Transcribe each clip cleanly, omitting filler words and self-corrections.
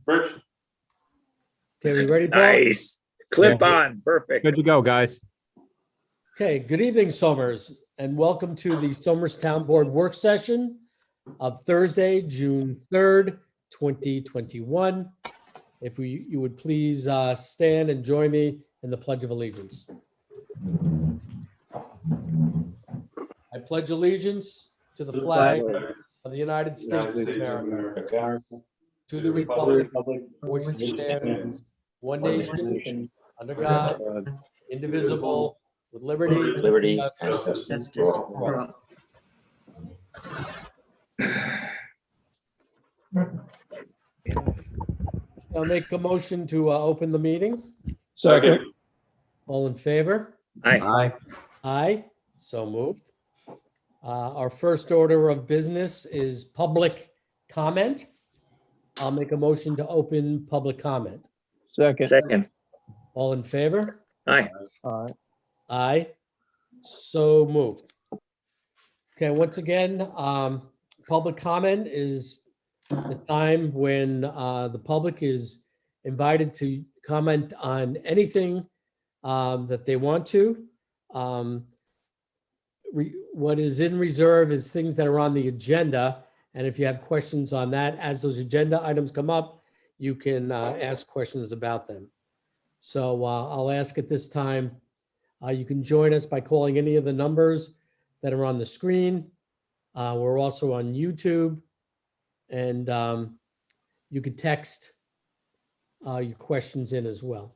Rich? Okay, we ready, Paul? Nice. Clip Yeah. on. Perfect. Good to go, guys. Okay, good evening, Somers, and welcome to the Somers Town Board work session of Thursday, June 3rd, 2021. If you would please stand and join me in the Pledge of Allegiance. I pledge allegiance to the flag of the United States of America, to the republic for which it stands, one nation, under God, indivisible, with liberty and justice for all. I'll make a motion to open the meeting. Second. All in favor? Hi. Aye, so moved. Our first order of business is public comment. I'll make a motion to open public comment. Second. All in favor? Hi. Aye, so moved. Okay, once again, public comment is the time when the public is invited to comment on anything that they want to. What is in reserve is things that are on the agenda. And if you have questions on that, as those agenda items come up, you can ask questions about them. So I'll ask at this time, you can join us by calling any of the numbers that are on the screen. We're also on YouTube, and you could text your questions in as well.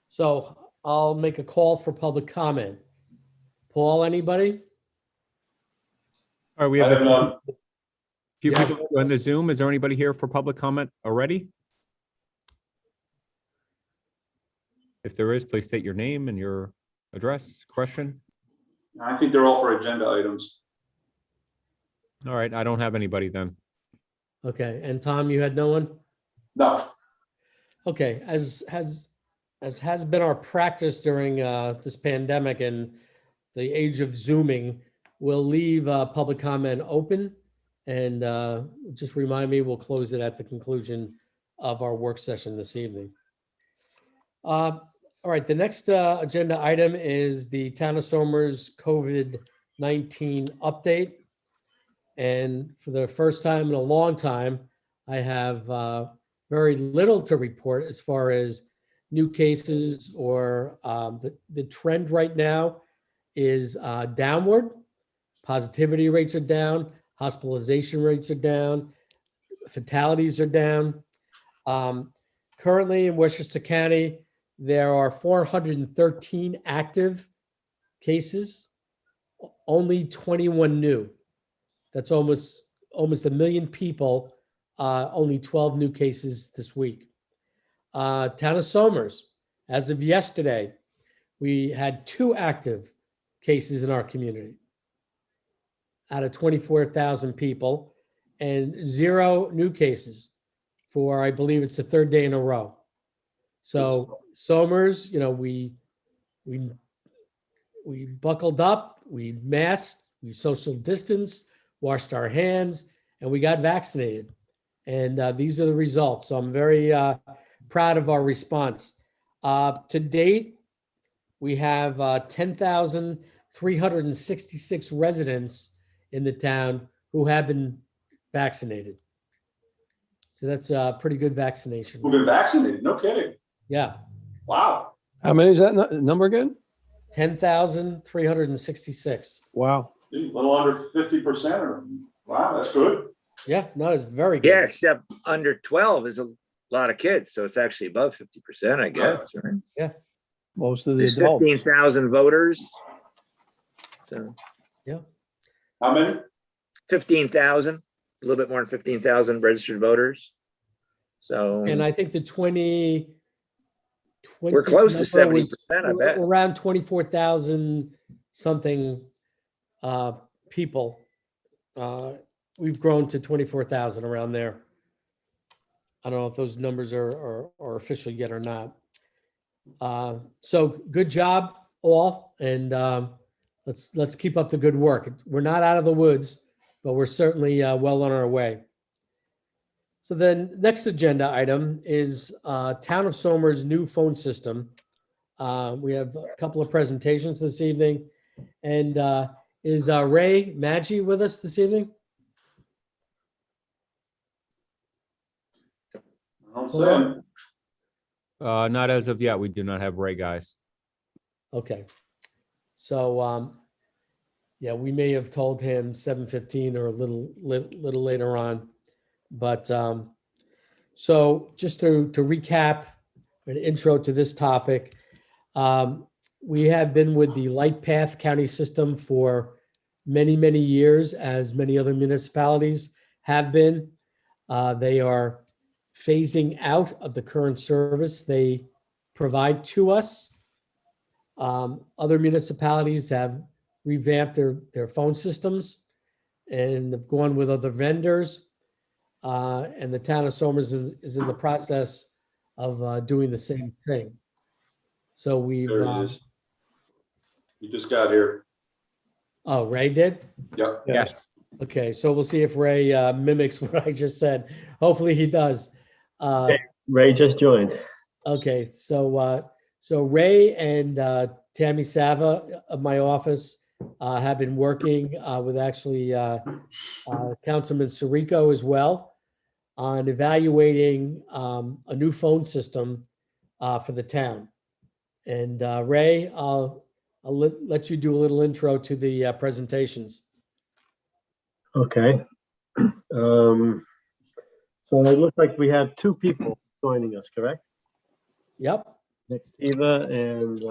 So I'll make a call for public comment. Paul, anybody? All right, we I have have a few Yeah. people on the Zoom. Is there anybody here for public comment already? If there is, please state your name and your address, question. I think they're all for agenda items. All right, I don't have anybody then. Okay, and Tom, you had no one? No. Okay, as has been our practice during this pandemic and the age of Zooming, we'll leave public comment open, and just remind me, we'll close it at the conclusion of our work session this evening. All right, the next agenda item is the Town of Somers COVID-19 update. And for the first time in a long time, I have very little to report as far as new cases or the trend right now is downward. Positivity rates are down, hospitalization rates are down, fatalities are down. Currently in Westchester County, there are 413 active cases, only 21 new. That's almost 1 million people, only 12 new cases this week. Town of Somers, as of yesterday, we had 2 active cases in our community out of 24,000 people, and 0 new cases for, I believe it's the 3rd day in a row. So Somers, you know, we buckled up, we masked, we social distanced, washed our hands, and we got vaccinated. And these are the results. So I'm very proud of our response. To date, we have 10,366 residents in the town who have been vaccinated. So that's a pretty good vaccination. Who've been vaccinated? No kidding. Yeah, Wow. How many is that number again? 10,366. Wow. A little under 50%. Wow, that's good. Yeah, no, it's very good. Yeah, except under 12 is a lot of kids. So it's actually above 50%, I guess. Right? Most of the There's adults. 15,000 voters. So How many? 15,000, a little bit more than 15,000 registered voters. So And I think the 20 we're close to number 70%, I was bet. around 24,000 something people. We've grown to 24,000 around there. I don't know if those numbers are official yet or not. So good job all, and let's keep up the good work. We're not out of the woods, but we're certainly well on our way. So then next agenda item is Town of Somer's new phone system. We have a couple of presentations this evening. And is Ray Maggi with us this evening? I don't see him. Not as of yet. We do not have Ray, guys. Okay. So, yeah, we may have told him 7:15 or a little later on. But so just to recap, an intro to this topic, we have been with the LightPath County system for many, many years, as many other municipalities have been. They are phasing out of the current service they provide to us. Other municipalities have revamped their phone systems and have gone with other vendors. And the town of Somers is in the process of doing the same thing. So we've, There he is. He just got here. oh, Ray did? Yep. Yes. Okay, so we'll see if Ray mimics what I just said. Hopefully he does. Ray just joined. Okay, so Ray and Tammy Sava of my office have been working with actually Councilman Sirico as well on evaluating a new phone system for the town. And Ray, I'll let you do a little intro to the presentations. Okay. So it looks like we have two people joining us, correct? Yep. Nextiva and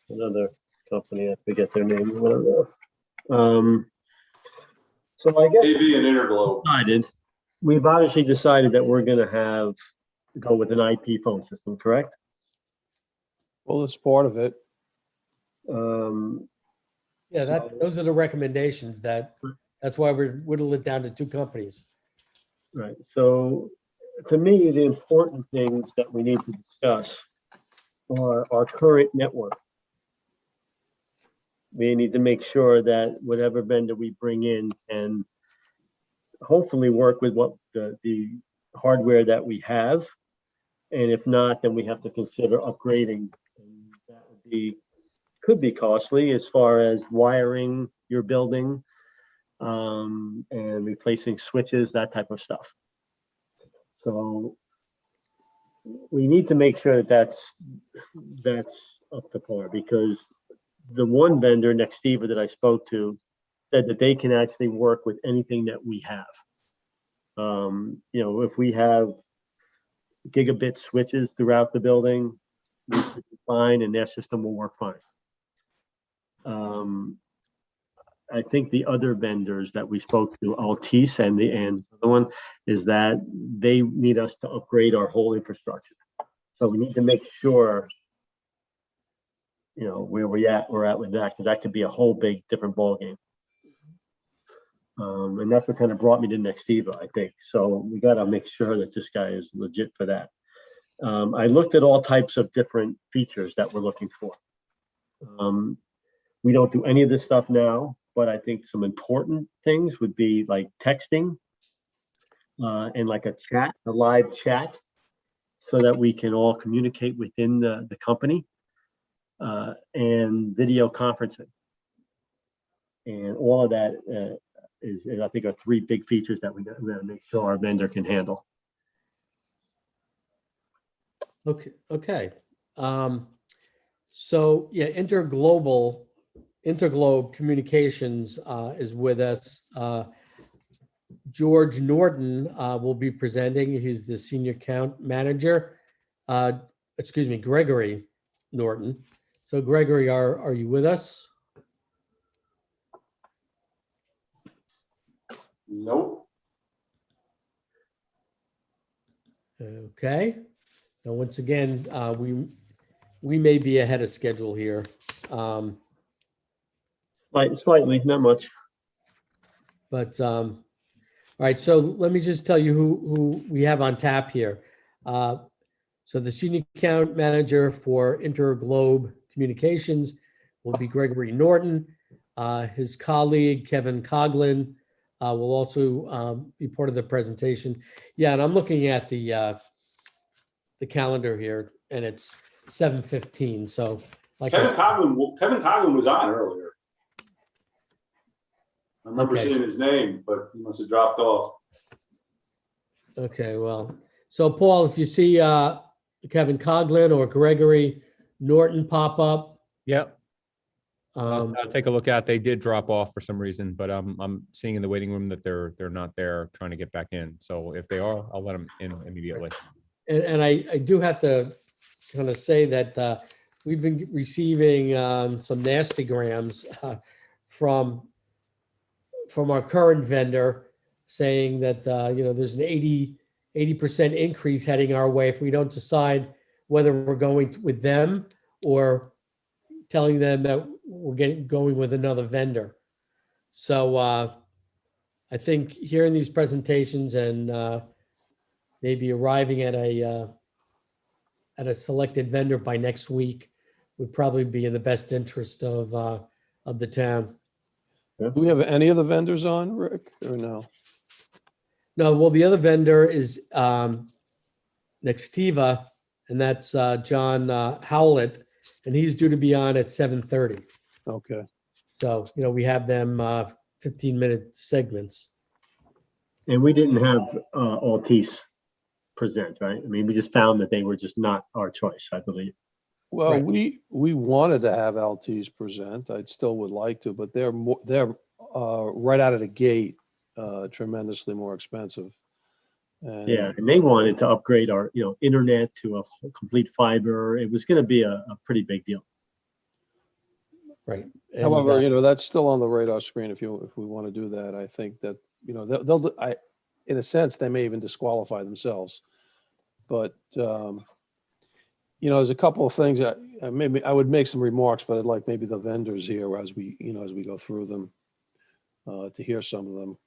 another company, I forget their name, whatever. So I guess AV and Interglobe. we've obviously decided that we're gonna go with an IP phone system, correct? Well, it's part of it. Yeah, those are the recommendations that's why we're whittled it down to two companies. Right, so to me, the important things that we need to discuss are our current network. We need to make sure that whatever vendor we bring in can hopefully work with what the hardware that we have. And if not, then we have to consider upgrading. And that could be costly as far as wiring your building, and replacing switches, that type of stuff. So we need to make sure that that's up to par, because the one vendor, Nextiva, that I spoke to, said that they can actually work with anything that we have. If we have gigabit switches throughout the building, we should be fine, and their system will work fine. I think the other vendors that we spoke to, Altice and the other one, is that they need us to upgrade our whole infrastructure. So we need to make sure, where we're at with that, because that could be a whole big different ballgame. And that's what kind of brought me to Nextiva, I think. So we got to make sure that this guy is legit for that. I looked at all types of different features that we're looking for. We don't do any of this stuff now, but I think some important things would be like texting and like a live chat, so that we can all communicate within the company, and video conferencing. And all of that is I think, are three big features that we got to make sure our vendor can handle. Okay. So yeah, Interglobe Communications is with us. George Norton will be presenting. He's the senior account manager. Gregory Norton. So Gregory, are you with us? Nope. Okay. Now, once again, we may be ahead of schedule here. Slightly, not much. But all right, so let me just tell you who we have on tap here. So the senior account manager for Interglobe Communications will be Gregory Norton. His colleague, Kevin Coughlin, will also be part of the presentation. Yeah, and I'm looking at the calendar here, and it's 7:15. So, like I Kevin said, Coughlin was on earlier. I remember Okay. seeing his name, but he must have dropped off. okay, well, so Paul, if you see Kevin Coughlin or Gregory Norton pop up, Yep. I'll, um, I'll take a look at. They did drop off for some reason, but I'm seeing in the waiting room that they're not there, trying to get back in. So if they are, I'll let them in immediately. and I do have to kind of say that we've been receiving some nasty grams from our current vendor saying that there's an 80% increase heading our way if we don't decide whether we're going with them or telling them that we're going with another vendor. So I think hearing these presentations and maybe arriving at a selected vendor by next week would probably be in the best interest of the town. Do we have any of the vendors on, Rick, or no? No, well, the other vendor is Nextiva, and that's John Howlett, and he's due to be on at 7:30. Okay. So, we have them 15-minute segments. And we didn't have Altice present, right? I mean, we just found that they were just not our choice, I believe. Well, Right. we wanted to have LTs present. I'd still would like to, but they're right out of the gate tremendously more expensive. And Yeah, and they wanted to upgrade our, internet to a complete fiber. It was going to be a pretty big deal. Right. And, however, that's still on the radar screen if we want to do that. I think that, in a sense, they may even disqualify themselves. But there's a couple of things that maybe I would make some remarks, but I'd like maybe the vendors here as we go through them to hear some of them.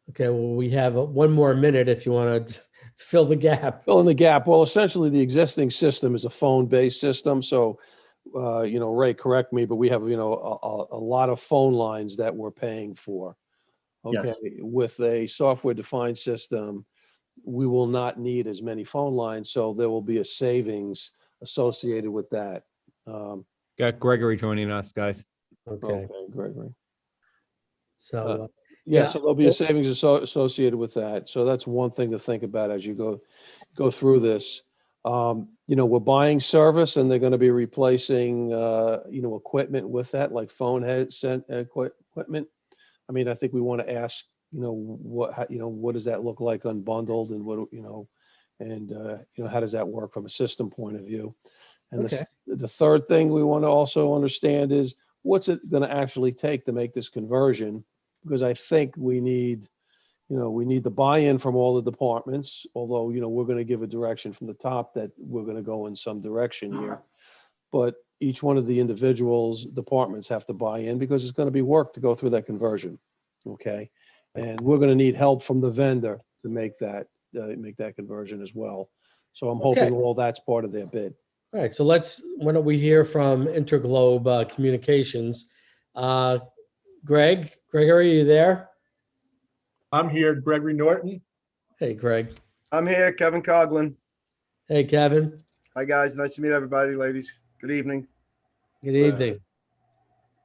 okay, well, we have one more minute if you want to fill the gap. Fill in the gap. Well, essentially, the existing system is a phone-based system. So, Ray, correct me, but we have, a lot of phone lines that we're paying for. Okay. Yes. With a software-defined system, we will not need as many phone lines. So there will be a savings associated with that. Got Gregory joining us, guys. Okay. Gregory. So, Yeah, so there'll be a savings associated with that. So that's one thing to think about as you go through this. We're buying service and they're going to be replacing, equipment with that, like phone headset equipment. I mean, I think we want to ask, what does that look like unbundled and how does that work from a system point of view? And Okay. the third thing we want to also understand is what's it going to actually take to make this conversion? Because I think we need the buy-in from all the departments, although, we're going to give a direction from the top that we're going to go in some direction here. But each one of the departments have to buy in because it's going to be work to go through that conversion. Okay. And we're going to need help from the vendor to make that conversion as well. So I'm hoping all that's part of their bid. all right, so why don't we hear from Interglobe Communications? Gregory, are you there? I'm here, Gregory Norton. Hey, Greg. I'm here, Kevin Coughlin. Hey, Kevin. Hi, guys. Nice to meet everybody, ladies. Good evening. Good evening.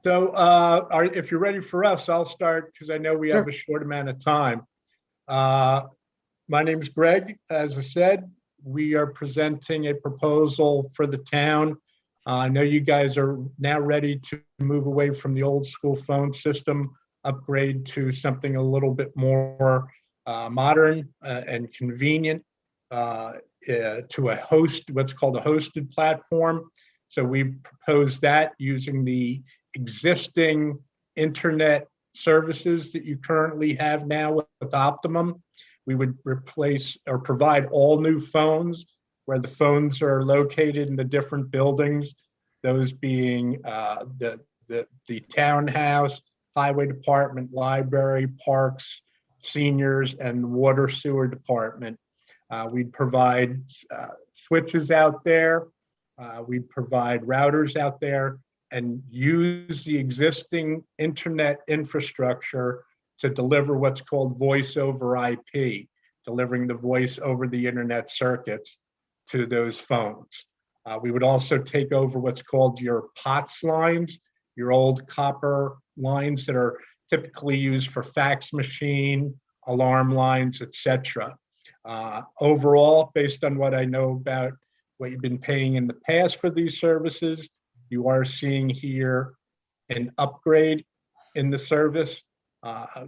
So if you're ready for us, I'll start because I know we have a short amount of time. My name is Greg. As I said, we are presenting a proposal for the town. I know you guys are now ready to move away from the old school phone system, upgrade to something a little bit more modern and convenient to what's called a hosted platform. So we propose that using the existing internet services that you currently have now with Optimum. We would replace or provide all new phones where the phones are located in the different buildings, those being the townhouse, highway department, library, parks, seniors, and the water sewer department. We'd provide switches out there. We'd provide routers out there, and use the existing internet infrastructure to deliver what's called voice over IP, delivering the voice over the internet circuits to those phones. We would also take over what's called your POTS lines, your old copper lines that are typically used for fax machine, alarm lines, etc. Overall, based on what I know about what you've been paying in the past for these services, you are seeing here an upgrade in the service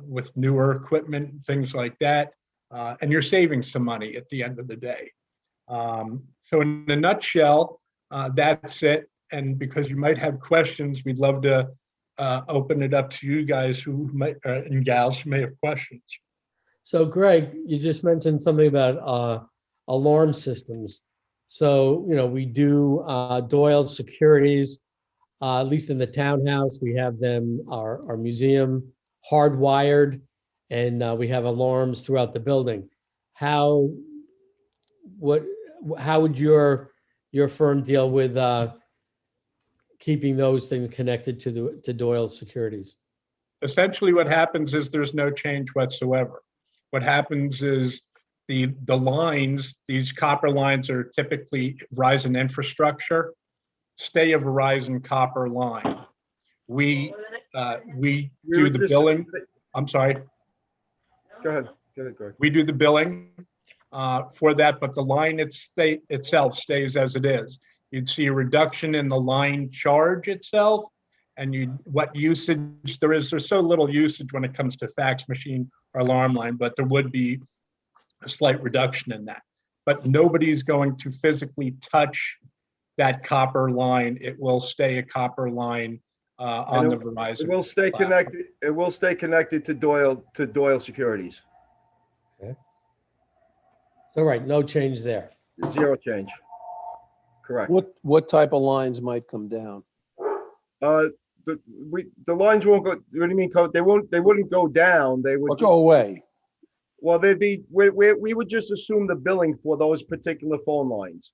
with newer equipment, things like that, and you're saving some money at the end of the day. So in a nutshell, that's it. And because you might have questions, we'd love to open it up to you guys who might, and gals who may have questions. So Greg, you just mentioned something about alarm systems. So, you know, we do Doyle Securities, at least in the townhouse, we have them, our museum hardwired, and we have alarms throughout the building. How would your firm deal with keeping those things connected to Doyle Securities? Essentially what happens is there's no change whatsoever. What happens is the lines, these copper lines are typically Verizon infrastructure, stay a Verizon copper line. We do the billing. I'm sorry. Go ahead, Greg. We do the billing for that, but the line itself stays as it is. You'd see a reduction in the line charge itself, and what usage there is. There's so little usage when it comes to fax machine or alarm line, but there would be a slight reduction in that. But nobody's going to physically touch that copper line. It will stay a copper line on the Verizon. It will stay platform. connected. It will stay connected to Doyle Securities. Okay. So, right, no change there. Zero change. Correct. What type of lines might come down? The lines won't go. What do you mean? They wouldn't go down. They would Or go away? Well, they'd be. We would just assume the billing for those particular phone lines.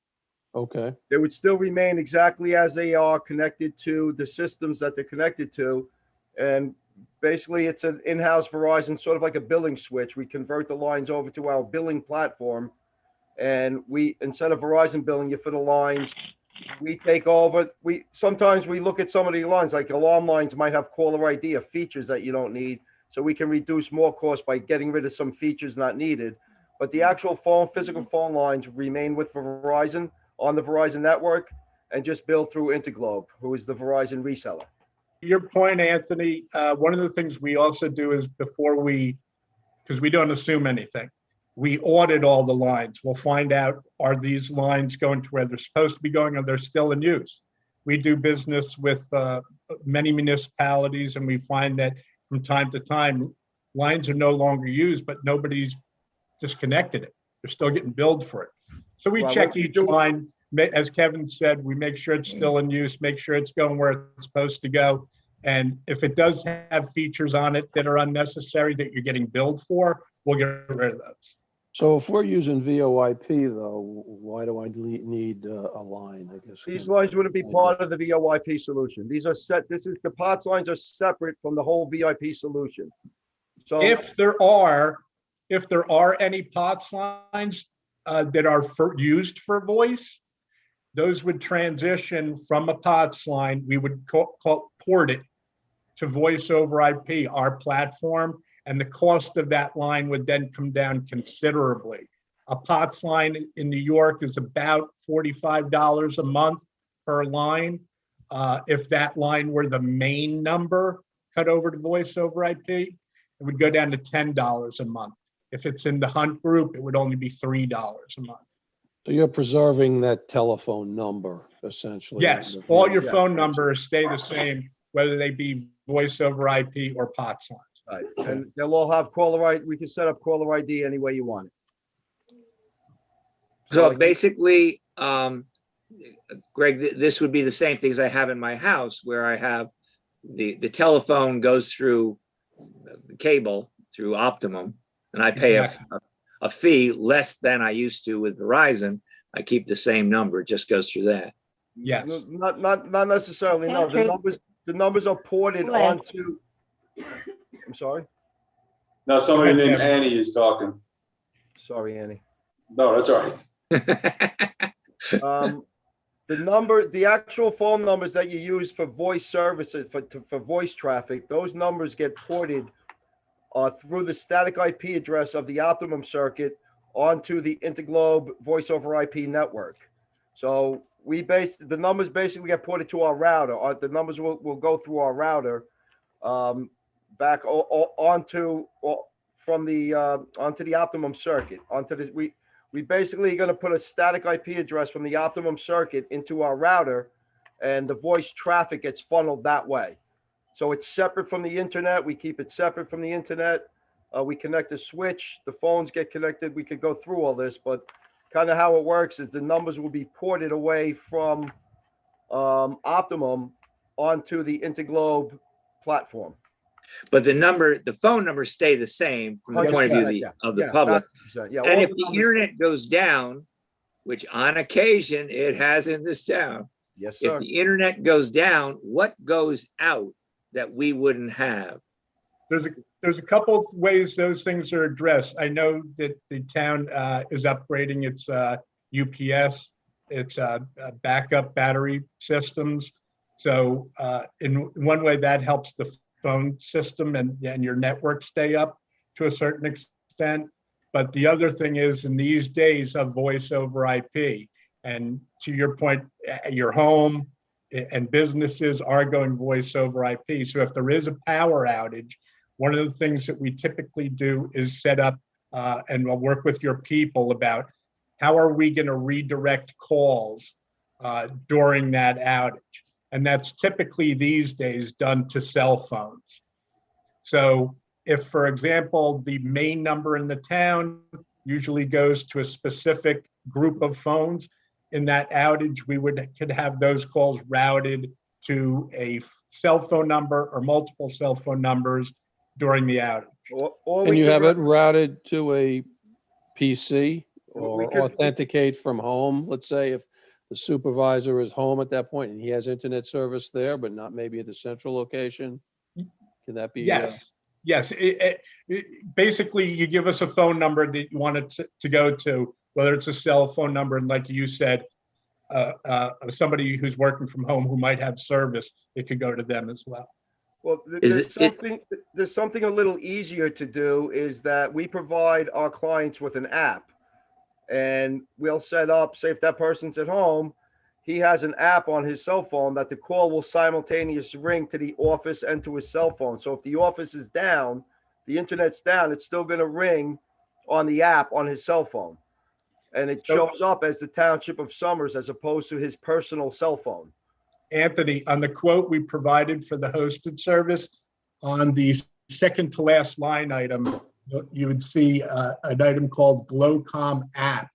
Okay. They would still remain exactly as they are, connected to the systems that they're connected to, and basically it's an in-house Verizon, sort of like a billing switch. We convert the lines over to our billing platform, and we, instead of Verizon billing you for the lines, we take over. Sometimes we look at some of the lines, like alarm lines might have caller ID or features that you don't need, so we can reduce more costs by getting rid of some features not needed. But the actual physical phone lines remain with Verizon on the Verizon network, and just bill through Interglobe, who is the Verizon reseller. Your point, Anthony, one of the things we also do is because we don't assume anything, we audit all the lines. We'll find out, are these lines going to where they're supposed to be going, or they're still in use? We do business with many municipalities, and we find that from time to time, lines are no longer used, but nobody's disconnected it. They're still getting billed for it. So we check each line. As Kevin said, we make sure it's still in use, make sure it's going where it's supposed to go. And if it does have features on it that are unnecessary that you're getting billed for, we'll get rid of those. So if we're using VoIP though, why do I need a line? I guess These lines wouldn't be part of the VoIP solution. These are the POTS lines are separate from the whole VIP solution. So if there are any POTS lines that are used for voice, those would transition from a POTS line. We would port it to voice over IP, our platform, and the cost of that line would then come down considerably. A POTS line in New York is about $45 a month per line. If that line were the main number cut over to voice over IP, it would go down to $10 a month. If it's in the Hunt group, it would only be $3 a month. So you're preserving that telephone number, essentially. Yes, all your phone numbers stay the same, whether they be voice over IP or POTS lines. right. And they'll all have caller ID. We can set up caller ID any way you want it. So basically, Greg, this would be the same things I have in my house, where I have the telephone goes through the cable through Optimum, and I pay a fee less than I used to with Verizon. I keep the same number, it just goes through that. Yes. Not necessarily, no. The numbers are ported Go ahead. onto, I'm sorry? Now somebody ahead, named Kevin. Annie is talking. Sorry, Annie. No, that's all right. The actual phone numbers that you use for voice services, for voice traffic, those numbers get ported through the static IP address of the Optimum circuit onto the Interglobe Voice over IP network. So the numbers basically get ported to our router. The numbers will go through our router back onto the Optimum circuit. We basically going to put a static IP address from the Optimum circuit into our router, and the voice traffic gets funneled that way. So it's separate from the internet. We keep it separate from the internet. We connect a switch. The phones get connected. We could go through all this, but kind of how it works is the numbers will be ported away from Optimum onto the Interglobe platform. But the phone numbers stay the same from the point of view of the public. Yeah, And all if the the numbers- internet goes down, which on occasion it has in this town, Yes, if sir. the internet goes down, what goes out that we wouldn't have? There's a couple of ways those things are addressed. I know that the town is upgrading its UPS, its backup battery systems. So in one way that helps the phone system and your network stay up to a certain extent. But the other thing is, in these days of voice over IP, and to your point, your home and businesses are going voice over IP. So if there is a power outage, one of the things that we typically do is set up and we'll work with your people about how are we going to redirect calls during that outage. And that's typically these days done to cell phones. So if, for example, the main number in the town usually goes to a specific group of phones, in that outage, we could have those calls routed to a cell phone number or multiple cell phone numbers during the outage. Or Can we you could have run- it routed to a PC We or could- authenticate from home? Let's say if the supervisor is home at that point and he has internet service there, but not maybe at the central location? Can that be? Yes. Basically, you give us a phone number that you want it to go to, whether it's a cell phone number, and like you said, somebody who's working from home who might have service, it could go to them as well. Well, there's something a little easier to do is that we provide our clients with an app, and we'll set up, say if that person's at home, he has an app on his cell phone that the call will simultaneously ring to the office and to his cell phone. So if the office is down, the internet's down, it's still going to ring on the app on his cell phone. And it shows up as the Township of Summers as opposed to his personal cell phone. Anthony, on the quote we provided for the hosted service, on the second to last line item, you would see an item called Glowcom app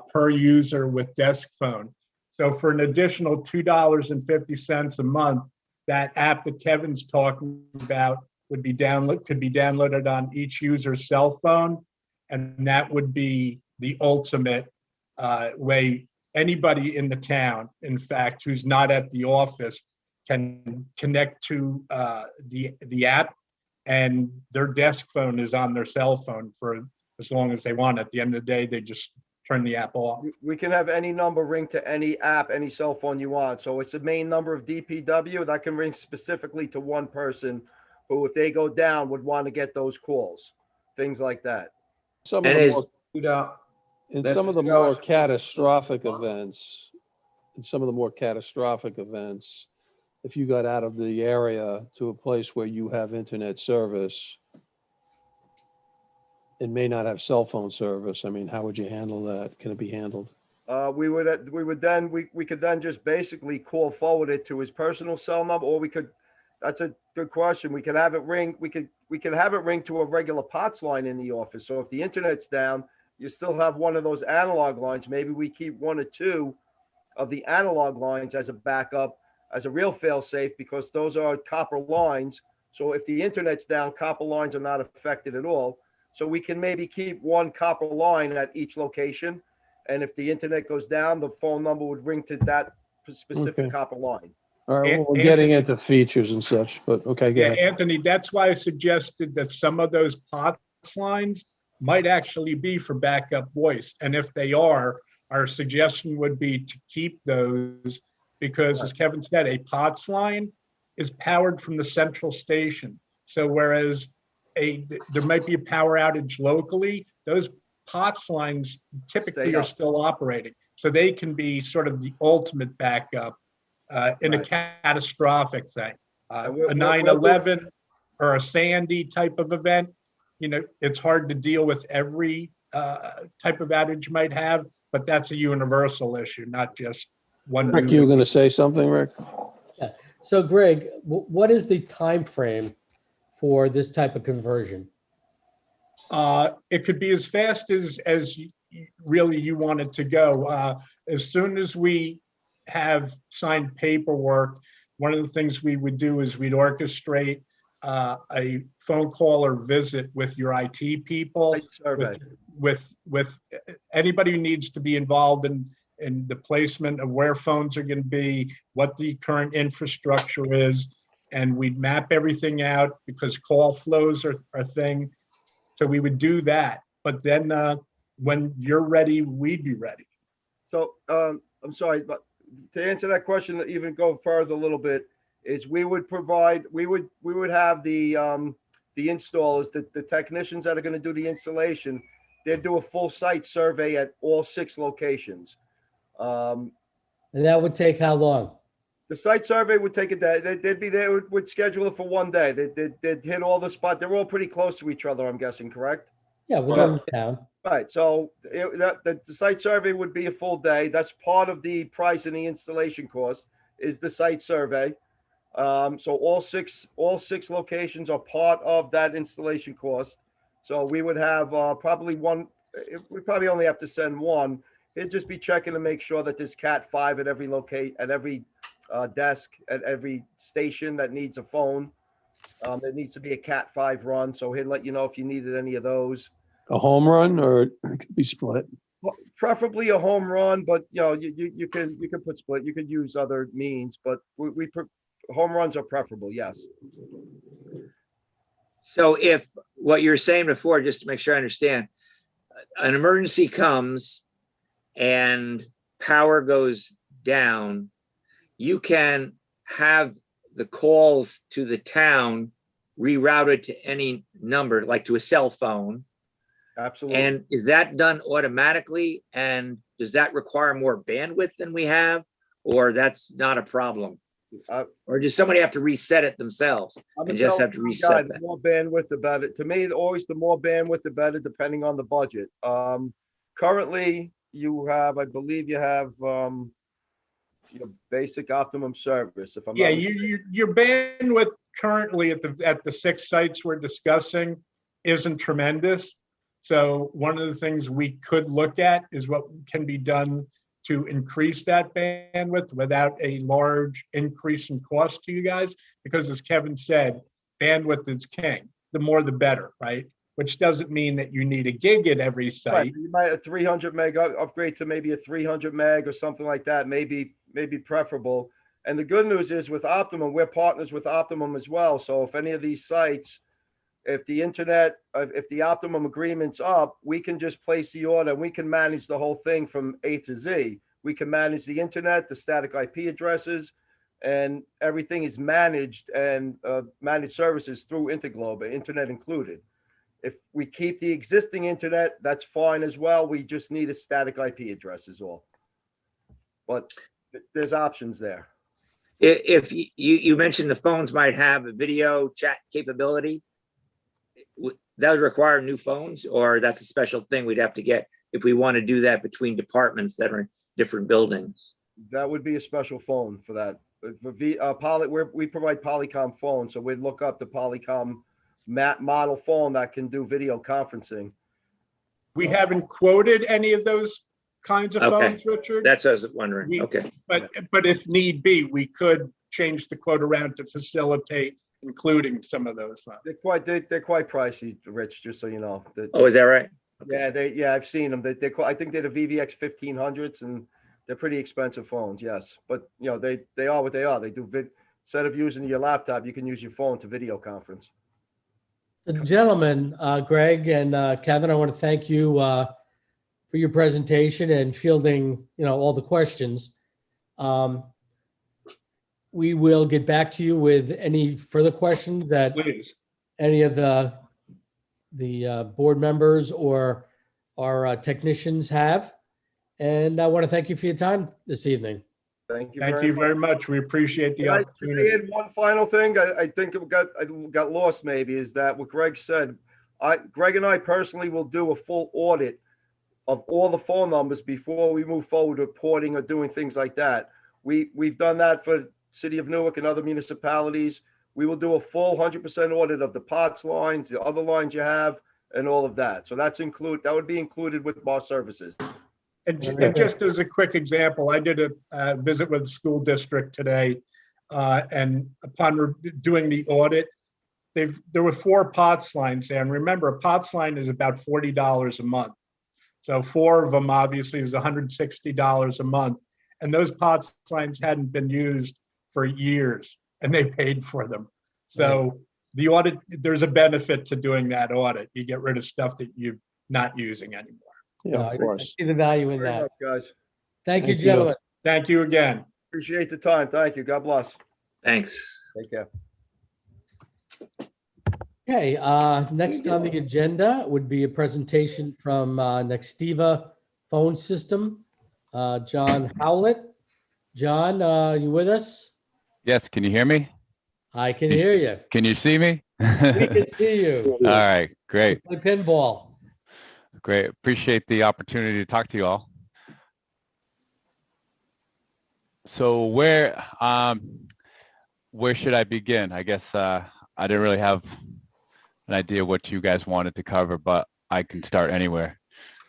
per user with desk phone. So for an additional $2.50 a month, that app that Kevin's talking about could be downloaded on each user's cell phone, and that would be the ultimate way anybody in the town, in fact, who's not at the office, can connect to the app, and their desk phone is on their cell phone for as long as they want. At the end of the day, they just turn the app off. We can have any number ring to any app, any cell phone you want. So it's the main number of DPW that can ring specifically to one person who, if they go down, would want to get those calls, things like that. Some And of the is- more, in That's some of the $2 more a catastrophic month. events, if you got out of the area to a place where you have internet service and may not have cell phone service, I mean, how would you handle that? Can it be handled? We could then just basically call forward it to his personal cell number, or that's a good question. We could have it ring. We could have it ring to a regular POTS line in the office. So if the internet's down, you still have one of those analog lines. Maybe we keep one or two of the analog lines as a backup, as a real fail safe, because those are copper lines. So if the internet's down, copper lines are not affected at all. So we can maybe keep one copper line at each location. And if the internet goes down, the phone number would ring to that specific Okay. copper line. All right, well, we're Anthony- getting into features and such, but okay, go Yeah, ahead. Anthony, that's why I suggested that some of those POTS lines might actually be for backup voice. And if they are, our suggestion would be to keep those because, as Kevin said, a POTS line is powered from the central station. So whereas there might be a power outage locally, those POTS lines typically Stay are up. still operating. So they can be sort of the ultimate backup in a Right. catastrophic thing. And A 9/11 or a Sandy type of event, it's hard to deal with every type of outage you might have, but that's a universal issue, not just one. Rick, you were going to say something, Rick? So Greg, what is the time frame for this type of conversion? It could be as fast as really you want it to go. As soon as we have signed paperwork, one of the things we would do is we'd orchestrate a phone call or visit with your IT people, Site survey. with anybody who needs to be involved in the placement of where phones are going to be, what the current infrastructure is, and we'd map everything out because call flows are a thing. So we would do that. But then when you're ready, we'd be ready. So, I'm sorry, but to answer that question, even go further a little bit, is we would have the installers, the technicians that are gonna do the installation, they'd do a full site survey at all 6 locations. And that would take how long? The site survey would take a day. They'd be there, would schedule it for one day. They'd hit all the spots. They're all pretty close to each other, I'm guessing, correct? Yeah, within town. Right, so the site survey would be a full day. That's part of the price and the installation cost is the site survey. So all six locations are part of that installation cost. So we would have probably one. We probably only have to send one. It'd just be checking to make sure that there's Cat 5 at every desk, at every station that needs a phone. There needs to be a Cat 5 run, so he'd let you know if you needed any of those. A home run, or it could be split? Preferably a home run, but you can put split. You could use other means, but home runs are preferable. Yes. So if what you're saying before, just to make sure I understand, an emergency comes and power goes down, you can have the calls to the town rerouted to any number, like to a cell phone. Absolutely. And is that done automatically? And does that require more bandwidth than we have? Or that's not a problem? Or does somebody have to reset it themselves and just have to reset The that? more bandwidth, the better. To me, always the more bandwidth, the better, depending on the budget. Currently, I believe you have your basic optimum service. If I'm Yeah, not your bandwidth currently at the 6 sites we're discussing isn't tremendous. So one of the things we could look at is what can be done to increase that bandwidth without a large increase in cost to you guys. Because as Kevin said, bandwidth is king. The more, the better, right? Which doesn't mean that you need a gig at every Right, site. you might a 300 meg upgrade to maybe a 300 meg or something like that, maybe preferable. And the good news is with Optimum, we're partners with Optimum as well. So if any of these sites, if the Optimum agreement's up, we can just place the order and we can manage the whole thing from A to Z. We can manage the internet, the static IP addresses, and everything is managed and managed services through Interglobe, internet included. If we keep the existing internet, that's fine as well. We just need a static IP address is all. But there's options there. If you mentioned the phones might have a video chat capability, that would require new phones, or that's a special thing we'd have to get if we want to do that between departments that are in different buildings? That would be a special phone for that. We provide Polycom phones, so we'd look up the Polycom model phone that can do video conferencing. We haven't quoted any of those kinds of Okay. phones, Richard. That's what I was wondering. Okay. But if need be, we could change the quote around to facilitate including some of those phones. They're quite pricey, Rich, just so you know. Oh, is that right? Yeah, I've seen them. I think they're the VVX 1500s, and they're pretty expensive phones, yes. But, you know, they are what they are. They do instead of using your laptop, you can use your phone to video conference. Gentlemen, Greg and Kevin, I want to thank you for your presentation and fielding, all the questions. We will get back to you with any further questions that Please. any of the board members or our technicians have. And I want to thank you for your time this evening. Thank you Thank very you much. very much. We appreciate the Can I opportunity. add one final thing? I think I got lost maybe, is that what Greg said. Greg and I personally will do a full audit of all the phone numbers before we move forward with porting or doing things like that. We've done that for City of Newark and other municipalities. We will do a full 100% audit of the POTS lines, the other lines you have, and all of that. So that would be included with our services. And just as a quick example, I did a visit with the school district today, and upon doing the audit, there were 4 POTS lines there. And remember, a POTS line is about $40 a month. So 4 of them obviously is $160 a month. And those POTS lines hadn't been used for years, and they paid for them. So the audit, there's a benefit to doing that audit. You get rid of stuff that you're not using anymore. Yeah, I of course. see the value in Very that. much, guys. Thank you, Thank you. gentlemen. Thank you again. Appreciate the time. Thank you. God bless. Thanks. Take care. Okay, next on the agenda would be a presentation from Nextiva phone system. John Howlett. John, you with us? Yes, can you hear me? I can hear you. Can you see me? We can see you. All right, great, Play pinball. great. Appreciate the opportunity to talk to you all. So where should I begin? I guess I didn't really have an idea what you guys wanted to cover, but I can start anywhere.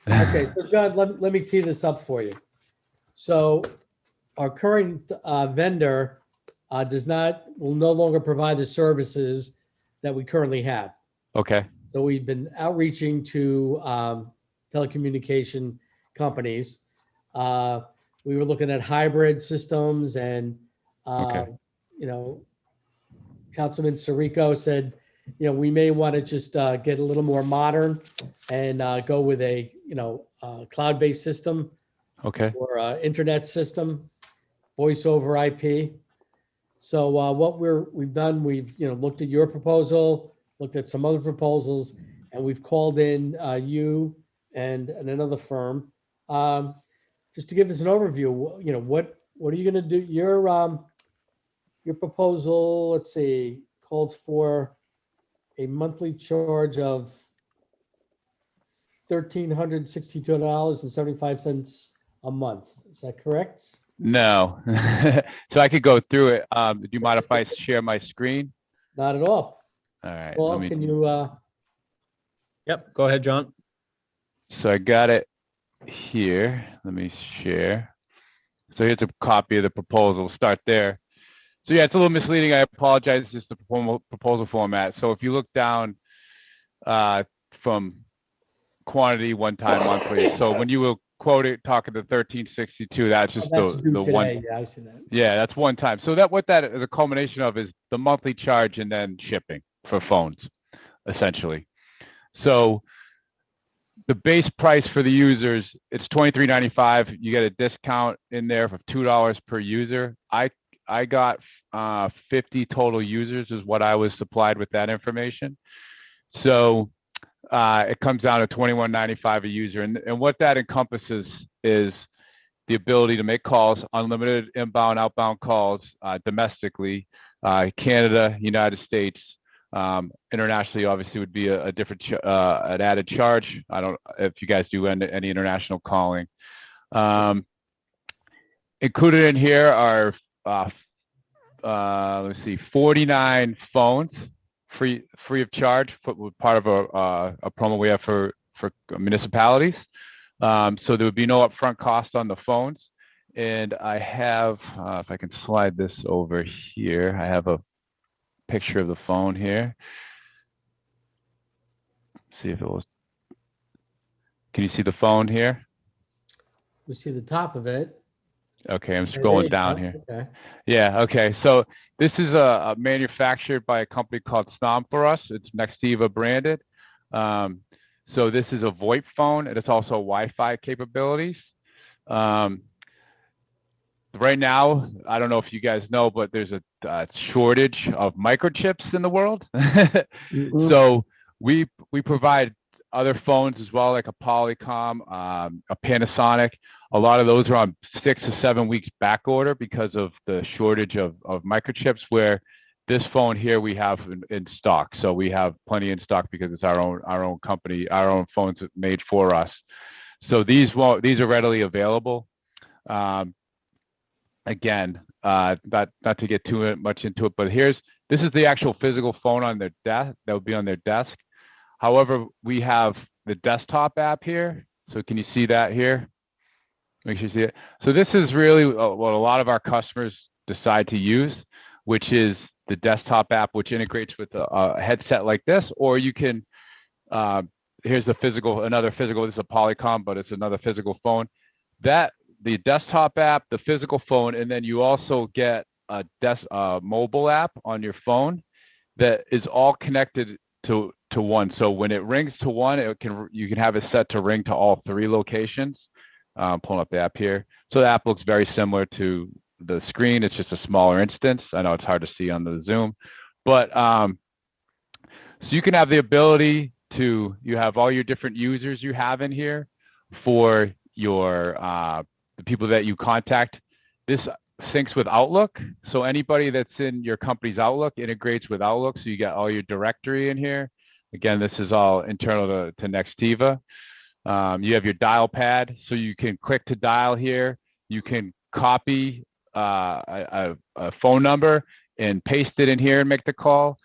Okay, so John, let me tee this up for you. So our current vendor will no longer provide the services that we currently have. Okay, So we've been outreaching to telecommunication companies. We were looking at hybrid systems and, Okay. Councilman Sirico said, we may want to just get a little more modern and go with a, cloud-based system okay, or internet system, voice over IP. So what we've done, we've looked at your proposal, looked at some other proposals, and we've called in you and another firm just to give us an overview. What are you going to do? Your proposal, let's see, calls for a monthly charge of $1,362.75 a month. Is that correct? no. So I could go through it. Do you mind if I share my screen? Not at all. All right, Well, can you? Yep, go ahead, John. So I got it here. Let me share. So here's a copy of the proposal. Start there. So yeah, it's a little misleading. I apologize. It's just the proposal format. So if you look down from quantity, one time, monthly. So when you will quote it, talking to 1362, that's just That's due the today. one. Yeah, I see that. Yeah, that's one time. So what that is a culmination of is the monthly charge and then shipping for phones, essentially. So the base price for the users, it's $23.95. You get a discount in there for $2 per user. I got 50 total users is what I was supplied with that information. So it comes down to $21.95 a user. And what that encompasses is the ability to make calls, unlimited inbound, outbound calls domestically, Canada, United States. Internationally, obviously, would be a different an added charge. I don't if you guys do any international calling. Included in here are let's see, 49 phones free of charge, part of a promo we have for municipalities. So there would be no upfront cost on the phones. And I have, if I can slide this over here, I have a picture of the phone here. See if it was. Can you see the phone here? We see the top of it. Okay, I'm There scrolling you down go. here. Okay. Yeah, okay. So this is manufactured by a company called Snom for us. It's Nextiva branded. So this is a VoIP phone, and it's also Wi-Fi capabilities. Right now, I don't know if you guys know, but there's a shortage of microchips in the world. Mhm. So we provide other phones as well, like a Polycom, a Panasonic. A lot of those are on 6 to 7 weeks back order because of the shortage of microchips. Where this phone here we have in stock, so we have plenty in stock because it's our own company, our own phones made for us. So these are readily available. Again, not to get too much into it, but this is the actual physical phone on their desk that would be on their desk. However, we have the desktop app here. So can you see that here? Make sure you see it. So this is really what a lot of our customers decide to use, which is the desktop app, which integrates with a headset like this, or you can, here's another physical, this is a Polycom, but it's another physical phone. The desktop app, the physical phone, and then you also get a mobile app on your phone that is all connected to one. So when it rings to one, you can have it set to ring to all 3 locations. Pulling up the app here. So the app looks very similar to the screen. It's just a smaller instance. I know it's hard to see on the Zoom, but so you can have the ability you have all your different users you have in here for your the people that you contact. This syncs with Outlook. So anybody that's in your company's Outlook integrates with Outlook. So you got all your directory in here. Again, this is all internal to Nextiva. You have your dial pad, so you can click to dial here. You can copy a phone number and paste it in here and make the call.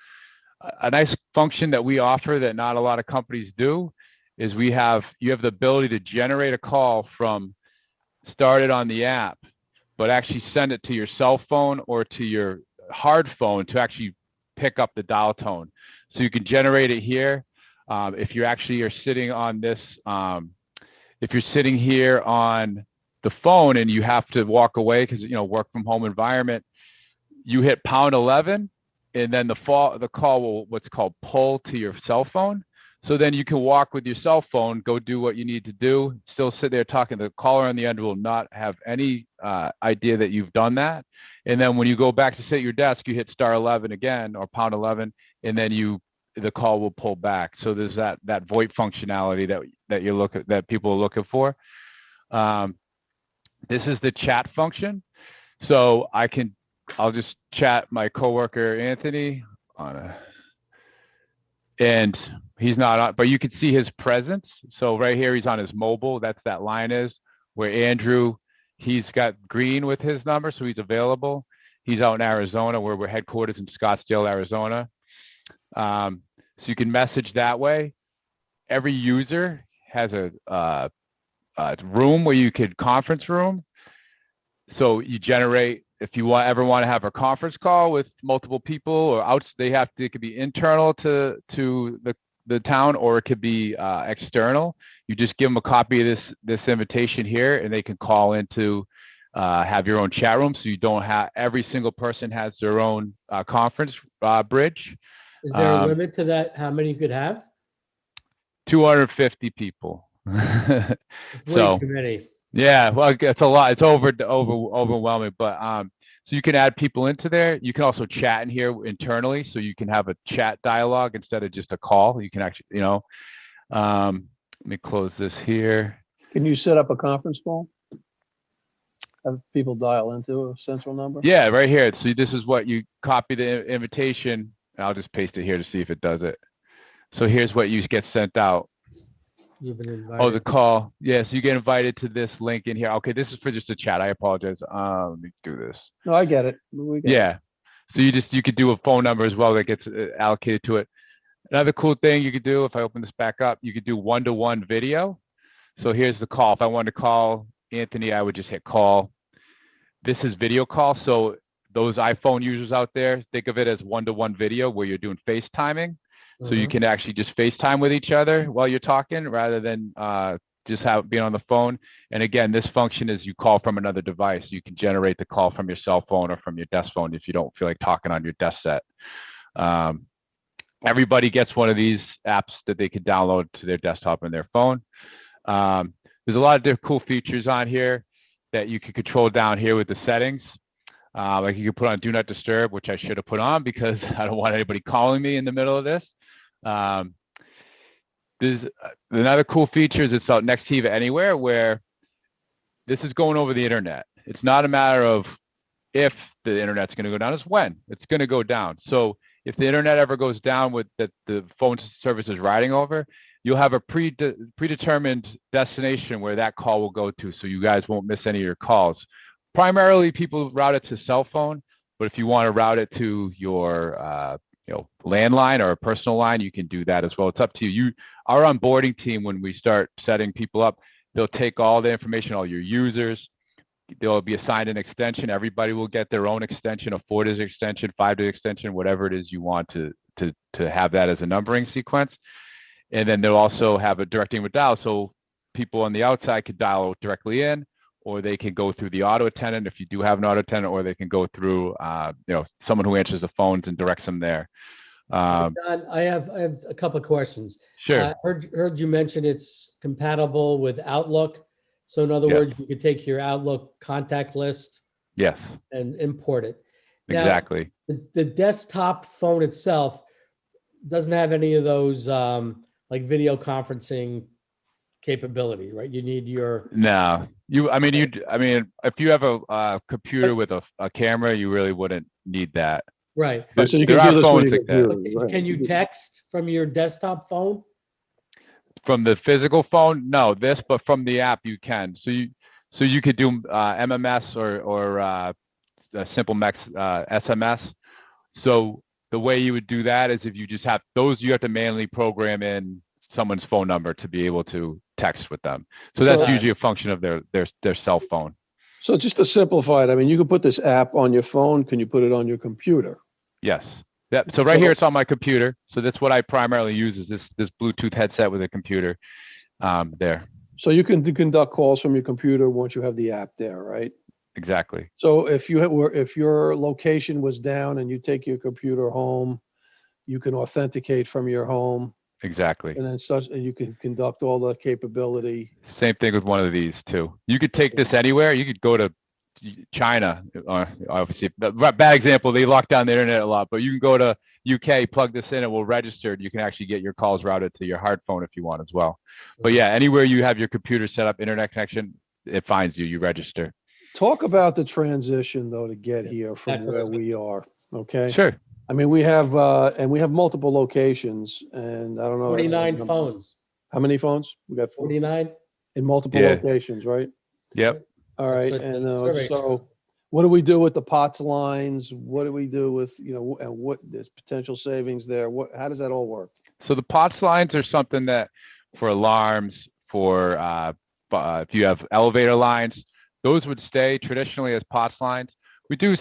A nice function that we offer that not a lot of companies do is you have the ability to generate a call from started on the app, but actually send it to your cell phone or to your hard phone to actually pick up the dial tone. So you can generate it here. If you actually are sitting on this, if you're sitting here on the phone and you have to walk away because work from home environment, you hit #11, and then the call will what's called pull to your cell phone. So then you can walk with your cell phone, go do what you need to do, still sit there talking. The caller on the end will not have any idea that you've done that. And then when you go back to sit at your desk, you hit *11 again or #11, and then the call will pull back. So there's that VoIP functionality that people are looking for. This is the chat function. So I'll just chat my coworker Anthony and he's not on, but you can see his presence. So right here, he's on his mobile. That line is where Andrew, he's got green with his number, so he's available. He's out in Arizona, where we're headquartered in Scottsdale, Arizona. So you can message that way. Every user has a room where you could conference room. So you generate, if you ever want to have a conference call with multiple people, or it could be internal to the town, or it could be external. You just give them a copy of this invitation here, and they can call into have your own chat room. So you don't have every single person has their own conference bridge. Is there a limit to that? How many you could have? 250 people. It's way too many. Yeah, well, it's a lot. It's overwhelming, but so you can add people into there. You can also chat in here internally, so you can have a chat dialogue instead of just a call. You can actually, let me close this here. Can you set up a conference call? Have people dial into a central number? Yeah, right here. So this is what you copy the invitation. I'll just paste it here to see if it does it. So here's what you get sent out. You've been invited. Oh, the call. Yes, you get invited to this link in here. Okay, this is for just a chat. I apologize. Let me do this. No, I get it. Yeah. So you could do a phone number as well that gets allocated to it. Another cool thing you could do, if I open this back up, you could do one-to-one video. So here's the call. If I wanted to call Anthony, I would just hit call. This is video call. So those iPhone users out there, think of it as one-to-one video where you're doing FaceTiming. So you can actually just FaceTime with each other while you're talking rather than just have being on the phone. And again, this function is you call from another device. You can generate the call from your cell phone or from your desk phone if you don't feel like talking on your desk set. Everybody gets one of these apps that they can download to their desktop and their phone. There's a lot of different cool features on here that you can control down here with the settings. Like you can put on Do Not Disturb, which I should have put on because I don't want anybody calling me in the middle of this. There's another cool feature is it's called Nextiva Anywhere, where this is going over the internet. It's not a matter of if the internet's going to go down, it's when it's going to go down. So if the internet ever goes down with that the phone service is riding over, you'll have a predetermined destination where that call will go to, so you guys won't miss any of your calls. Primarily, people route it to cell phone, but if you want to route it to your landline or a personal line, you can do that as well. It's up to you. Our onboarding team, when we start setting people up, they'll take all the information, all your users. They'll be assigned an extension. Everybody will get their own extension, a 4-digit extension, 5-digit extension, whatever it is you want to have that as a numbering sequence. And then they'll also have a directing with dial, so people on the outside could dial directly in, or they can go through the auto attendant if you do have an auto attendant, or they can go through someone who answers the phones and directs them there. Don, I have a couple of questions. Sure. Heard you mention it's compatible with Outlook. So in other Yes. words, you could take your Outlook contact list Yes, and import it. Now, exactly. the desktop phone itself doesn't have any of those like video conferencing capability, right? You need your No, if you have a computer with a camera, you really wouldn't need that. right. So you There can are do this with phones your like that. computer, right? Can you text from your desktop phone? From the physical phone, no. But from the app, you can. So you could do MMS or a simple SMS. So the way you would do that is if you just have those, you have to manually program in someone's phone number to be able to text with them. So that's So- usually a function of their cell phone. So just to simplify it, I mean, you can put this app on your phone. Can you put it on your computer? Yes. Yep. So right here, it's on my computer. So that's what I primarily use is this Bluetooth headset with a computer there. So you can conduct calls from your computer once you have the app there, right? Exactly. So if your location was down and you take your computer home, you can authenticate from your home, Exactly. and and you can conduct all the capability. Same thing with one of these too. You could take this anywhere. You could go to China, obviously, bad example. They lock down the internet a lot, but you can go to UK, plug this in, it will register. You can actually get your calls routed to your hard phone if you want as well. But yeah, anywhere you have your computer set up, internet connection, it finds you. You register. Talk about the transition though to get here from That's what I where was gonna we are. Okay. Sure. I mean, we have multiple locations, and I don't know. 49 phones. How many phones? We got 49? in multiple Yeah. locations, right? Yep. All That's right. what And the survey so shows. what do we do with the POTS lines? What do we do with, and what there's potential savings there? How does that all work? So the POTS lines are something that for alarms, for if you have elevator lines, those would stay traditionally as POTS lines. We do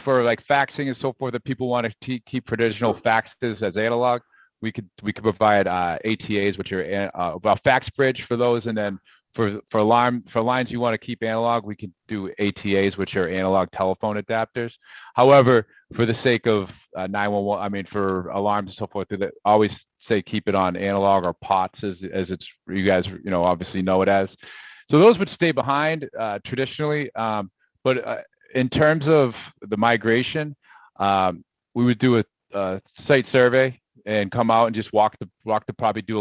for like faxing and so forth that people want to keep traditional faxes as analog. We could provide ATAs, which are a fax bridge for those, and then for lines you want to keep analog, we could do ATAs, which are analog telephone adapters. However, for the sake of 911, I mean for alarms and so forth, they always say keep it on analog or POTS as it's you guys obviously know it as. So those would stay behind traditionally, but in terms of the migration, we would do a site survey and come out and just walk the property,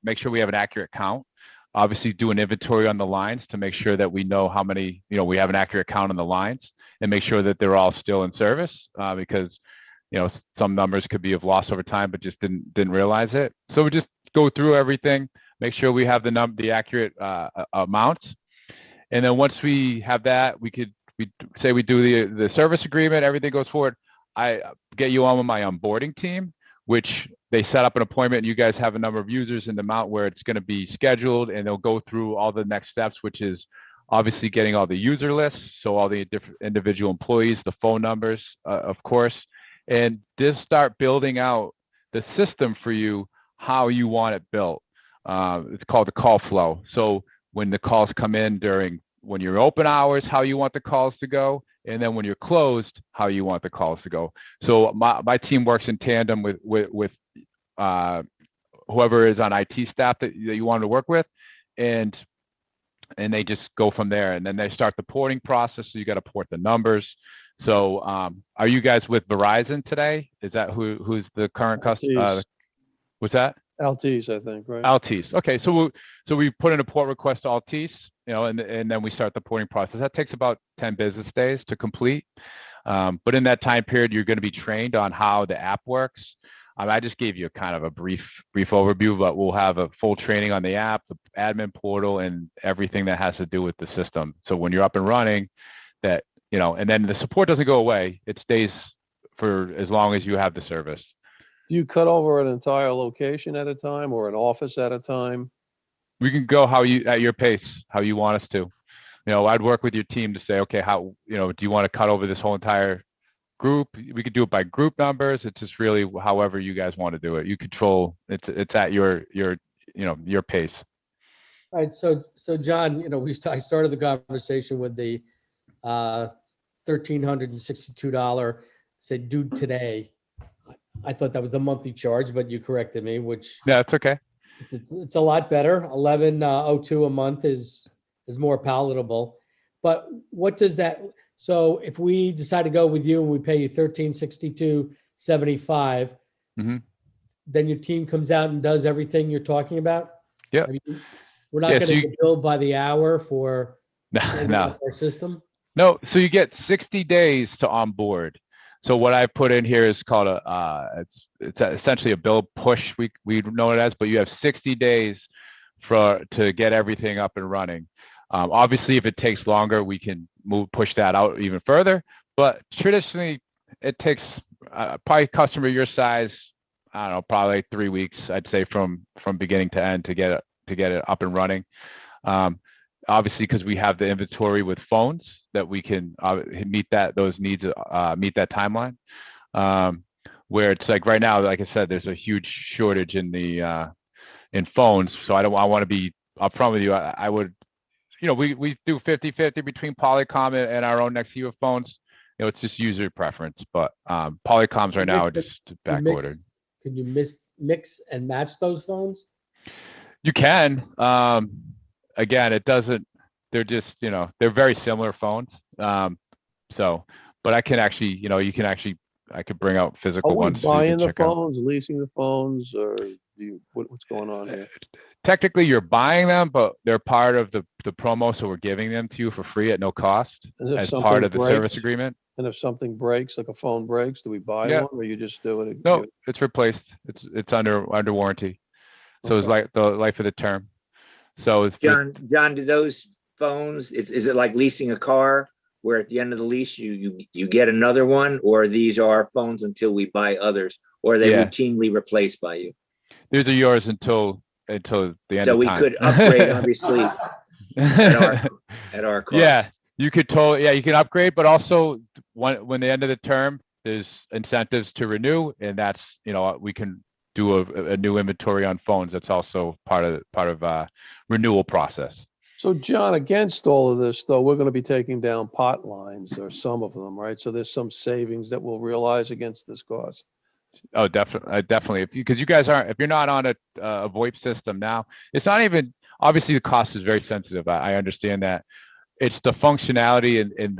make sure we have an accurate count. Obviously, do an inventory on the lines to make sure that we know how many, we have an accurate count on the lines, and make sure that they're all still in service because some numbers could be of loss over time, but just didn't realize it. So we just go through everything, make sure we have the accurate amounts, and then once we have that, we do the service agreement, everything goes forward. I get you on with my onboarding team, which they set up an appointment. You guys have a number of users in the amount where it's going to be scheduled, and they'll go through all the next steps, which is obviously getting all the user lists, so all the different individual employees, the phone numbers, of course, and just start building out the system for you, how you want it built. it's called the call flow. So when the calls come in when you're open hours, how you want the calls to go, and then when you're closed, how you want the calls to go. So my team works in tandem with whoever is on IT staff that you want to work with, and they just go from there. And then they start the porting process. So you got to port the numbers. So are you guys with Verizon today? Is that who's the current customer? Altice. What's that? Altice, I think, right? Altice. Okay, so we put in a port request to Altice, and then we start the porting process. That takes about 10 business days to complete. But in that time period, you're going to be trained on how the app works. I just gave you kind of a brief overview, but we'll have a full training on the app, the admin portal, and everything that has to do with the system. So when you're up and running, and then the support doesn't go away. It stays for as long as you have the service. Do you cut over an entire location at a time or an office at a time? We can go at your pace, how you want us to. I'd work with your team to say, okay, do you want to cut over this whole entire group? We could do it by group numbers. It's just really however you guys want to do it. You control. It's at your pace. All right. So John, I started the conversation with the $1,362, said due today. I thought that was the monthly charge, but you corrected me, which yeah, it's okay. It's a lot better. 1102 a month is more palatable. But what does that? So if we decide to go with you and we pay you $1,362.75, then your team comes out and does everything you're talking about. Yeah, we're not going to get billed by the hour for no our system. No, so you get 60 days to onboard. So what I put in here is called it's essentially a bill push. We know it as, but you have 60 days to get everything up and running. Obviously, if it takes longer, we can push that out even further. But traditionally, it takes probably customer your size. I don't know, probably like 3 weeks. I'd say from beginning to end to get it up and running. Obviously, because we have the inventory with phones that we can meet those needs, meet that timeline. Where it's like right now, like I said, there's a huge shortage in phones. So I want to be upfront with you. I would, we do 50-50 between Polycom and our own Nextiva phones. It's just user preference, but Polycoms right now are just back ordered. Can you mix and match those phones? You can. Again, it doesn't. They're just, they're very similar phones. But I can actually, I could bring out physical ones. Are we buying the phones, leasing the phones, or what's going on here? Technically, you're buying them, but they're part of the promo, so we're giving them to you for free at no cost as part of the service agreement. And if something breaks, like a phone breaks, do we buy one, or you just do it? No, it's replaced. It's under warranty, so it's like the life of the term. So John, do those phones, is it like leasing a car where at the end of the lease you get another one, or these are phones until we buy others, or are they routinely replaced by you? These are yours until the end of time. So we could upgrade, obviously, at our cost. Yeah, you could you can upgrade, but also when the end of the term, there's incentives to renew, and that's, we can do a new inventory on phones. That's also part of renewal process. So John, against all of this, though, we're going to be taking down pot lines, or some of them, right? So there's some savings that we'll realize against this cost. Oh, definitely. Because you guys if you're not on a VoIP system now, it's not even, obviously the cost is very sensitive. I understand that. It's the functionality and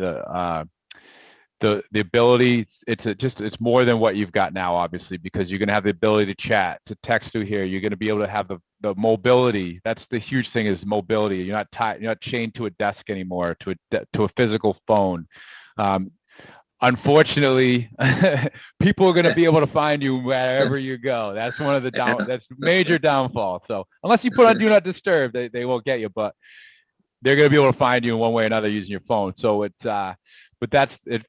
the ability. It's more than what you've got now, obviously, because you're going to have the ability to chat, to text through here. You're going to be able to have the mobility. That's the huge thing, is mobility. You're not chained to a desk anymore, to a physical phone. Unfortunately, people are going to be able to find you wherever you go. That's one of the that's major downfall. So unless you put on Do Not Disturb, they won't get you, but they're going to be able to find you in one way or another using your phone. So it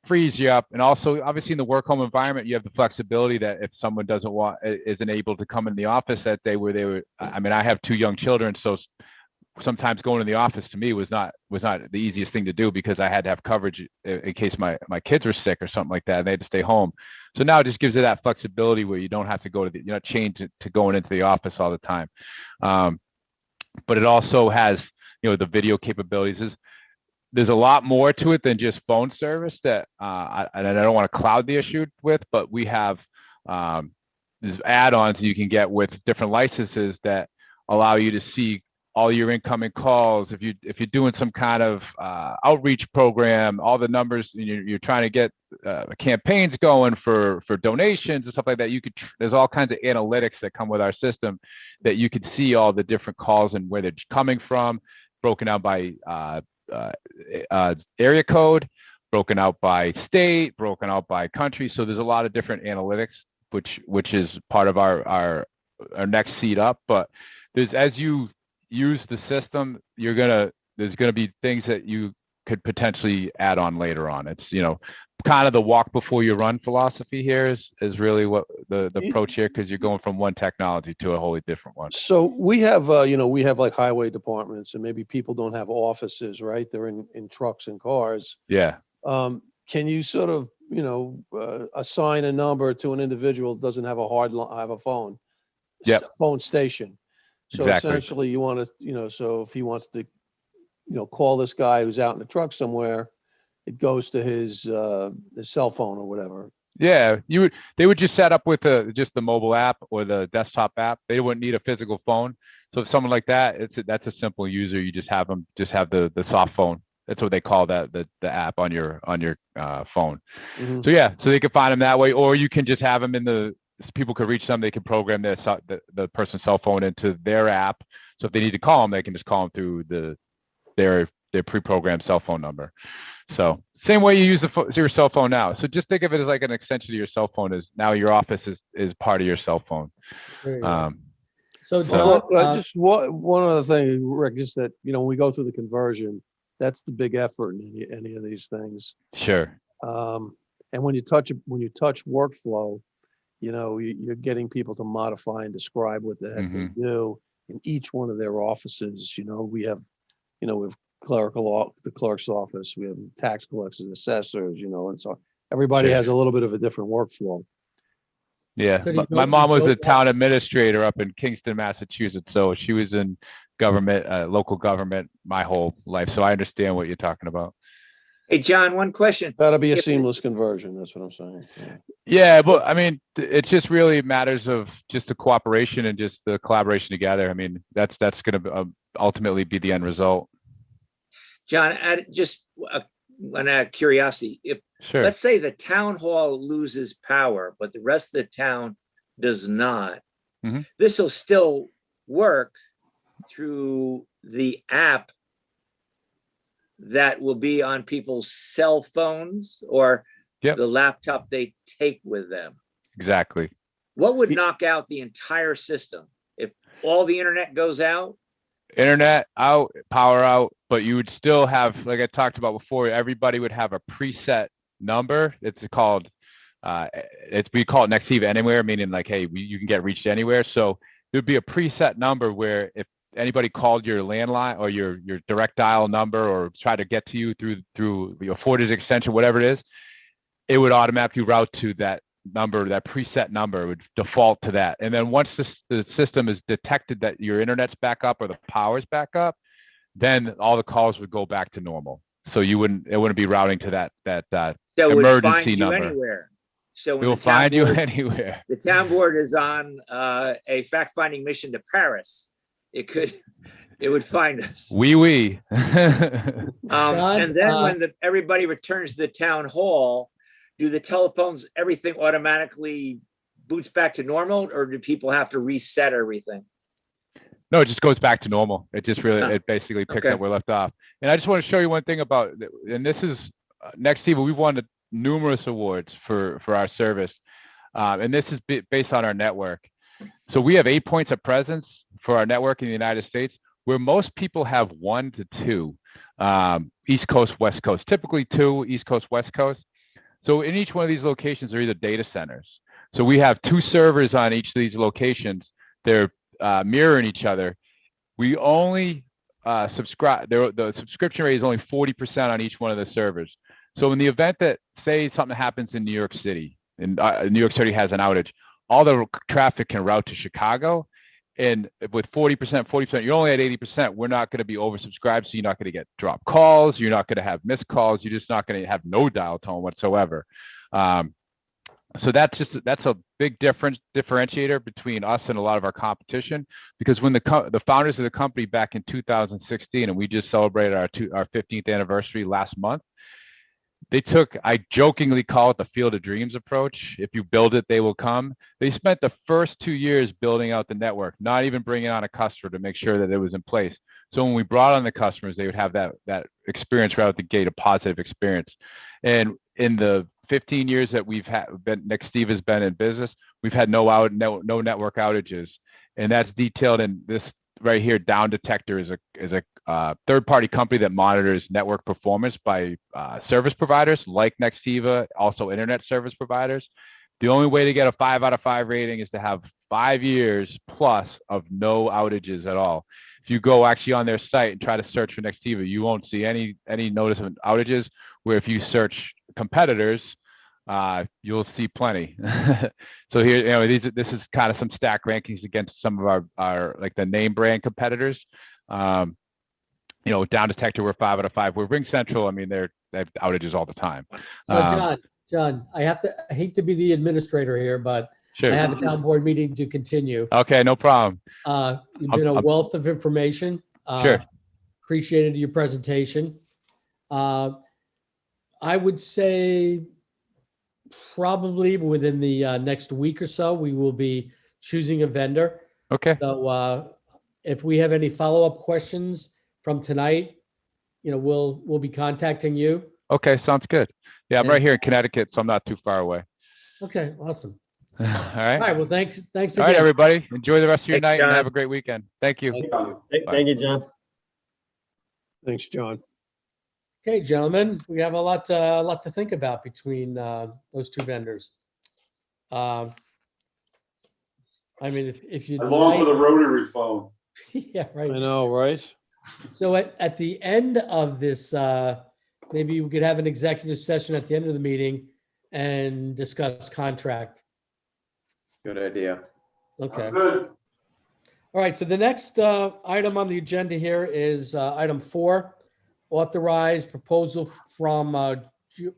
frees you up. And also, obviously, in the work home environment, you have the flexibility that if someone isn't able to come in the office that day, I have 2 young children, so sometimes going to the office to me was not the easiest thing to do, because I had to have coverage in case my kids were sick or something like that, and they had to stay home. So now it just gives you that flexibility where you don't have to you're not chained to going into the office all the time. but it also has, the video capabilities. There's a lot more to it than just phone service that, and I don't want to cloud the issue with, but we have these add-ons you can get with different licenses that allow you to see all your incoming calls. If you're doing some kind of outreach program, all the numbers, you're trying to get campaigns going for donations and stuff like that. There's all kinds of analytics that come with our system that you could see all the different calls and where they're coming from, broken out by area code, broken out by state, broken out by country. So there's a lot of different analytics, which is part of our next seat up. But as you use the system, there's gonna be things that you could potentially add on later on. It's kind of the walk before you run philosophy here is really what the approach here, because you're going from one technology to a wholly different one. So we have, we have like highway departments, and maybe people don't have offices, right? They're in trucks and cars. Yeah. Can you sort of, assign a number to an individual that doesn't have have a phone? Yep. Phone station. So Exactly. essentially you want to, so if he wants to, call this guy who's out in the truck somewhere, it goes to his cell phone or whatever. Yeah, they would just set up with just the mobile app or the desktop app. They wouldn't need a physical phone. So if someone like that, that's a simple user. You just have them have the soft phone. That's what they call the app on your phone. Mhm. So yeah, so they can find them that way, or you can just have them people could reach them. They can program the person's cell phone into their app. So if they need to call them, they can just call them through their pre-programmed cell phone number. So same way you use your cell phone now. So just think of it as like an extension to your cell phone. Is now your office is part of your cell phone. There you go. So Well, John, just one other thing, Rick, is that, when we go through the conversion, that's the big effort in any of these things. Sure. And when you touch workflow, you're getting people to modify and describe what the heck they do in each one of their offices. We have the clerk's office, we have tax collectors, assessors, and so everybody has a little bit of a different workflow. Yeah, So do you my go- mom you was go a town office- administrator up in Kingston, Massachusetts. So she was in government, local government, my whole life. So I understand what you're talking about. Hey, John, one question. Gotta be a If- seamless conversion, that's what I'm saying. Yeah. Yeah, but I mean, it just really matters of just the cooperation and just the collaboration together. I mean, that's going to ultimately be the end result. John, just an curiosity. If Sure. let's say the town hall loses power, but the rest of the town does not, Mhm. this will still work through the app that will be on people's cell phones or Yep. the laptop they take with them. Exactly. What would knock out the entire system if all the internet goes out? Internet out, power out, but you would still have, like I talked about before, everybody would have a preset number. It's called, we call it Nextiva Anywhere, meaning like, hey, you can get reached anywhere. So there'd be a preset number where if anybody called your landline or your direct dial number or try to get to you through your 4-digit extension, whatever it is, it would automatically route to that number, that preset number would default to that. And then once the system is detected that your internet's back up or the power's back up, then all the calls would go back to normal. So it wouldn't be routing to that So it would emergency find you number. anywhere. So It when will the town find you board, anywhere. the town board is on a fact-finding mission to Paris, it would find us. Oui. And then when everybody returns to the town hall, do the telephones, everything automatically boots back to normal, or do people have to reset everything? No, it just goes back to normal. It just really, Oh, it basically picks okay. up where we left off. And I just want to show you one thing about, and this is Nextiva, we've won numerous awards for our service. And this is based on our network. So we have 8 points of presence for our network in the United States, where most people have 1 to 2, East Coast, West Coast, typically 2, East Coast, West Coast. So in each one of these locations are either data centers. So we have 2 servers on each of these locations. They're mirroring each other. We only subscribe, the subscription rate is only 40% on each one of the servers. So in the event that, say, something happens in New York City, and New York City has an outage, all the traffic can route to Chicago, And with 40%, you're only at 80%. We're not going to be oversubscribed, so you're not going to get dropped calls. You're not going to have missed calls. You're just not going to have no dial tone whatsoever. So that's a big differentiator between us and a lot of our competition, because when the founders of the company back in 2016, and we just celebrated our 15th anniversary last month, I jokingly call it the Field of Dreams approach. If you build it, they will come. They spent the first 2 years building out the network, not even bringing on a customer to make sure that it was in place. So when we brought on the customers, they would have that experience right out the gate, a positive experience. And in the 15 years that Nextiva has been in business, we've had no network outages, and that's detailed in this right here. Down Detector is a third-party company that monitors network performance by service providers like Nextiva, also internet service providers. The only way to get a 5 out of 5 rating is to have 5 years plus of no outages at all. If you go actually on their site and try to search for Nextiva, you won't see any notice of outages. Where if you search competitors, you'll see plenty. So here, this is kind of some stack rankings against some of our like the name brand competitors. Down Detector, we're 5 out of 5. We're Ring Central. I mean, they have outages all the time. So John, I hate to be the administrator here, but Sure. I have a town board meeting to continue. Okay, no problem. You've been a wealth of information. Sure. Appreciated your presentation. I would say probably within the next week or so, we will be choosing a vendor. Okay. So if we have any follow-up questions from tonight, we'll be contacting you. Okay, sounds good. Yeah, I'm And- right here in Connecticut, so I'm not too far away. Okay, awesome. All All right. right, well, thanks All again. right, everybody. Enjoy the rest of your Thanks, night and John. have a great weekend. Thank you. Thank you, John. Thanks, John. Okay, gentlemen, we have a lot to think about between those two vendors. I mean, if you I long for the rotary phone. yeah, I right. know, right? So at the end of this, maybe we could have an executive session at the end of the meeting and discuss contract. Good idea. Okay. Good. All right. So the next item on the agenda here is item 4, authorized proposal from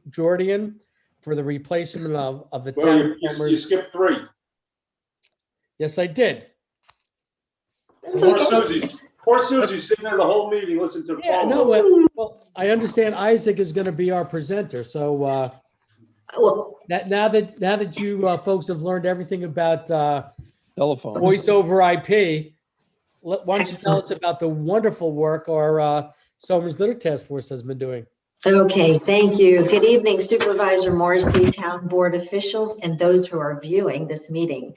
Jordan for the replacement of the Well, town. you skipped 3. Yes, I did. Poor Susie's sitting there the whole meeting listening to the Yeah, phone. no, well, I understand Isaac is going to be our presenter. So now that you folks have learned everything about Telephone. voice over IP, why don't you tell us about the wonderful work our Somers Litter Task Force has been doing? Okay, thank you. Good evening, Supervisor Morrissey, town board officials, and those who are viewing this meeting.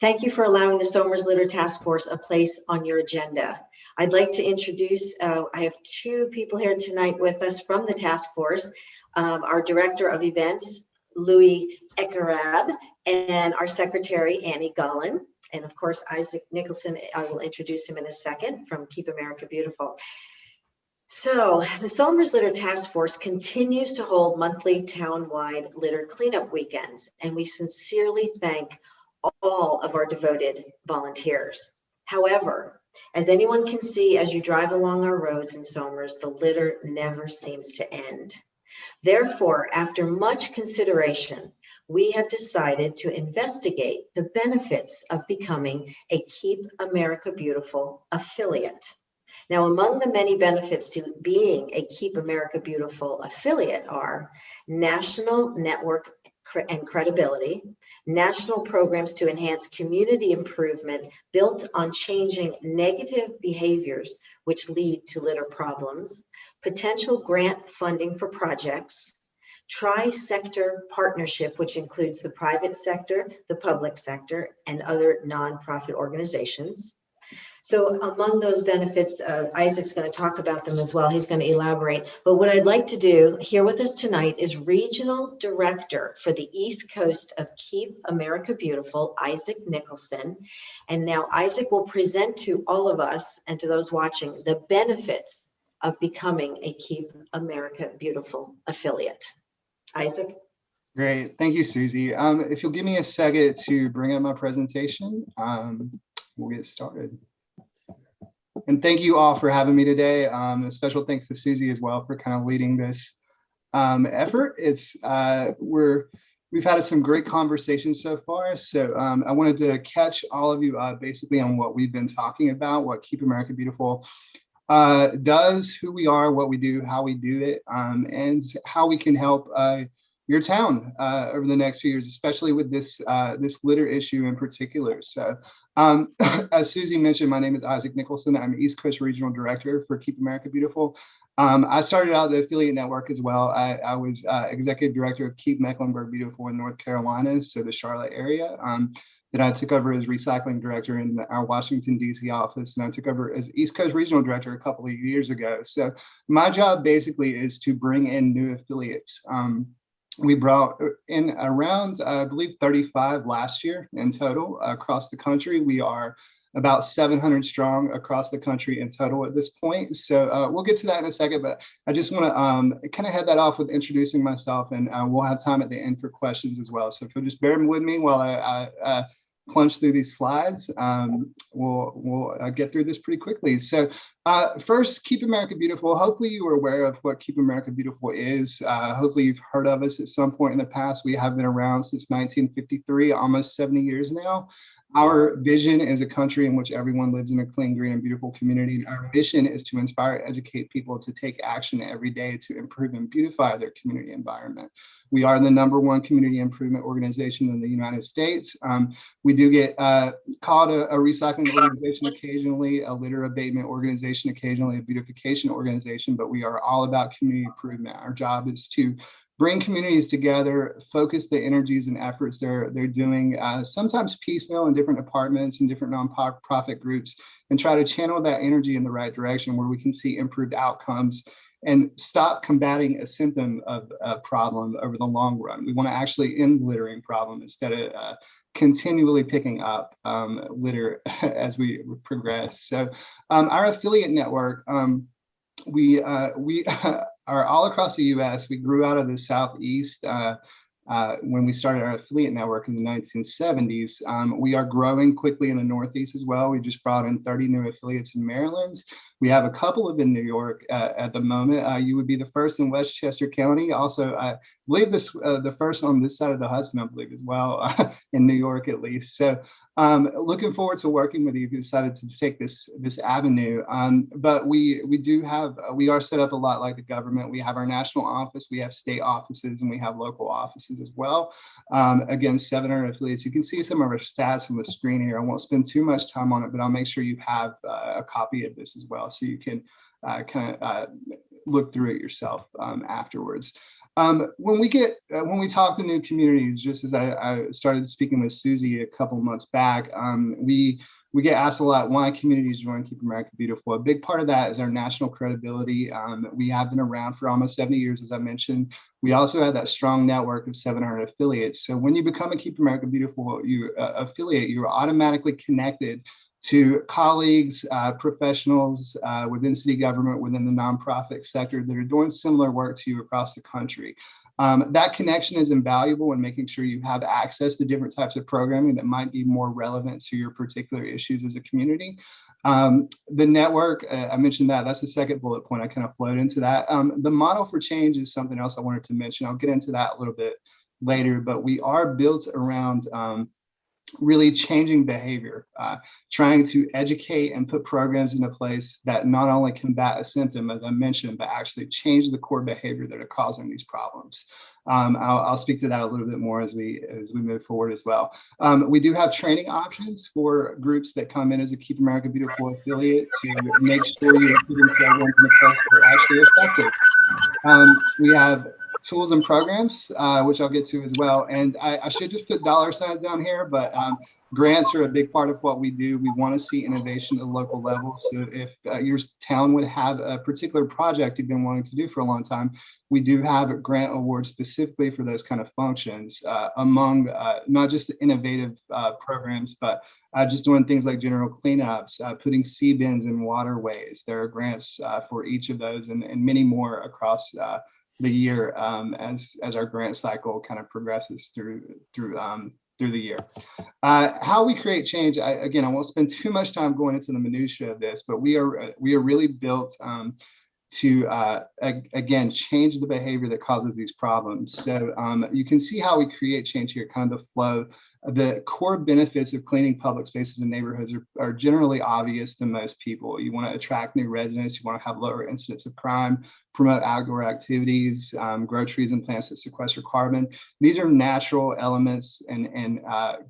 Thank you for allowing the Somers Litter Task Force a place on your agenda. I'd like to introduce, I have 2 people here tonight with us from the task force, our Director of Events, Louis Ekerab, and our Secretary, Annie Gollin. And of course, Isaac Nicholson, I will introduce him in a second, from Keep America Beautiful. So the Somers Litter Task Force continues to hold monthly town-wide litter cleanup weekends, and we sincerely thank all of our devoted volunteers. However, as anyone can see as you drive along our roads in Somers, the litter never seems to end. Therefore, after much consideration, we have decided to investigate the benefits of becoming a Keep America Beautiful affiliate. Now, among the many benefits to being a Keep America Beautiful affiliate are national network and credibility, national programs to enhance community improvement built on changing negative behaviors which lead to litter problems, potential grant funding for projects, tri-sector partnership, which includes the private sector, the public sector, and other nonprofit organizations. So among those benefits, Isaac's going to talk about them as well. He's going to elaborate. But what I'd like to do here with us tonight is Regional Director for the East Coast of Keep America Beautiful, Isaac Nicholson. And now Isaac will present to all of us and to those watching the benefits of becoming a Keep America Beautiful affiliate. Isaac? Great. Thank you, Susie. If you'll give me a second to bring up my presentation, we'll get started. And thank you all for having me today. A special thanks to Susie as well for kind of leading this effort. We've had some great conversations so far. So I wanted to catch all of you up basically on what we've been talking about, what Keep America Beautiful does, who we are, what we do, how we do it, and how we can help your town over the next few years, especially with this litter issue in particular. So as Susie mentioned, my name is Isaac Nicholson. I'm East Coast Regional Director for Keep America Beautiful. I started out the affiliate network as well. I was Executive Director of Keep Mecklenburg Beautiful in North Carolina, so the Charlotte area. Then I took over as Recycling Director in our Washington, D.C. office, and I took over as East Coast Regional Director a couple of years ago. So my job basically is to bring in new affiliates. We brought in around, I believe, 35 last year in total across the country. We are about 700 strong across the country in total at this point. So we'll get to that in a second, but I just want to kind of head that off with introducing myself, and we'll have time at the end for questions as well. So if you'll just bear with me while I plunge through these slides, we'll get through this pretty quickly. So first, Keep America Beautiful. Hopefully you are aware of what Keep America Beautiful is. Hopefully you've heard of us at some point in the past. We have been around since 1953, almost 70 years now. Our vision is a country in which everyone lives in a clean, green, and beautiful community. Our mission is to inspire and educate people to take action every day to improve and beautify their community environment. We are the #1 community improvement organization in the United States. We do get called a recycling organization occasionally, a litter abatement organization occasionally, a beautification organization, but we are all about community improvement. Our job is to bring communities together, focus the energies and efforts they're doing, sometimes piecemeal in different departments and different nonprofit groups, and try to channel that energy in the right direction where we can see improved outcomes and stop combating a symptom of a problem over the long run. We want to actually end the littering problem instead of continually picking up litter as we progress. So our affiliate network, we are all across the US. We grew out of the Southeast when we started our affiliate network in the 1970s. We are growing quickly in the Northeast as well. We just brought in 30 new affiliates in Maryland. We have a couple of in New York at the moment. You would be the first in Westchester County. Also, I believe the first on this side of the Hudson, I believe as well, in New York at least. So looking forward to working with you if you decided to take this avenue. But we are set up a lot like the government. We have our national office, we have state offices, and we have local offices as well. Again, 700 affiliates. You can see some of our stats on the screen here. I won't spend too much time on it, but I'll make sure you have a copy of this as well, so you can kind of look through it yourself afterwards. When we talk to new communities, just as I started speaking with Susie a couple months back, we get asked a lot why communities join Keep America Beautiful. A big part of that is our national credibility. We have been around for almost 70 years, as I mentioned. We also have that strong network of 700 affiliates. So when you become a Keep America Beautiful affiliate, you're automatically connected to colleagues, professionals within city government, within the nonprofit sector that are doing similar work to you across the country. That connection is invaluable in making sure you have access to different types of programming that might be more relevant to your particular issues as a community. The network, I mentioned that's the second bullet point. I kind of flowed into that. The model for change is something else I wanted to mention. I'll get into that a little bit later, but we are built around really changing behavior, trying to educate and put programs into place that not only combat a symptom, as I mentioned, but actually change the core behavior that are causing these problems. I'll speak to that a little bit more as we move forward as well. We do have training options for groups that come in as a Keep America Beautiful affiliate to make sure you're putting programs in place that are actually effective. We have tools and programs, which I'll get to as well. And I should just put dollar signs down here, but grants are a big part of what we do. We want to see innovation at the local level. So if your town would have a particular project you've been wanting to do for a long time, we do have grant awards specifically for those kind of functions among not just the innovative programs, but just doing things like general cleanups, putting sea bins in waterways. There are grants for each of those and many more across the year as our grant cycle kind of progresses through the year. How we create change, again, I won't spend too much time going into the minutia of this, but we are really built to again change the behavior that causes these problems. So you can see how we create change here, kind of the flow. The core benefits of cleaning public spaces and neighborhoods are generally obvious to most people. You want to attract new residents, you want to have lower incidence of crime, promote outdoor activities, grow trees and plants that sequester carbon. These are natural elements and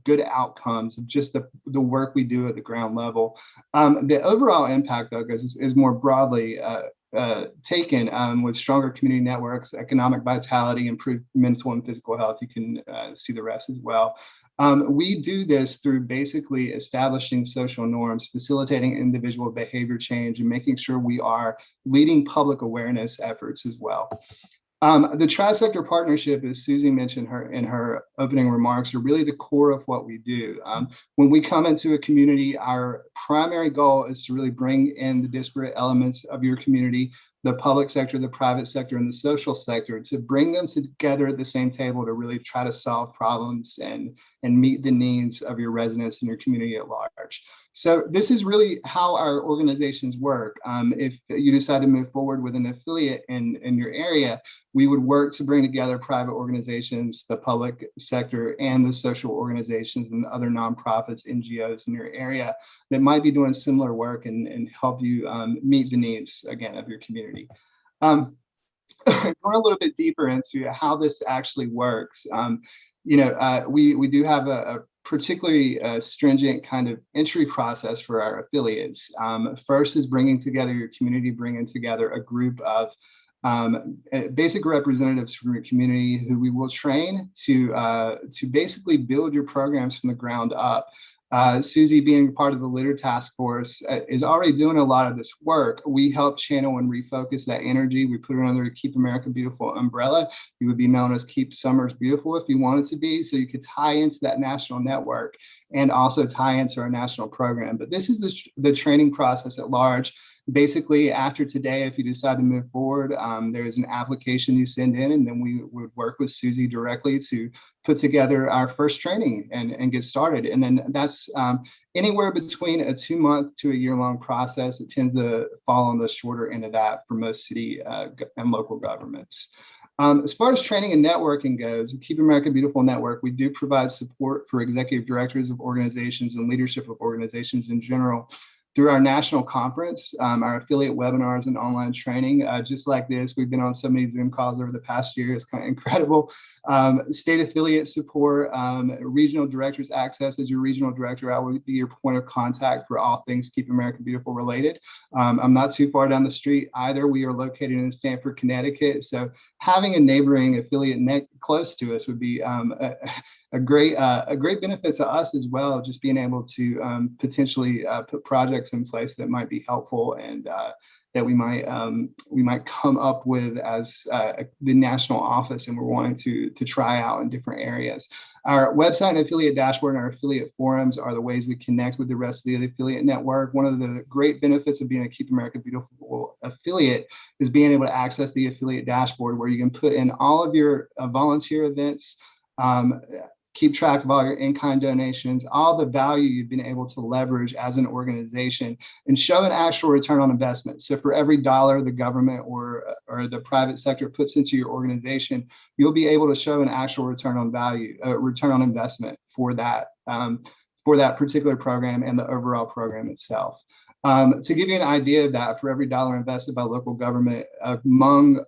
good outcomes of just the work we do at the ground level. The overall impact, though, is more broadly taken with stronger community networks, economic vitality, improved mental and physical health. You can see the rest as well. We do this through basically establishing social norms, facilitating individual behavior change, and making sure we are leading public awareness efforts as well. The tri-sector partnership, as Susie mentioned in her opening remarks, are really the core of what we do. When we come into a community, our primary goal is to really bring in the disparate elements of your community, the public sector, the private sector, and the social sector, to bring them together at the same table to really try to solve problems and meet the needs of your residents and your community at large. So this is really how our organizations work. If you decide to move forward with an affiliate in your area, we would work to bring together private organizations, the public sector, and the social organizations and other nonprofits, NGOs in your area that might be doing similar work and help you meet the needs, again, of your community. Going a little bit deeper into how this actually works, we do have a particularly stringent kind of entry process for our affiliates. First is bringing together your community, bringing together a group of basic representatives from your community who we will train to basically build your programs from the ground up. Susie, being part of the Litter Task Force, is already doing a lot of this work. We help channel and refocus that energy. We put it under the Keep America Beautiful umbrella. You would be known as Keep Summers Beautiful if you wanted to be, so you could tie into that national network and also tie into our national program. But this is the training process at large. Basically, after today, if you decide to move forward, there is an application you send in, and then we would work with Susie directly to put together our first training and get started. And then that's anywhere between a 2-month to a year-long process. It tends to fall on the shorter end of that for most city and local governments. As far as training and networking goes, the Keep America Beautiful Network, we do provide support for executive directors of organizations and leadership of organizations in general through our national conference, our affiliate webinars and online training. Just like this, we've been on so many Zoom calls over the past year. It's kind of incredible. State affiliate support, regional directors access. As your regional director, I will be your point of contact for all things Keep America Beautiful related. I'm not too far down the street either. We are located in Stamford, Connecticut. So having a neighboring affiliate close to us would be a great benefit to us as well, just being able to potentially put projects in place that might be helpful and that we might come up with as the national office, and we're wanting to try out in different areas. Our website and affiliate dashboard and our affiliate forums are the ways we connect with the rest of the affiliate network. One of the great benefits of being a Keep America Beautiful affiliate is being able to access the affiliate dashboard, where you can put in all of your volunteer events, keep track of all your in-kind donations, all the value you've been able to leverage as an organization, and show an actual return on investment. So for every dollar the government or the private sector puts into your organization, you'll be able to show an actual return on value, return on investment for that particular program and the overall program itself. To give you an idea of that, for every dollar invested by local government among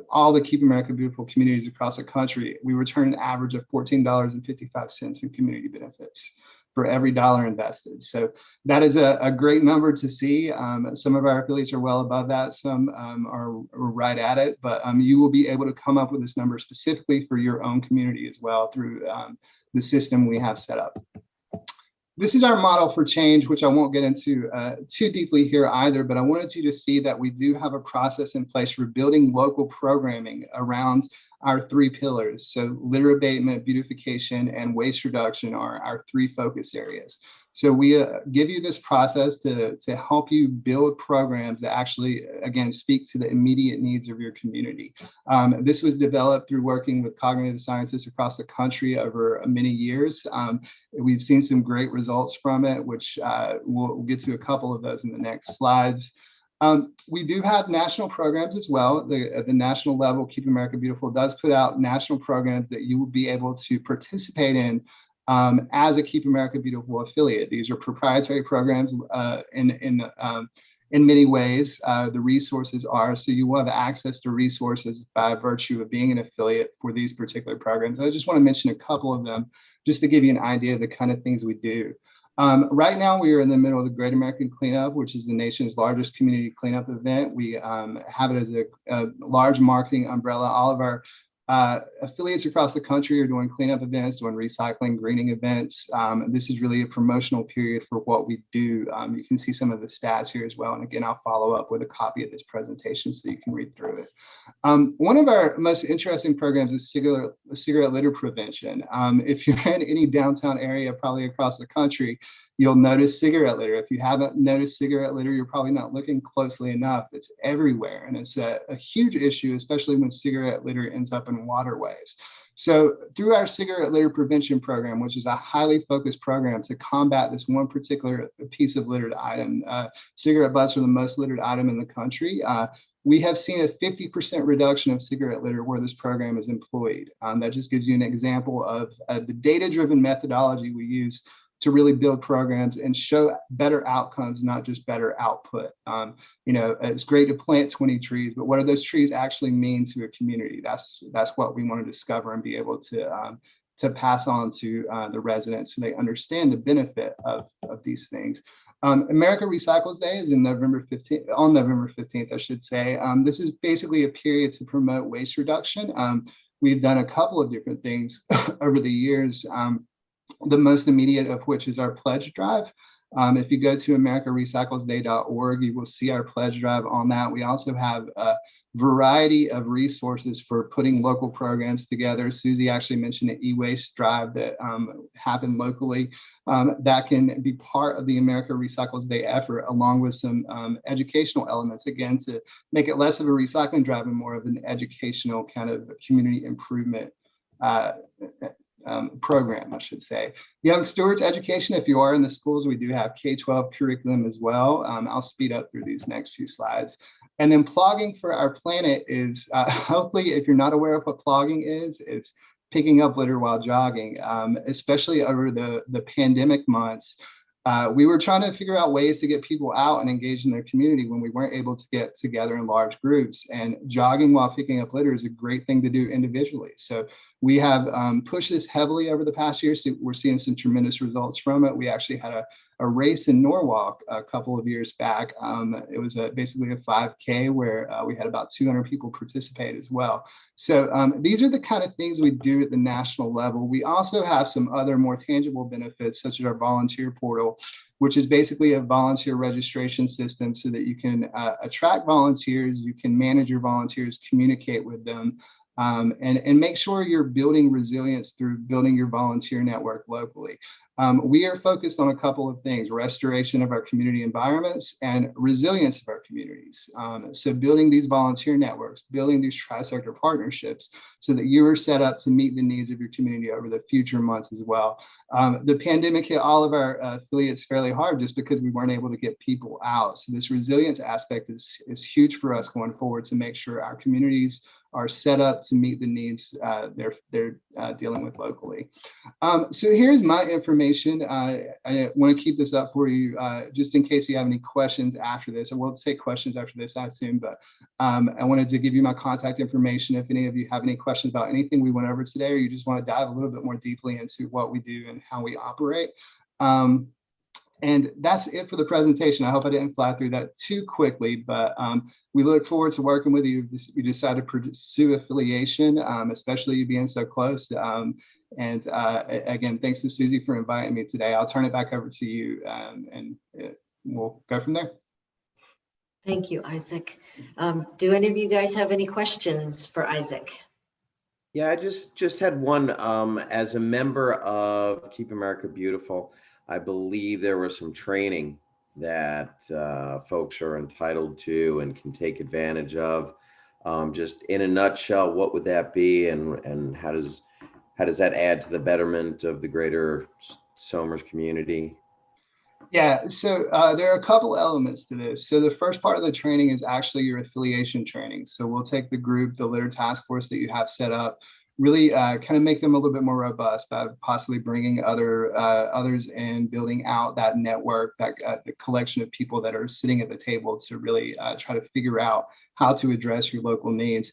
all the Keep America Beautiful communities across the country, we return an average of $14.55 in community benefits for every dollar invested. So that is a great number to see. Some of our affiliates are well above that. Some are right at it, but you will be able to come up with this number specifically for your own community as well through the system we have set up. This is our model for change, which I won't get into too deeply here either, but I wanted you to see that we do have a process in place for building local programming around our 3 pillars. So litter abatement, beautification, and waste reduction are our 3 focus areas. So we give you this process to help you build programs that actually, again, speak to the immediate needs of your community. This was developed through working with cognitive scientists across the country over many years. We've seen some great results from it, which we'll get to a couple of those in the next slides. We do have national programs as well. At the national level, Keep America Beautiful does put out national programs that you will be able to participate in as a Keep America Beautiful affiliate. These are proprietary programs in many ways. The resources are, so you will have access to resources by virtue of being an affiliate for these particular programs. I just want to mention a couple of them just to give you an idea of the kind of things we do. Right now, we are in the middle of the Great American Cleanup, which is the nation's largest community cleanup event. We have it as a large marketing umbrella. All of our affiliates across the country are doing cleanup events, doing recycling, greening events. This is really a promotional period for what we do. You can see some of the stats here as well. And again, I'll follow up with a copy of this presentation so you can read through it. One of our most interesting programs is cigarette litter prevention. If you're in any downtown area, probably across the country, you'll notice cigarette litter. If you haven't noticed cigarette litter, you're probably not looking closely enough. It's everywhere. And it's a huge issue, especially when cigarette litter ends up in waterways. So through our cigarette litter prevention program, which is a highly focused program to combat this one particular piece of littered item, cigarette butts are the most littered item in the country. We have seen a 50% reduction of cigarette litter where this program is employed. That just gives you an example of the data-driven methodology we use to really build programs and show better outcomes, not just better output. It's great to plant 20 trees, but what do those trees actually mean to a community? That's what we want to discover and be able to pass on to the residents so they understand the benefit of these things. America Recycles Day is on November 15th, I should say. This is basically a period to promote waste reduction. We've done a couple of different things over the years. The most immediate of which is our pledge drive. If you go to americarecyclesday.org, you will see our pledge drive on that. We also have a variety of resources for putting local programs together. Susie actually mentioned an e-waste drive that happened locally that can be part of the America Recycles Day effort, along with some educational elements, again, to make it less of a recycling drive and more of an educational kind of community improvement program, I should say. Young Stewards Education, if you are in the schools, we do have K-12 curriculum as well. I'll speed up through these next few slides. And then plogging for our planet is, hopefully, if you're not aware of what plogging is, it's picking up litter while jogging, especially over the pandemic months. We were trying to figure out ways to get people out and engaged in their community when we weren't able to get together in large groups. And jogging while picking up litter is a great thing to do individually. So we have pushed this heavily over the past year. So we're seeing some tremendous results from it. We actually had a race in Norwalk a couple of years back. It was basically a 5K where we had about 200 people participate as well. So these are the kind of things we do at the national level. We also have some other more tangible benefits, such as our volunteer portal, which is basically a volunteer registration system so that you can attract volunteers, you can manage your volunteers, communicate with them, and make sure you're building resilience through building your volunteer network locally. We are focused on a couple of things: restoration of our community environments and resilience of our communities. So building these volunteer networks, building these tri-sector partnerships so that you are set up to meet the needs of your community over the future months as well. The pandemic hit all of our affiliates fairly hard just because we weren't able to get people out. So this resilience aspect is huge for us going forward to make sure our communities are set up to meet the needs they're dealing with locally. So here's my information. I want to keep this up for you just in case you have any questions after this. I will take questions after this, I assume, but I wanted to give you my contact information if any of you have any questions about anything we went over today, or you just want to dive a little bit more deeply into what we do and how we operate. And that's it for the presentation. I hope I didn't fly through that too quickly, but we look forward to working with you if you decide to pursue affiliation, especially you being so close. And again, thanks to Susie for inviting me today. I'll turn it back over to you and we'll go from there. Thank you, Isaac. Do any of you guys have any questions for Isaac? Yeah, I just had one as a member of Keep America Beautiful. I believe there was some training that folks are entitled to and can take advantage of. Just in a nutshell, what would that be, and how does that add to the betterment of the greater Somers community? Yeah, so there are a couple elements to this. So the first part of the training is actually your affiliation training. So we'll take the group, the litter task force that you have set up, really kind of make them a little bit more robust by possibly bringing others in, building out that network, that the collection of people that are sitting at the table to really try to figure out how to address your local needs.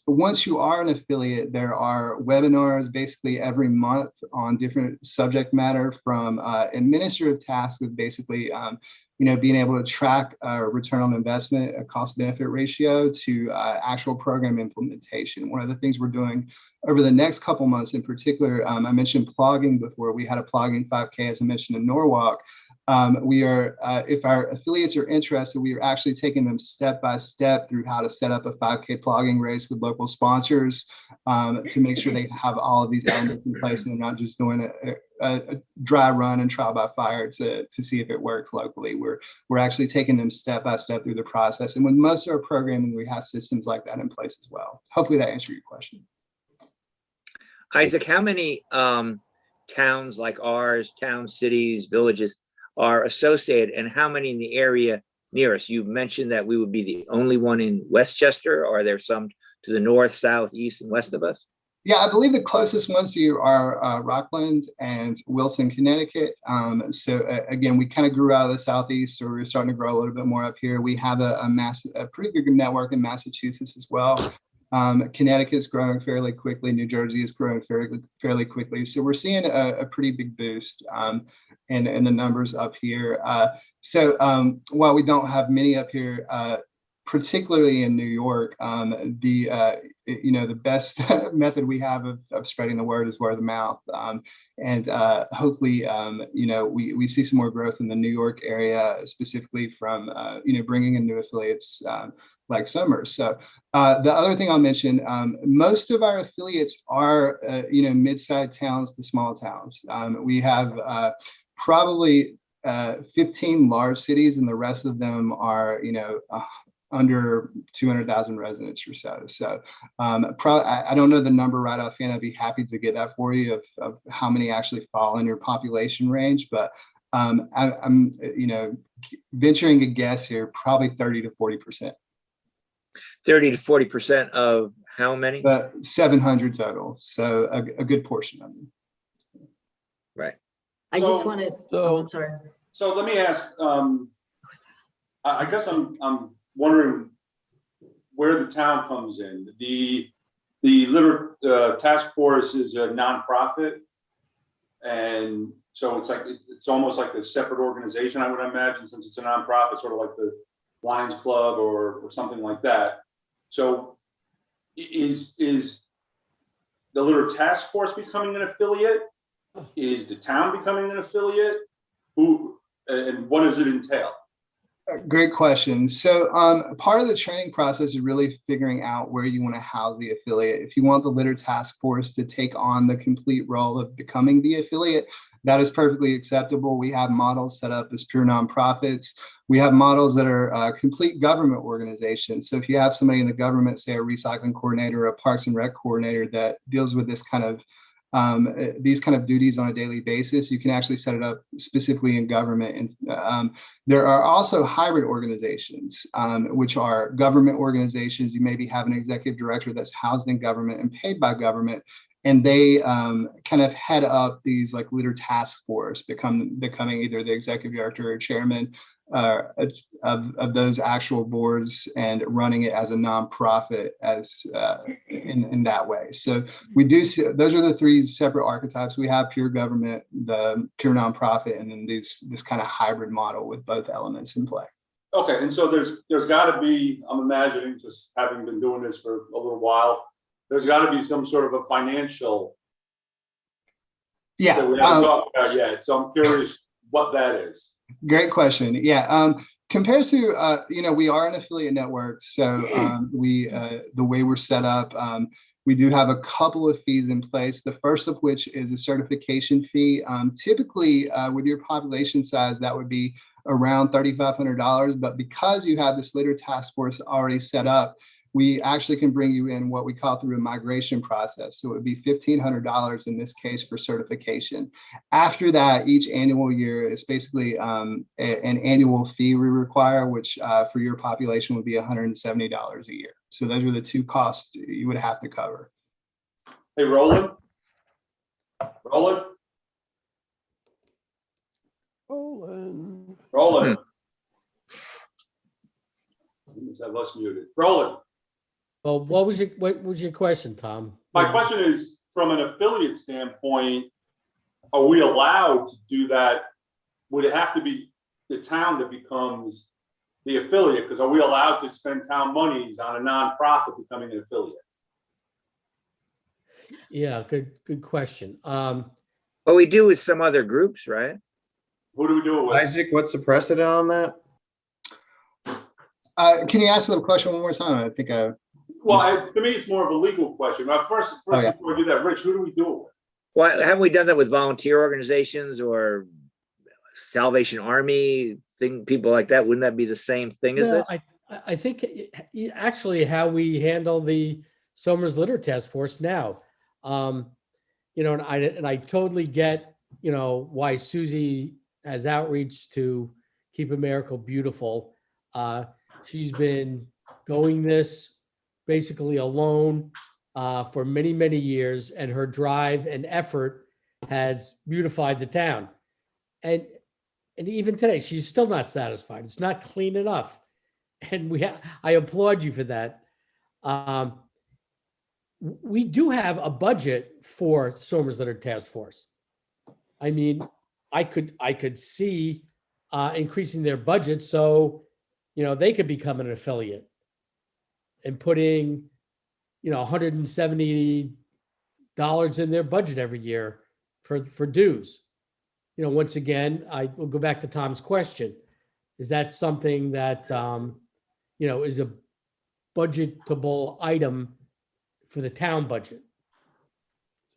Once you are an affiliate, there are webinars basically every month on different subject matter, from administrative tasks of basically being able to track return on investment, a cost benefit ratio, to actual program implementation. One of the things we're doing over the next couple months in particular, I mentioned plogging before. We had a plogging 5K, as I mentioned, in Norwalk. We are, if our affiliates are interested, we are actually taking them step by step through how to set up a 5K plogging race with local sponsors, to make sure they have all of these elements in place and they're not just doing a dry run and trial by fire to see if it works locally. We're actually taking them step by step through the process. And with most of our programming, we have systems like that in place as well. Hopefully that answered your question. Isaac, how many towns like ours, towns, cities, villages are associated, and how many in the area near us? You mentioned that we would be the only one in Westchester. Are there some to the north, south, east, and west of us? Yeah, I believe the closest ones to you are Rockland and Wilson, Connecticut. Again, we kind of grew out of the Southeast, so we're starting to grow a little bit more up here. We have a pretty good network in Massachusetts as well. Connecticut's growing fairly quickly. New Jersey is growing fairly quickly. So we're seeing a pretty big boost in the numbers up here. While we don't have many up here, particularly in New York, the best method we have of spreading the word is word of mouth. Hopefully, we see some more growth in the New York area, specifically from, bringing in new affiliates like Somers. So the other thing I'll mention, most of our affiliates are, mid-sized towns to small towns. We have probably 15 large cities, and the rest of them are, under 200,000 residents or so. So I don't know the number right offhand. I'd be happy to get that for you of how many actually fall in your population range. But I'm venturing a guess here, probably 30 to 40%. 30 to 40% of how many? 700 total. So a good portion of them. Right. I just wanted, I'm sorry. So let me ask, I guess I'm wondering where the town comes in. The litter task force is a nonprofit, and so it's almost like a separate organization, I would imagine, since it's a nonprofit, sort of like the Lions Club or something like that. So is the litter task force becoming an affiliate? Is the town becoming an affiliate? Who and what does it entail? Great question. So part of the training process is really figuring out where you want to house the affiliate. If you want the litter task force to take on the complete role of becoming the affiliate, that is perfectly acceptable. We have models set up as pure nonprofits. We have models that are complete government organizations. So if you have somebody in the government, say a recycling coordinator or a parks and rec coordinator that deals with this kind of these kind of duties on a daily basis, you can actually set it up specifically in government. And there are also hybrid organizations, which are government organizations. You maybe have an executive director that's housed in government and paid by government, and they kind of head up these like litter task force, becoming either the executive director or chairman of those actual boards, and running it as a nonprofit in that way. So we do see those are the three separate archetypes. We have pure government, the pure nonprofit, and then this kind of hybrid model with both elements in play. Okay, and so there's got to be, I'm imagining, just having been doing this for a little while, there's got to be some sort of a financial that we haven't talked about yet. So I'm curious what that is. Great question. Yeah. Compared to, we are an affiliate network. So the way we're set up, We do have a couple of fees in place. The first of which is a certification fee. Typically, with your population size, that would be around $3,500. But because you have this litter task force already set up, we actually can bring you in what we call through a migration process. So it would be $1,500 in this case for certification. After that, each annual year is basically an annual fee we require, which for your population would be $170 a year. So those are the two costs you would have to cover. Hey, Roland? Roland? Roland? I was muted. Roland? Well, what was your question, Tom? My question is, from an affiliate standpoint, are we allowed to do that? Would it have to be the town that becomes the affiliate? Because are we allowed to spend town monies on a nonprofit becoming an affiliate? Yeah, good question. What we do with some other groups, right? Who do we do it with? Isaac, what's the precedent on that? Can you ask the question one more time? I think Well, to me, it's more of a legal question. Now, first, yeah. before we do that, Rich, who do we do it with? Well, haven't we done that with volunteer organizations or Salvation Army people like that? Wouldn't that be the same thing as No, this? I think actually how we handle the Somers Litter Task Force now, and I totally get, why Susie has outreach to Keep America Beautiful. She's been going this basically alone for many, many years, and her drive and effort has beautified the town. And even today, she's still not satisfied. It's not clean enough. And I applaud you for that. We do have a budget for Somers Litter Task Force. I mean, I could see increasing their budget so, they could become an affiliate and putting, $170 in their budget every year for dues. Once again, I will go back to Tom's question. Is that something that, is a budgetable item for the town budget?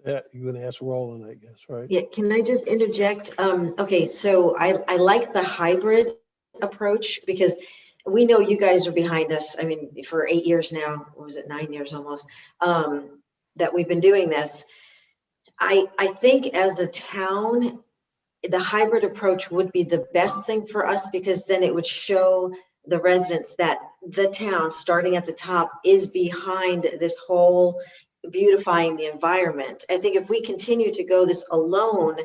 Yeah, you're gonna ask Roland, I guess, right? Yeah, can I just interject? Okay, so I like the hybrid approach because we know you guys are behind us. I mean, for 8 years now, what was it, 9 years almost, that we've been doing this. I think as a town, the hybrid approach would be the best thing for us because then it would show the residents that the town, starting at the top, is behind this whole beautifying the environment. I think if we continue to go this alone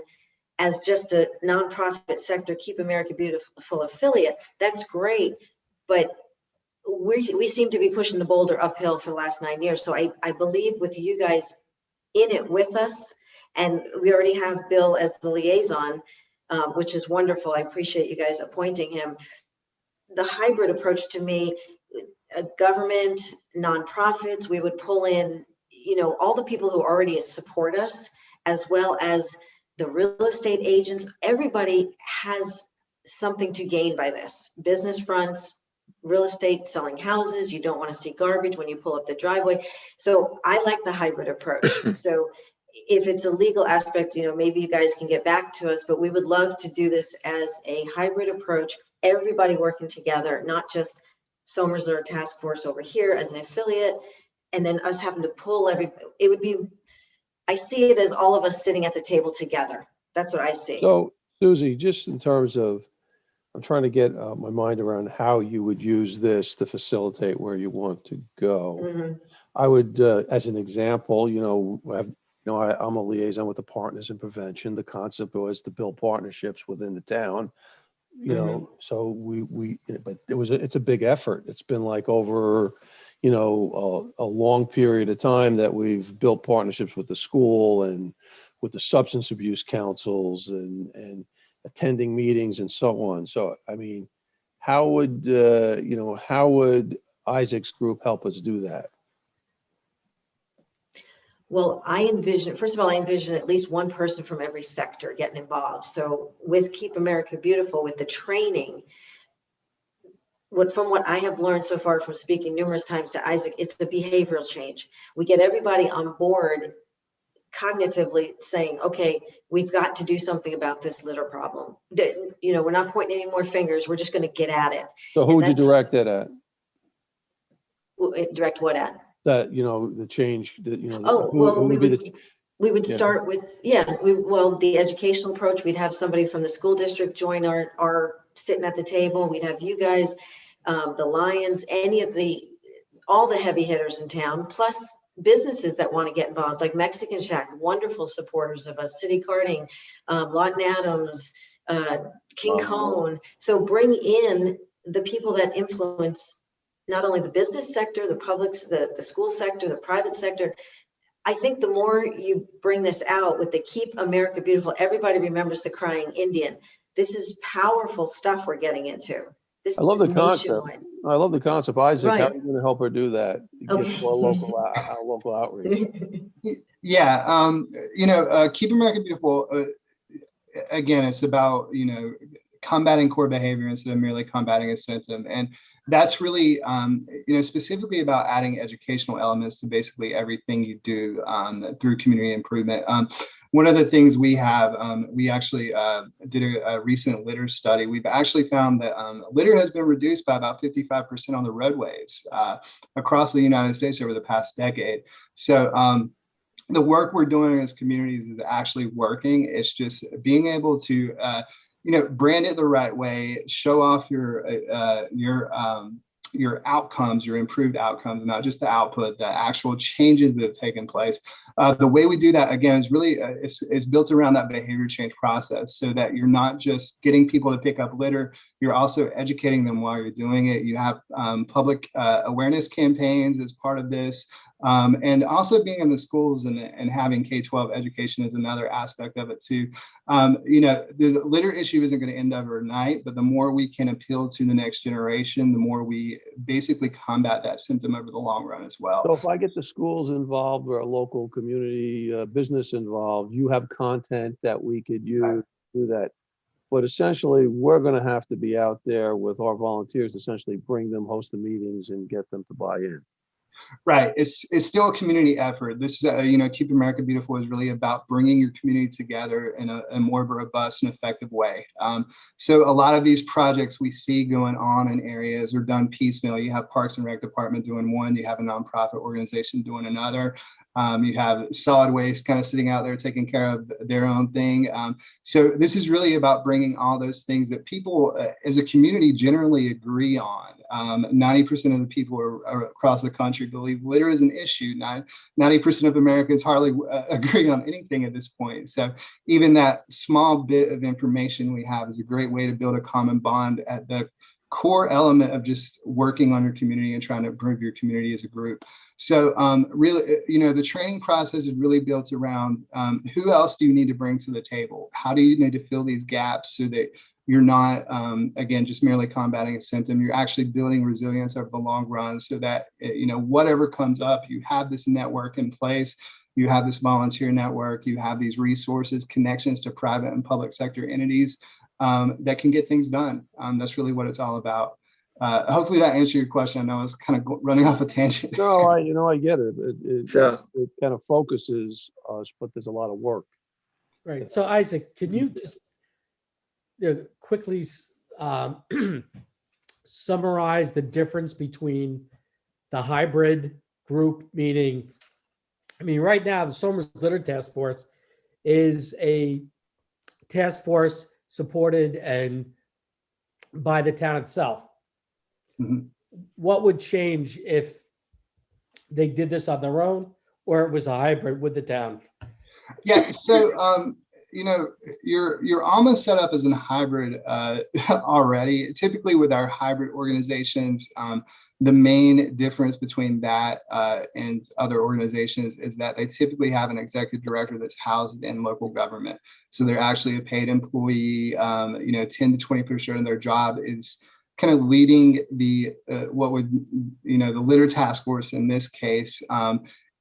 as just a nonprofit sector, Keep America Beautiful affiliate, that's great. But we seem to be pushing the boulder uphill for the last 9 years. So I believe with you guys in it with us, and we already have Bill as the liaison, which is wonderful. I appreciate you guys appointing him. The hybrid approach to me, a government, nonprofits, we would pull in, all the people who already support us, as well as the real estate agents. Everybody has something to gain by this. Business fronts, real estate, selling houses. You don't want to see garbage when you pull up the driveway. So I like the hybrid approach. So if it's a legal aspect, maybe you guys can get back to us, but we would love to do this as a hybrid approach, everybody working together, not just Somers Litter Task Force over here as an affiliate, and then us having to pull it would be, I see it as all of us sitting at the table together. That's what I see. So Susie, just in terms of, I'm trying to get my mind around how you would use this to facilitate where you want to go. Mm-hmm. I would, as an example, I'm a liaison with the Partners in Prevention. The concept was to build partnerships within the town. So but it's a big effort. It's been like over, a long period of time that we've built partnerships with the school and with the substance abuse councils and attending meetings and so on. So, I mean, how would Isaac's group help us do that? Well, first of all, I envision at least one person from every sector getting involved. So with Keep America Beautiful, with the training, from what I have learned so far from speaking numerous times to Isaac, it's the behavioral change. We get everybody on board cognitively saying, okay, we've got to do something about this litter problem. We're not pointing any more fingers. We're just going to get at it. So who would you direct that at? Direct what at? That, the change, that, Oh, who well, would be the, we would Yeah. start with, the educational approach. We'd have somebody from the school district join our sitting at the table. We'd have you guys, the Lions, all the heavy hitters in town, plus businesses that want to get involved, like Mexican Shack, wonderful supporters of us, City Karting, Lawton Adams, King Cone. So bring in the people that influence not only the business sector, the public, the school sector, the private sector. I think the more you bring this out with the Keep America Beautiful, everybody remembers the crying Indian. This is powerful stuff we're getting into. This I love the is concept. nationwide. I love the concept. Isaac, how Right. are you going to help her do that? Okay. Get more local outreach. Yeah, Keep America Beautiful, again, it's about, combating core behavior instead of merely combating a symptom. And that's really, specifically about adding educational elements to basically everything you do through community improvement. One of the things we have, we actually did a recent litter study. We've actually found that litter has been reduced by about 55% on the roadways across the United States over the past decade. So the work we're doing as communities is actually working. It's just being able to, brand it the right way, show off your outcomes, your improved outcomes, not just the output, the actual changes that have taken place. The way we do that, again, is really it's built around that behavior change process, so that you're not just getting people to pick up litter, you're also educating them while you're doing it. You have public awareness campaigns as part of this. And also being in the schools and having K-12 education is another aspect of it too. The litter issue isn't going to end overnight, but the more we can appeal to the next generation, the more we basically combat that symptom over the long run as well. So if I get the schools involved or a local community business involved, you have content that we could use to do that. But essentially, we're going to have to be out there with our volunteers, essentially bring them, host the meetings, and get them to buy in. Right. It's still a community effort. This, Keep America Beautiful is really about bringing your community together in a more robust and effective way. So a lot of these projects we see going on in areas are done piecemeal. You have Parks and Rec Department doing one, you have a nonprofit organization doing another. You have solid waste kind of sitting out there taking care of their own thing. So this is really about bringing all those things that people as a community generally agree on. 90% of the people are across the country believe litter is an issue. 90% of Americans hardly agree on anything at this point. So even that small bit of information we have is a great way to build a common bond at the core element of just working on your community and trying to improve your community as a group. So really, the training process is really built around who else do you need to bring to the table? How do you need to fill these gaps so that you're not, again, just merely combating a symptom, you're actually building resilience over the long run so that, whatever comes up, you have this network in place, you have this volunteer network, you have these resources, connections to private and public sector entities that can get things done. That's really what it's all about. Hopefully that answered your question. I know I was kind of running off a tangent. No, I get it. It kind of focuses us, but there's a lot of work. Right. So Isaac, can you just quickly summarize the difference between the hybrid group, meaning, right now the Somers Litter Task Force is a task force supported and by the town itself. Mhm. What would change if they did this on their own, or it was a hybrid with the town? Yeah, so you're almost set up as a hybrid already. Typically with our hybrid organizations, the main difference between that and other organizations is that they typically have an executive director that's housed in local government. So they're actually a paid employee. 10 to 20% of their job is kind of leading the litter task force in this case.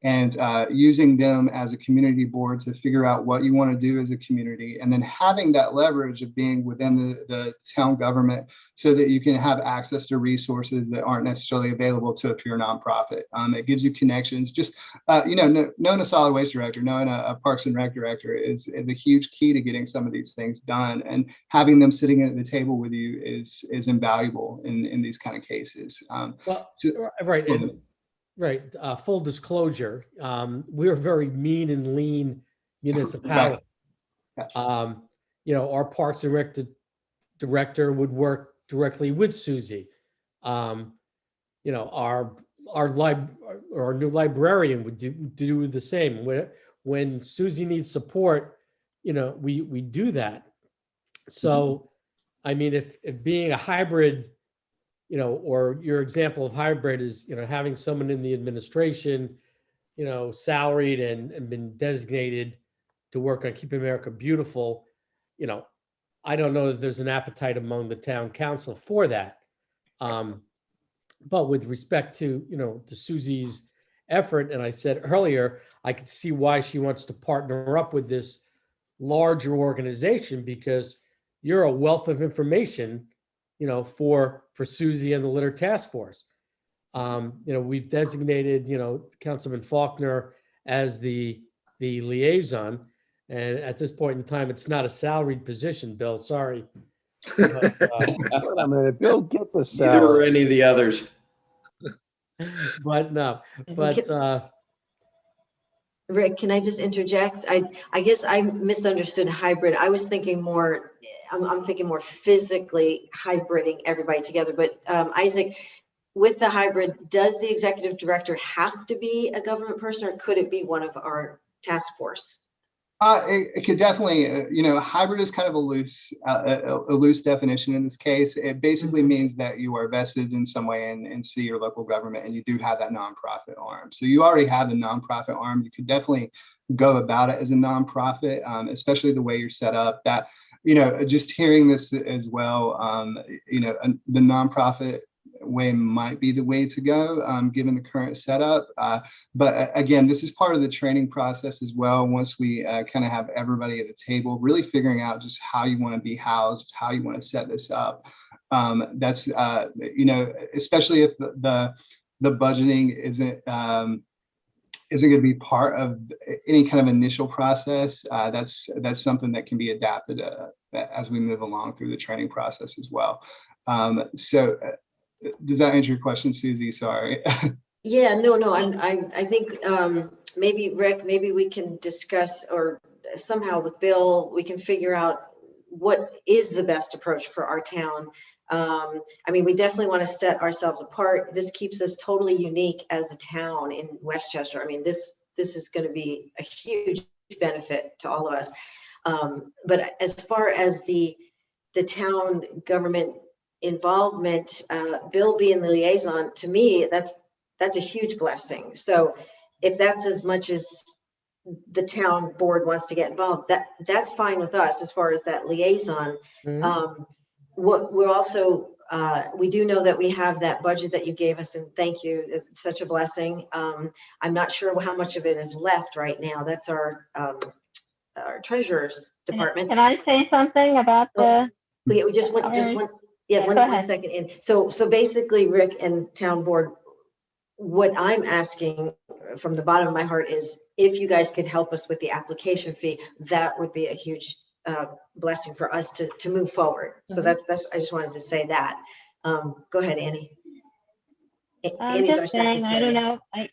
and using them as a community board to figure out what you want to do as a community, and then having that leverage of being within the town government so that you can have access to resources that aren't necessarily available to a pure nonprofit. It gives you connections. Just, knowing a solid waste director, knowing a Parks and Rec director is a huge key to getting some of these things done, and having them sitting at the table with you is invaluable in these kind of cases. Well, right. And right. Full disclosure, we're a very mean and lean municipality. Gotcha. Our Parks and Rec director would work directly with Susie. Our new librarian would do the same. When Susie needs support, we do that. So, I mean, if being a hybrid, or your example of hybrid is, having someone in the administration, salaried and been designated to work on Keep America Beautiful, I don't know if there's an appetite among the town council for that. But with respect to, to Susie's effort, and I said earlier, I could see why she wants to partner up with this larger organization, because you're a wealth of information, for Susie and the litter task force. We've designated, Councilman Faulkner as the liaison. And at this point in time, it's not a salaried position, Bill, sorry. But, Wait a minute, Bill gets a Neither salary. or any of the others. but no, but Rick, can I just interject? I guess I misunderstood hybrid. I was thinking more, I'm thinking more physically hybriding everybody together. But Isaac, with the hybrid, does the executive director have to be a government person, or could it be one of our task force? It could definitely, hybrid is kind of a loose definition in this case. It basically means that you are vested in some way in city or local government, and you do have that nonprofit arm. So you already have the nonprofit arm. You could definitely go about it as a nonprofit, especially the way you're set up. That, just hearing this as well, the nonprofit way might be the way to go, given the current setup. But again, this is part of the training process as well. Once we kind of have everybody at the table, really figuring out just how you want to be housed, how you want to set this up. That's, especially if the budgeting isn't going to be part of any kind of initial process. That's something that can be adapted as we move along through the training process as well. So does that answer your question, Susie? Sorry. Yeah, no. I think maybe Rick, maybe we can discuss, or somehow with Bill, we can figure out what is the best approach for our town. I mean, we definitely want to set ourselves apart. This keeps us totally unique as a town in Westchester. I mean, this is going to be a huge benefit to all of us. But as far as the town government involvement, Bill being the liaison, to me, that's a huge blessing. So if that's as much as the town board wants to get involved, that's fine with us as far as that liaison. What we're also, we do know that we have that budget that you gave us, and thank you. It's such a blessing. I'm not sure how much of it is left right now. That's our treasurer's department. Can I say something about the? We just want, one second in. So basically, Rick and town board, what I'm asking from the bottom of my heart is, if you guys could help us with the application fee, that would be a huge blessing for us to move forward. So that's I just wanted to say that. Go ahead, Annie. Annie's our secretary. I don't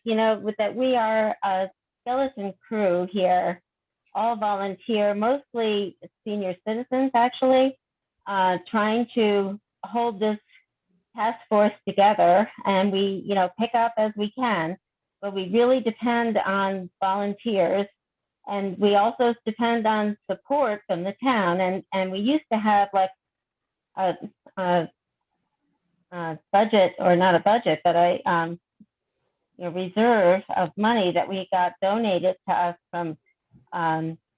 know. With that, we are a skeleton crew here, all volunteer, mostly senior citizens, actually, trying to hold this task force together, and we pick up as we can, but we really depend on volunteers, and we also depend on support from the town. And we used to have like a budget, or not a budget, but a reserve of money that we got donated to us from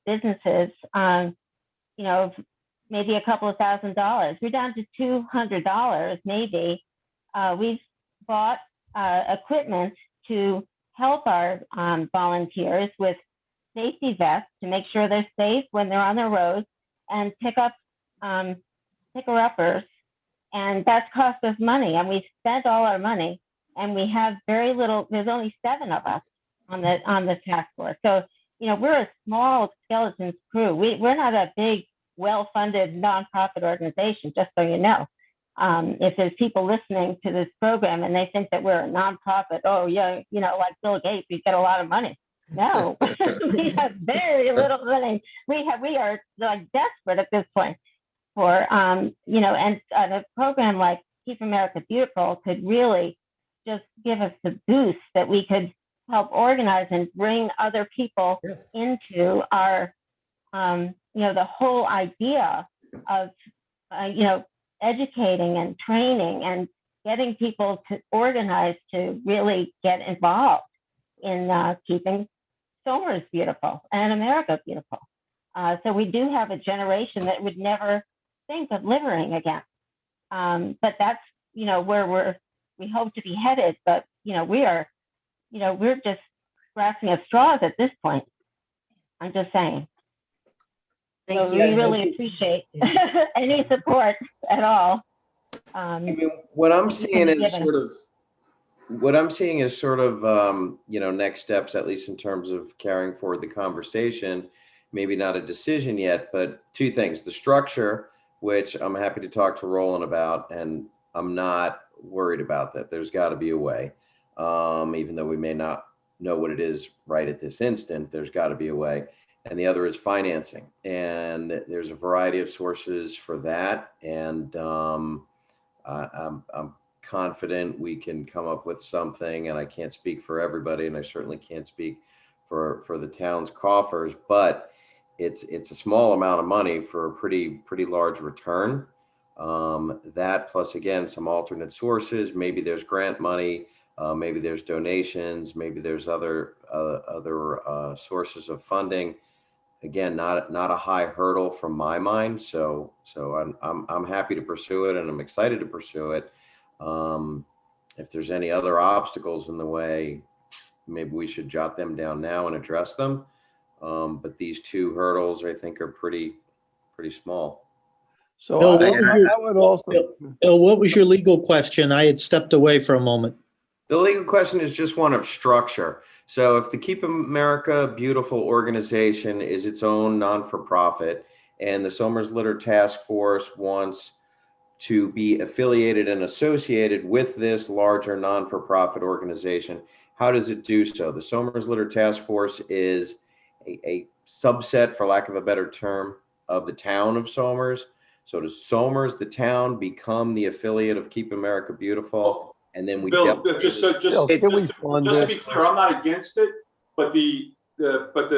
businesses. Maybe a couple of $1,000s. We're down to $200 maybe. We've bought equipment to help our volunteers with safety vests to make sure they're safe when they're on the road, and picker-uppers, and that's cost us money, and we spent all our money, and we have very little. There's only 7 of us on the task force, so we're a small skeletons crew. We're not a big, well-funded nonprofit organization, just so you know. If there's people listening to this program and they think that we're a nonprofit, oh yeah, like Bill Gates, we get a lot of money. No, we have very little money. We are like desperate at this point for, and a program like Keep America Beautiful could really just give us the boost that we could help organize and bring other people into our, the whole idea of, educating and training and getting people to organize to really get involved in keeping Somers beautiful and America beautiful. So we do have a generation that would never think of living again. But that's, where we hope to be headed. But, we're just grasping at straws at this point. I'm just saying. Thank So you. we really appreciate any support at all. I mean, what I'm seeing is sort of, next steps, at least in terms of carrying forward the conversation. Maybe not a decision yet, but 2 things: the structure, which I'm happy to talk to Roland about, and I'm not worried about that. There's got to be a way, even though we may not know what it is right at this instant. There's got to be a way. And the other is financing, and there's a variety of sources for that. And I'm confident we can come up with something. And I can't speak for everybody, and I certainly can't speak for the town's coffers. But it's a small amount of money for a pretty large return. That plus, again, some alternate sources. Maybe there's grant money. Maybe there's donations. Maybe there's other sources of funding. Again, not a high hurdle from my mind. So I'm happy to pursue it, and I'm excited to pursue it. If there's any other obstacles in the way, maybe we should jot them down now and address them. But these 2 hurdles, I think, are pretty small. So Bill, I would also. Bill, what was your legal question? I had stepped away for a moment. The legal question is just one of structure. So if the Keep America Beautiful organization is its own non-for-profit, and the Somers Litter Task Force wants to be affiliated and associated with this larger non-for-profit organization, how does it do so? The Somers Litter Task Force is a subset, for lack of a better term, of the town of Somers. So does Somers, the town, become the affiliate of Keep America Beautiful? And then we Bill, just to be clear, I'm not against it, but the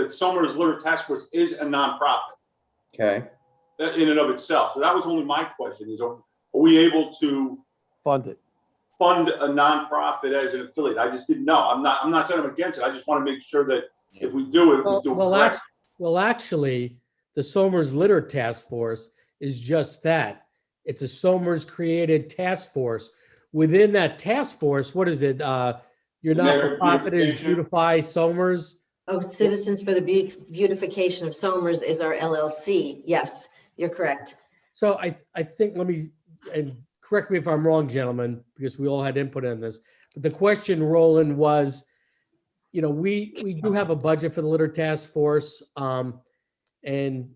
Somers Litter Task Force is a nonprofit. Okay. In and of itself. So that was only my question: is are we able to fund a nonprofit as an affiliate? I just didn't know. I'm not saying I'm against it. I just want to make sure that if we do it, we do it correctly. Well, actually, the Somers Litter Task Force is just that. It's a Somers created task force. Within that task force, what is it? Your not-for-profit is Beautify Somers. Oh, Citizens for the Beautification of Somers is our LLC. Yes, you're correct. So I think, and correct me if I'm wrong, gentlemen, because we all had input in this. But the question, Roland, was, we do have a budget for the Litter Task Force. And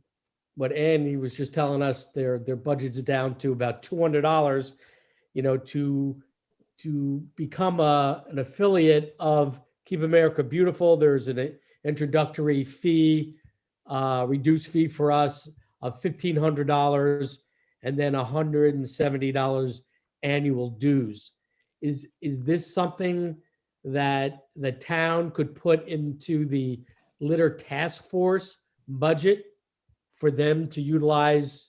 what Andy was just telling us, their budget's down to about $200. To become an affiliate of Keep America Beautiful, there's an introductory fee, reduced fee for us of $1,500, and then $170 annual dues. Is this something that the town could put into the Litter Task Force budget for them to utilize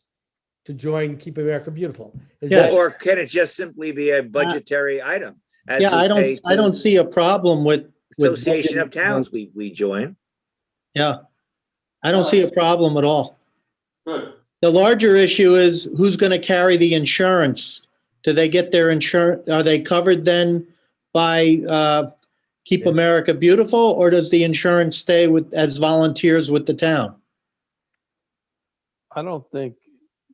to join Keep America Beautiful? Or can it just simply be a budgetary item? Yeah, I don't see a problem with Association of Towns we join. Yeah, I don't see a problem at all. Good. The larger issue is who's going to carry the insurance? Do they get their insurance? Are they covered then by Keep Yeah. America Beautiful, or does the insurance stay with, as volunteers with the town? I don't think.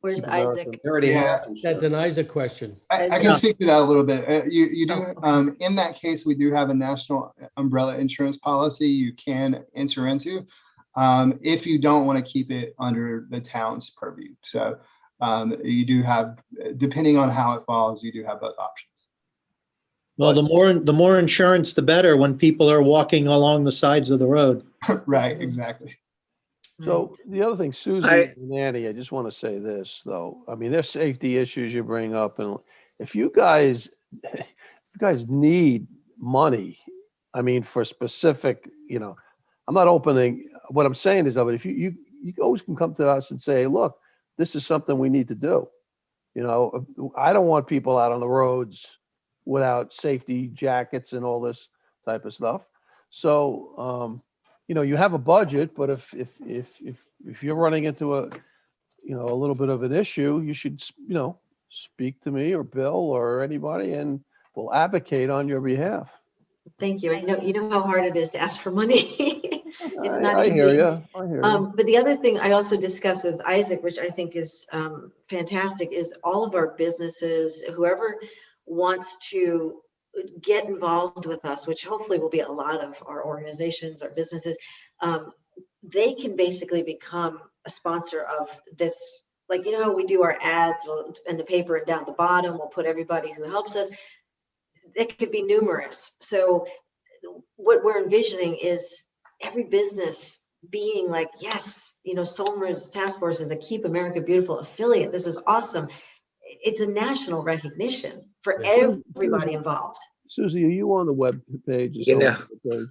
Where's Keep America- Isaac? They already Well, have. That's an Isaac question. I can speak to that a little bit. You do, Oh, okay. in that case, we do have a national umbrella insurance policy you can enter into if you don't want to keep it under the town's purview. So you do have, depending on how it falls, you do have both options. Well, the more insurance, the better when people are walking along the sides of the road. Right, exactly. So the other thing, Susie I- and Annie, I just want to say this, though. I mean, there's safety issues you bring up, and if you guys need money, I mean, for specific, I'm not opening, what I'm saying is, though, but if you always can come to us and say, look, this is something we need to do. I don't want people out on the roads without safety jackets and all this type of stuff. So, you have a budget, but if you're running into a little bit of an issue, you should, speak to me or Bill or anybody, and we'll advocate on your behalf. Thank you. I know, you know how hard it is to ask for money. It's not I easy. hear you. I hear you. But the other thing I also discussed with Isaac, which I think is fantastic, is all of our businesses, whoever wants to get involved with us, which hopefully will be a lot of our organizations, our businesses, they can basically become a sponsor of this. Like, we do our ads in the paper, and down at the bottom, we'll put everybody who helps us. It could be numerous. So what we're envisioning is every business being like, yes, Somers Task Force is a Keep America Beautiful affiliate. This is awesome. It's a national recognition for everybody involved. Susie, are you on the web page? You know. You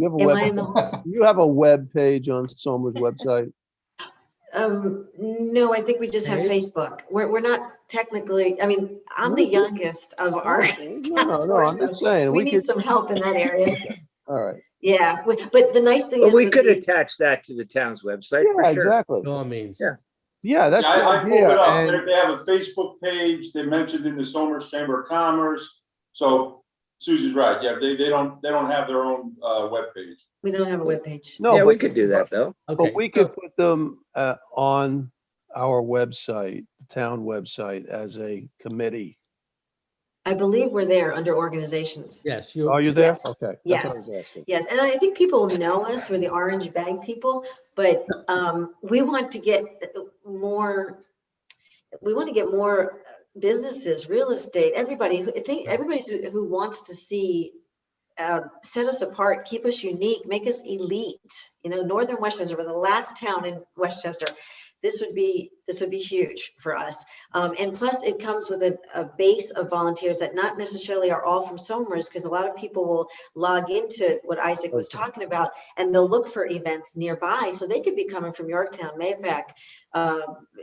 have a Am web, I in the, you have a web page on Somers website? no, I think we just have Hey. Facebook. We're not technically, I mean, I'm the youngest of our task No, force, I'm so just saying, we we need could, some help in that area. all right. Yeah, but the nice thing But is we with could the- attach that to the town's website Yeah, for sure. exactly. No means. Yeah. Yeah, that's the I pulled idea. it up. And They have a Facebook page. They mentioned in the Somers Chamber of Commerce. So Susie's right. Yeah, they don't have their own webpage. we don't have a webpage. no, Yeah, we but, could do that though. Okay. but we could put them on our website, the town website, as a committee. I believe we're there under organizations. Yes, Are you there? Yes. Okay. That's Yes. what I was asking. Yes, and I think people know us, we're the orange bag people, but we want to get more businesses, real estate, everybody who wants to see set us apart, keep us unique, make us elite. Northern Westchester, we're the last town in Westchester. This would be huge for us. And plus it comes with a base of volunteers that not necessarily are all from Somers, because a lot of people will log into what Isaac was talking about, and they'll look for events nearby. So they could be coming from Yorktown, Mayapack,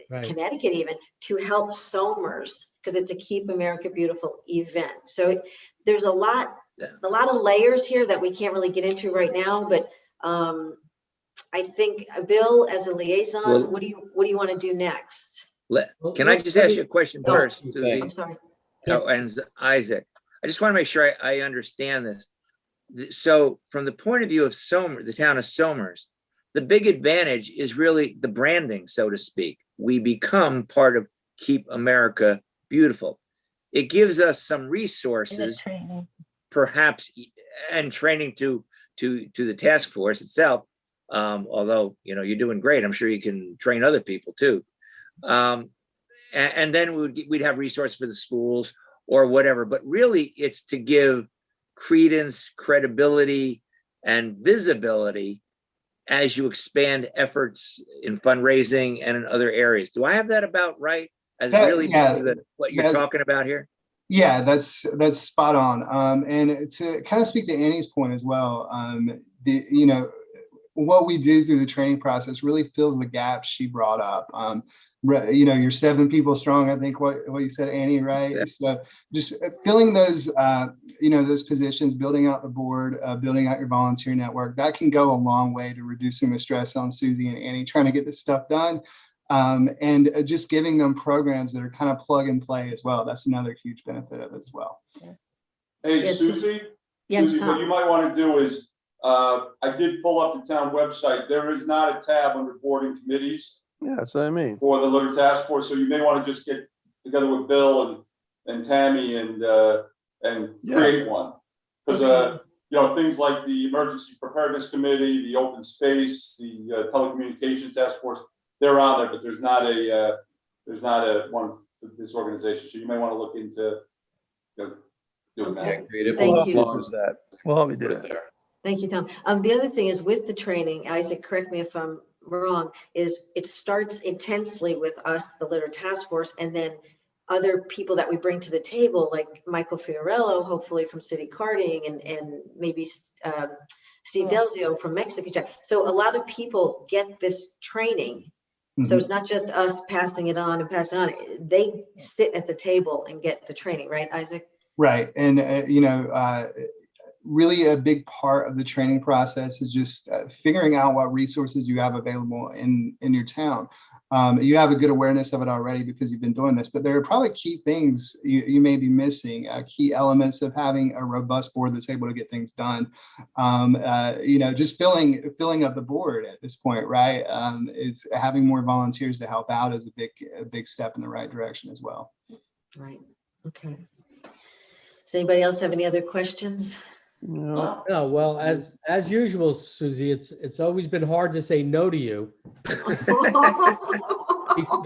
Right. Connecticut even, to help Somers, because it's a Keep America Beautiful event. So there's a lot of layers here that we can't really get into right now, but I think Bill, as a liaison, Well- what do you want to do next? Can I just ask you a question Oh, first, Susie? I'm sorry. Oh, and Isaac, I just want to make sure I understand this. So from the point of view of Somers, the town of Somers, the big advantage is really the branding, so to speak. We become part of Keep America Beautiful. It gives us some resources, perhaps, and training to the task force itself. Although, you're doing great. I'm sure you can train other people too. And then we'd have resources for the schools or whatever, but really it's to give credence, credibility, and visibility as you expand efforts in fundraising and in other areas. Do I have that about right? As really what you're talking about here? Yeah, that's spot on. And to kind of speak to Annie's point as well, what we do through the training process really fills the gaps she brought up. You're 7 people strong, I think what you said, Annie, right? Yeah. So just filling those, those positions, building out the board, building out your volunteer network, that can go a long way to reducing the stress on Susie and Annie trying to get this stuff done. And just giving them programs that are kind of plug and play as well. That's another huge benefit of it as well. Hey, Yes. Susie, Yes, Susie, what Tom. you might want to do is, I did pull up the town website. There is not a tab under boarding committees Yeah, that's what I mean. for the litter task force, so you may want to just get together with Bill and Tammy and create one. Because, Okay. things like the emergency preparedness committee, the open space, the telecommunications task force, they're on there, but there's not a one for this organization. So you may want to look into, doing Okay. that. Create it, Thank we'll you. launch That. Well, we put did it it. there. Thank you, Tom. The other thing is with the training, Isaac, correct me if I'm wrong, is it starts intensely with us, the litter task force, and then other people that we bring to the table, like Michael Fiorello, hopefully from City Carding, and maybe Steve Delzio from Mexico. So a lot of people get this training. So Mhm. it's not just us passing it on and passing it on. They sit at the table and get the training, right, Isaac? Right. And, really a big part of the training process is just figuring out what resources you have available in your town. You have a good awareness of it already because you've been doing this, but there are probably key things you may be missing, key elements of having a robust board that's able to get things done. Just filling up the board at this point, right? It's having more volunteers to help out is a big step in the right direction as well. Right. Okay. Does anybody else have any other questions? No. No, well, as usual, Susie, it's always been hard to say no to you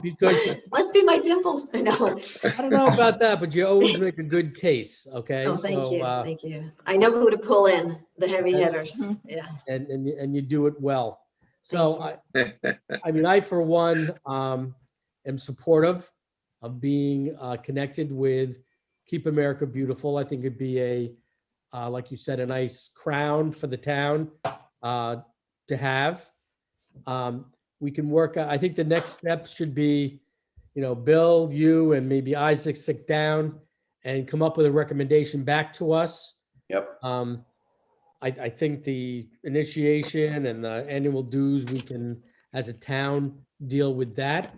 because Must be my dimples. No. I don't know about that, but you always make a good case, okay? Oh, thank you. So, Thank you. I know who to pull in, the heavy hitters. Yeah. and you do it well. So Thank I mean, I for one am supportive of being connected with Keep America Beautiful. I think it'd be like you said, a nice crown for the town to have. We can work. I think the next steps should be, Bill, you, and maybe Isaac sit down and come up with a recommendation back to us. Yep. I think the initiation and the annual dues, we can, as a town, deal with that.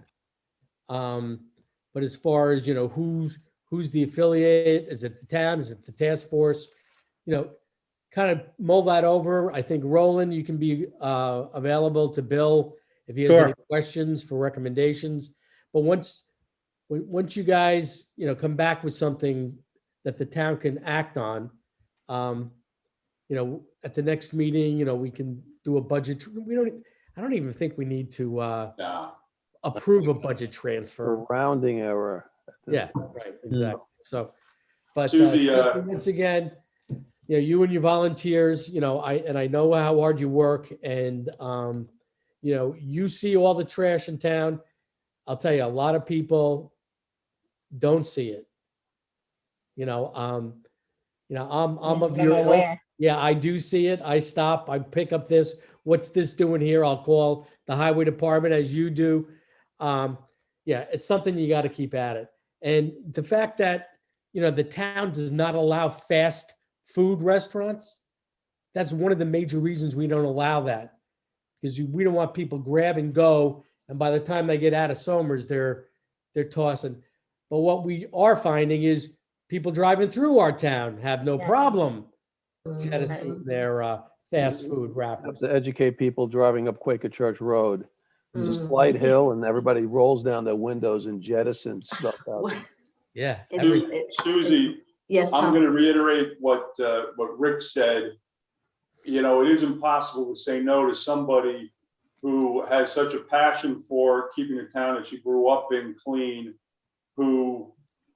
But as far as, who's the affiliate? Is it the town? Is it the task force? Kind of mull that over. I think Roland, you can be available to Bill if he has any questions for recommendations. But once you guys, come back with something that the town can act on, at the next meeting, we can do a budget. I don't even think we need to approve a budget transfer. A rounding error. Yeah, right, exactly. So, but Susie, once again, you and your volunteers, I know how hard you work, and you see all the trash in town. I'll tell you, a lot of people don't see it. I'm of your ilk. Aware. Yeah, I do see it. I stop, I pick up this. What's this doing here? I'll call the highway department as you do. It's something you got to keep at it. And the fact that, the town does not allow fast food restaurants, that's one of the major reasons we don't allow that, because we don't want people grab and go, and by the time they get out of Somers, they're tossing. But what we are finding is people driving through our town have no problem jettisoning their fast food Have wrappers. to educate people driving up Quaker Church Road. It's a Mhm. slight hill and everybody rolls down their windows and jettisons stuff out. Yeah. Susie, Yes, I'm Tom. going to reiterate what Rick said. It is impossible to say no to somebody who has such a passion for keeping the town that she grew up in clean, who,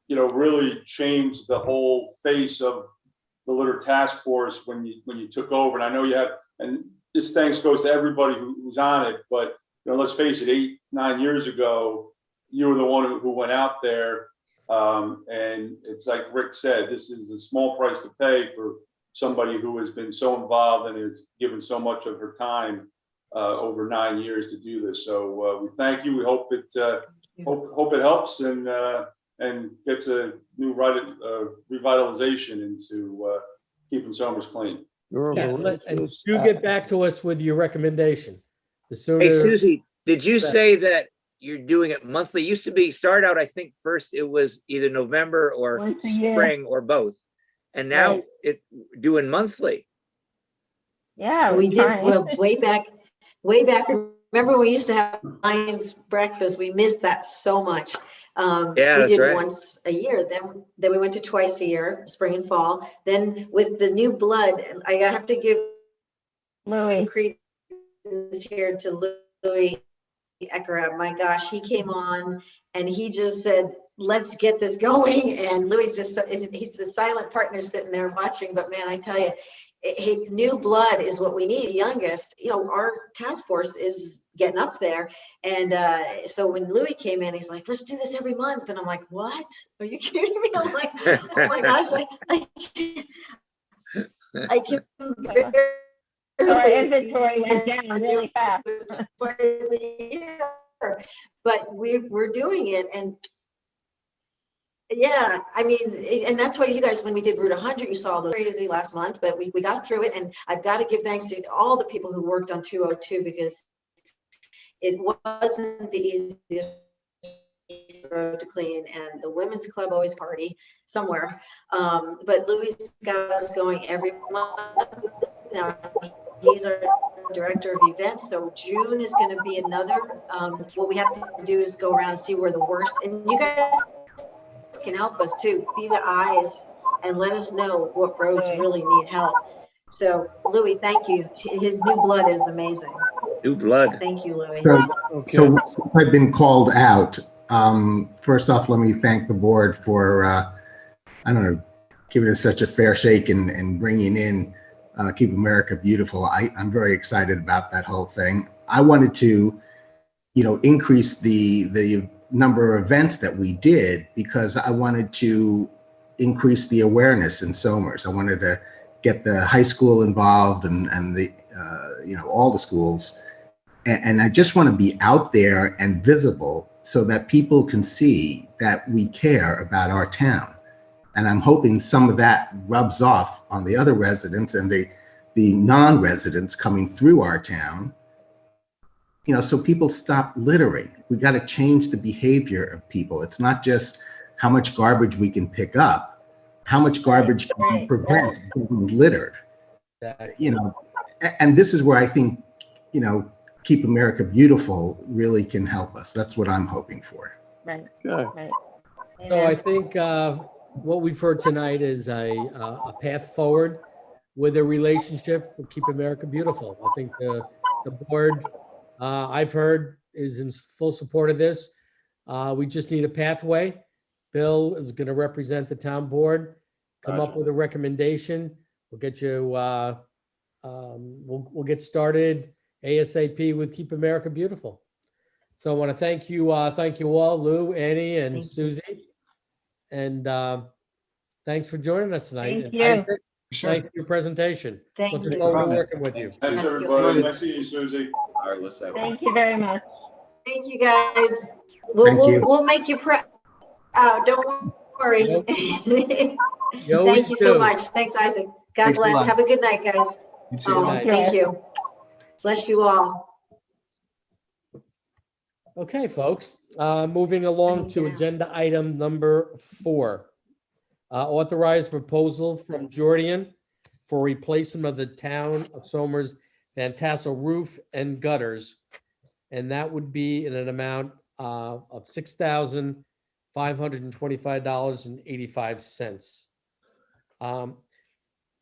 really changed the whole face of the litter task force when you took over. And I know you have, and this thanks goes to everybody who's on it, but let's face it, 8-9 years ago, you were the one who went out there. And it's like Rick said, this is a small price to pay for somebody who has been so involved and has given so much of her time over 9 years to do this. So we thank you. We hope it hope it helps and gets a new revitalization into keeping Somers clean. You're a Yeah, voracious do get back to us with your recommendation. The sooner. Hey, Susie, did you say that you're doing it monthly? Start out, I think first it was either November or Once a year. spring or both. and now Right. it doing monthly. Yeah, We we're did, trying. well, way back, remember we used to have Lions breakfast? We missed that so much. Yeah, We that's did right. once a year, then we went to twice a year, spring and fall. Then with the new blood, I have to give Louis. credence here to Louis Eckera. My gosh, he came on and he just said, let's get this going. And Louis just, he's the silent partner sitting there watching, but man, I tell you, new blood is what we need. The youngest, our task force is getting up there. And so when Louis came in, he's like, let's do this every month. And I'm like, what? Are you kidding me? I'm like, oh my gosh, I can So our inventory went down really fast. But we're doing it, and yeah, I mean, and that's why you guys, when we did Route 100, you saw the crazy last month, but we got through it. And I've got to give thanks to all the people who worked on 202, because it wasn't the easiest road to clean, and the women's club always party somewhere. But Louis got us going every month. Now, he's our director of events, so June is going to be another. What we have to do is go around and see where the worst, and you guys can help us too, be the eyes and let us know what roads really need help. So Louis, thank you. His new blood is amazing. New blood. Thank you, Louis. So since I've been called out, first off, let me thank the board for, I don't know, giving us such a fair shake and bringing in Keep America Beautiful. I'm very excited about that whole thing. I wanted to, increase the number of events that we did, because I wanted to increase the awareness in Somers. I wanted to get the high school involved and the, all the schools. And I just want to be out there and visible so that people can see that we care about our town. And I'm hoping some of that rubs off on the other residents and the non-residents coming through our town, so people stop littering. We got to change the behavior of people. It's not just how much garbage we can pick up, how much garbage can we prevent being littered. And this is where I think, Keep America Beautiful really can help us. That's what I'm hoping for. Right. Okay. So I think what we've heard tonight is a path forward with a relationship for Keep America Beautiful. I think the board, I've heard, is in full support of this. We just need a pathway. Bill is going to represent the town board, come up with a recommendation. We'll get you, we'll get started ASAP with Keep America Beautiful. So I want to thank you all, Lou, Annie, and Susie. And thanks for joining us tonight. Thank you. Isaac, Sure. thank you for your presentation. Thank Looking you. forward to working with you. Thanks, everybody. Nice seeing you, Susie. All right, let's have. Thank you very much. Thank you, guys. Thank you. We'll make you proud. Don't worry. You Thank always you so do. much. Thanks, Isaac. God Thanks a bless. lot. Have a good night, guys. You too. Oh, night. thank you. Bless you all. Okay, folks, moving along to agenda item number 4. Authorized proposal from Jordan for replacement of the town of Somers Van Tassel roof and gutters. And that would be in an amount of $6,525.85.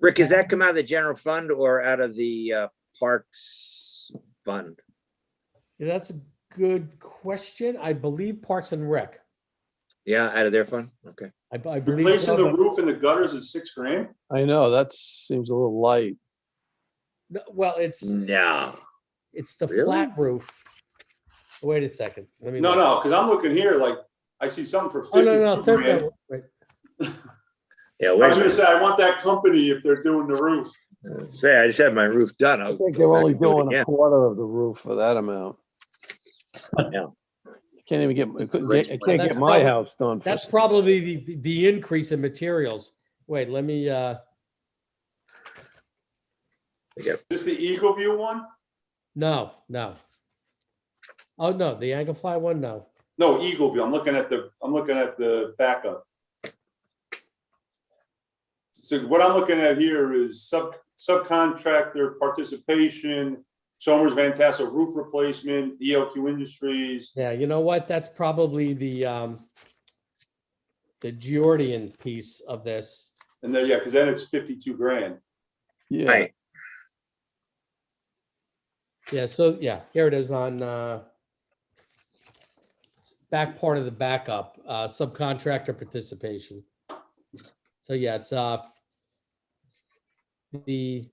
Rick, does that come out of the general fund or out of the parks fund? Yeah, that's a good question. I believe Parks and Rec. Yeah, out of their fund? Okay. I believe Replacing so, the but- roof and the gutters is $6,000. I know, that seems a little light. No, well, it's No. the Really? flat roof. Wait a second. Let me No, look. no, because I'm looking here, like, I see something for Oh, no, $52,000. no. Wait. Yeah, I wait was a gonna minute. say, I want that company if they're doing the roof. Say, I just had my roof done. I I'll think go they're back only and do it doing a again. quarter of the roof for that amount. Yeah. Can't even get, I can't That's get my probably- house done. for- That's probably the increase in materials. Wait, let me, Is this the Eagle View one? no. Oh, no, the Anglefly one, no. No, Eagle View. I'm looking at the backup. So what I'm looking at here is subcontractor participation, Somers Van Tassel roof replacement, ELQ Industries. Yeah, you know what? That's probably the Georgian piece of this. And then, yeah, because then it's 52 grand. Yeah, Right. Yeah, so yeah, here it is on back part of the backup, subcontractor participation. So yeah, it's the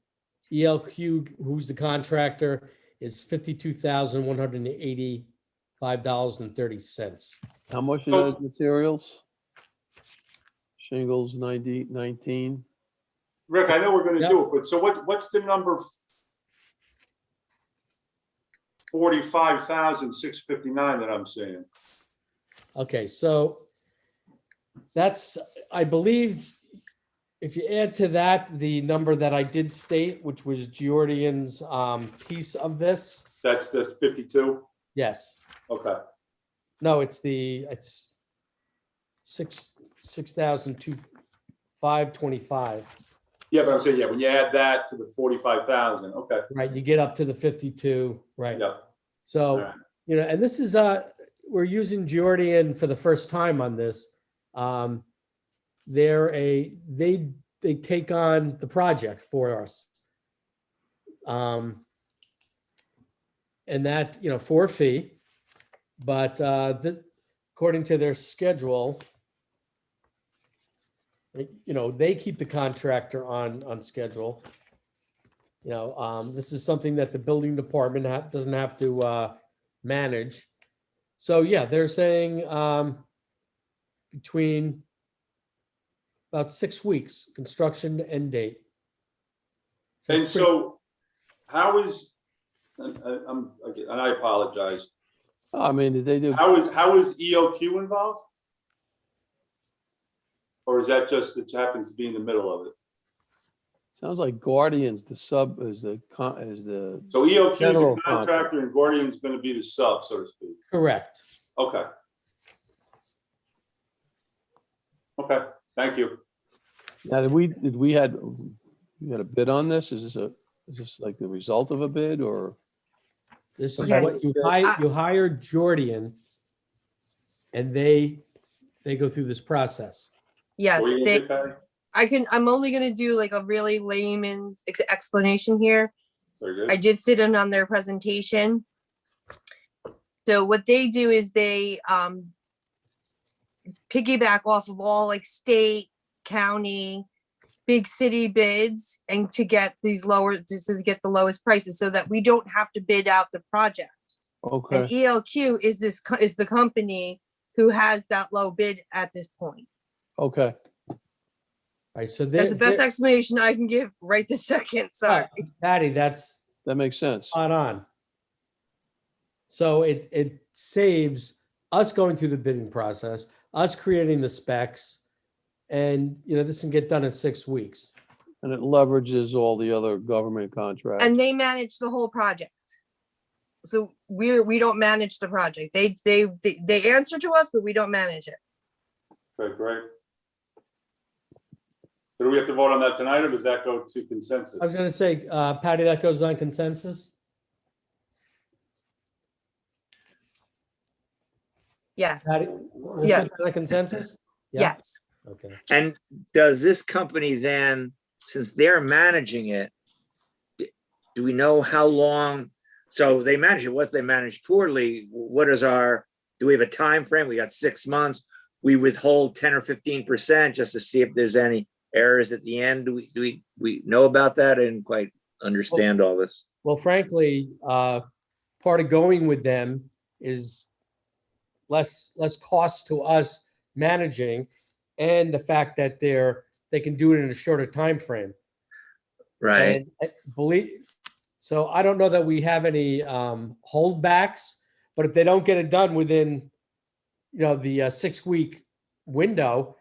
ELQ, who's the contractor, is $52,185.30. how much are those materials? Shingles 19. Rick, I know we're going to Yep. do it, but so what's the number? 45,659 that I'm saying. Okay, so that's, I believe, if you add to that the number that I did state, which was Georgian's piece of this, That's the 52. yes. Okay. No, it's 6,525, Yeah, but I'm saying, yeah, when you add that to the 45,000, okay. right? You get up to the 52, right? Yeah. So, Alright. you know, and this is, we're using Georgian for the first time on this. They take on the project for us. And that, you know, for a fee, but according to their schedule, you know, they keep the contractor on schedule. You know, this is something that the building department doesn't have to manage. So yeah, they're saying between about 6 weeks, construction end date. And it's pretty- so how is, and I apologize. I mean, they do, How is ELQ involved? Or is that just, it happens to be in the middle of it? sounds like Guardian's the sub, is the, So ELQ is General a contractor and Guardian's going to be the sub, so to speak. Correct. Okay. Okay, thank you. now, we had a bid on this? Is this like the result of a bid or? This is Okay. what you hire Georgian, and they go through this process. Yes, What were you gonna say, Patty? I'm only gonna do like a really layman's explanation here. Very good. I did sit in on their presentation. So what they do is they piggyback off of all like state, county, big city bids and to get these to get the lowest prices so that we don't have to bid out the project. Okay, And ELQ is the company who has that low bid at this point. okay. All right, so That's the best explanation I can give right this second. Sorry. Patty, that's That makes sense. spot on. So it saves us going through the bidding process, us creating the specs, and you know, this can get done in 6 weeks. And it leverages all the other government contracts. And they manage the whole project. So we don't manage the project. They answer to us, but we don't manage it. Okay, great. So do we have to vote on that tonight, or does that go to consensus? I was gonna say, Patty, that goes on consensus? Yes, Patty? Yeah. Is that a consensus? Yeah? yes. Okay. And does this company then, since they're managing it, do we know how long? So they manage it. What if they manage poorly? What is do we have a time frame? We got 6 months. We withhold 10 or 15% just to see if there's any errors at the end. Do we know about that? I didn't quite understand all this. Well, frankly, part of going with them is less cost to us managing, and the fact that they can do it in a shorter time frame. Right. And so I don't know that we have any holdbacks, but if they don't get it done within, you know, the 6-week window,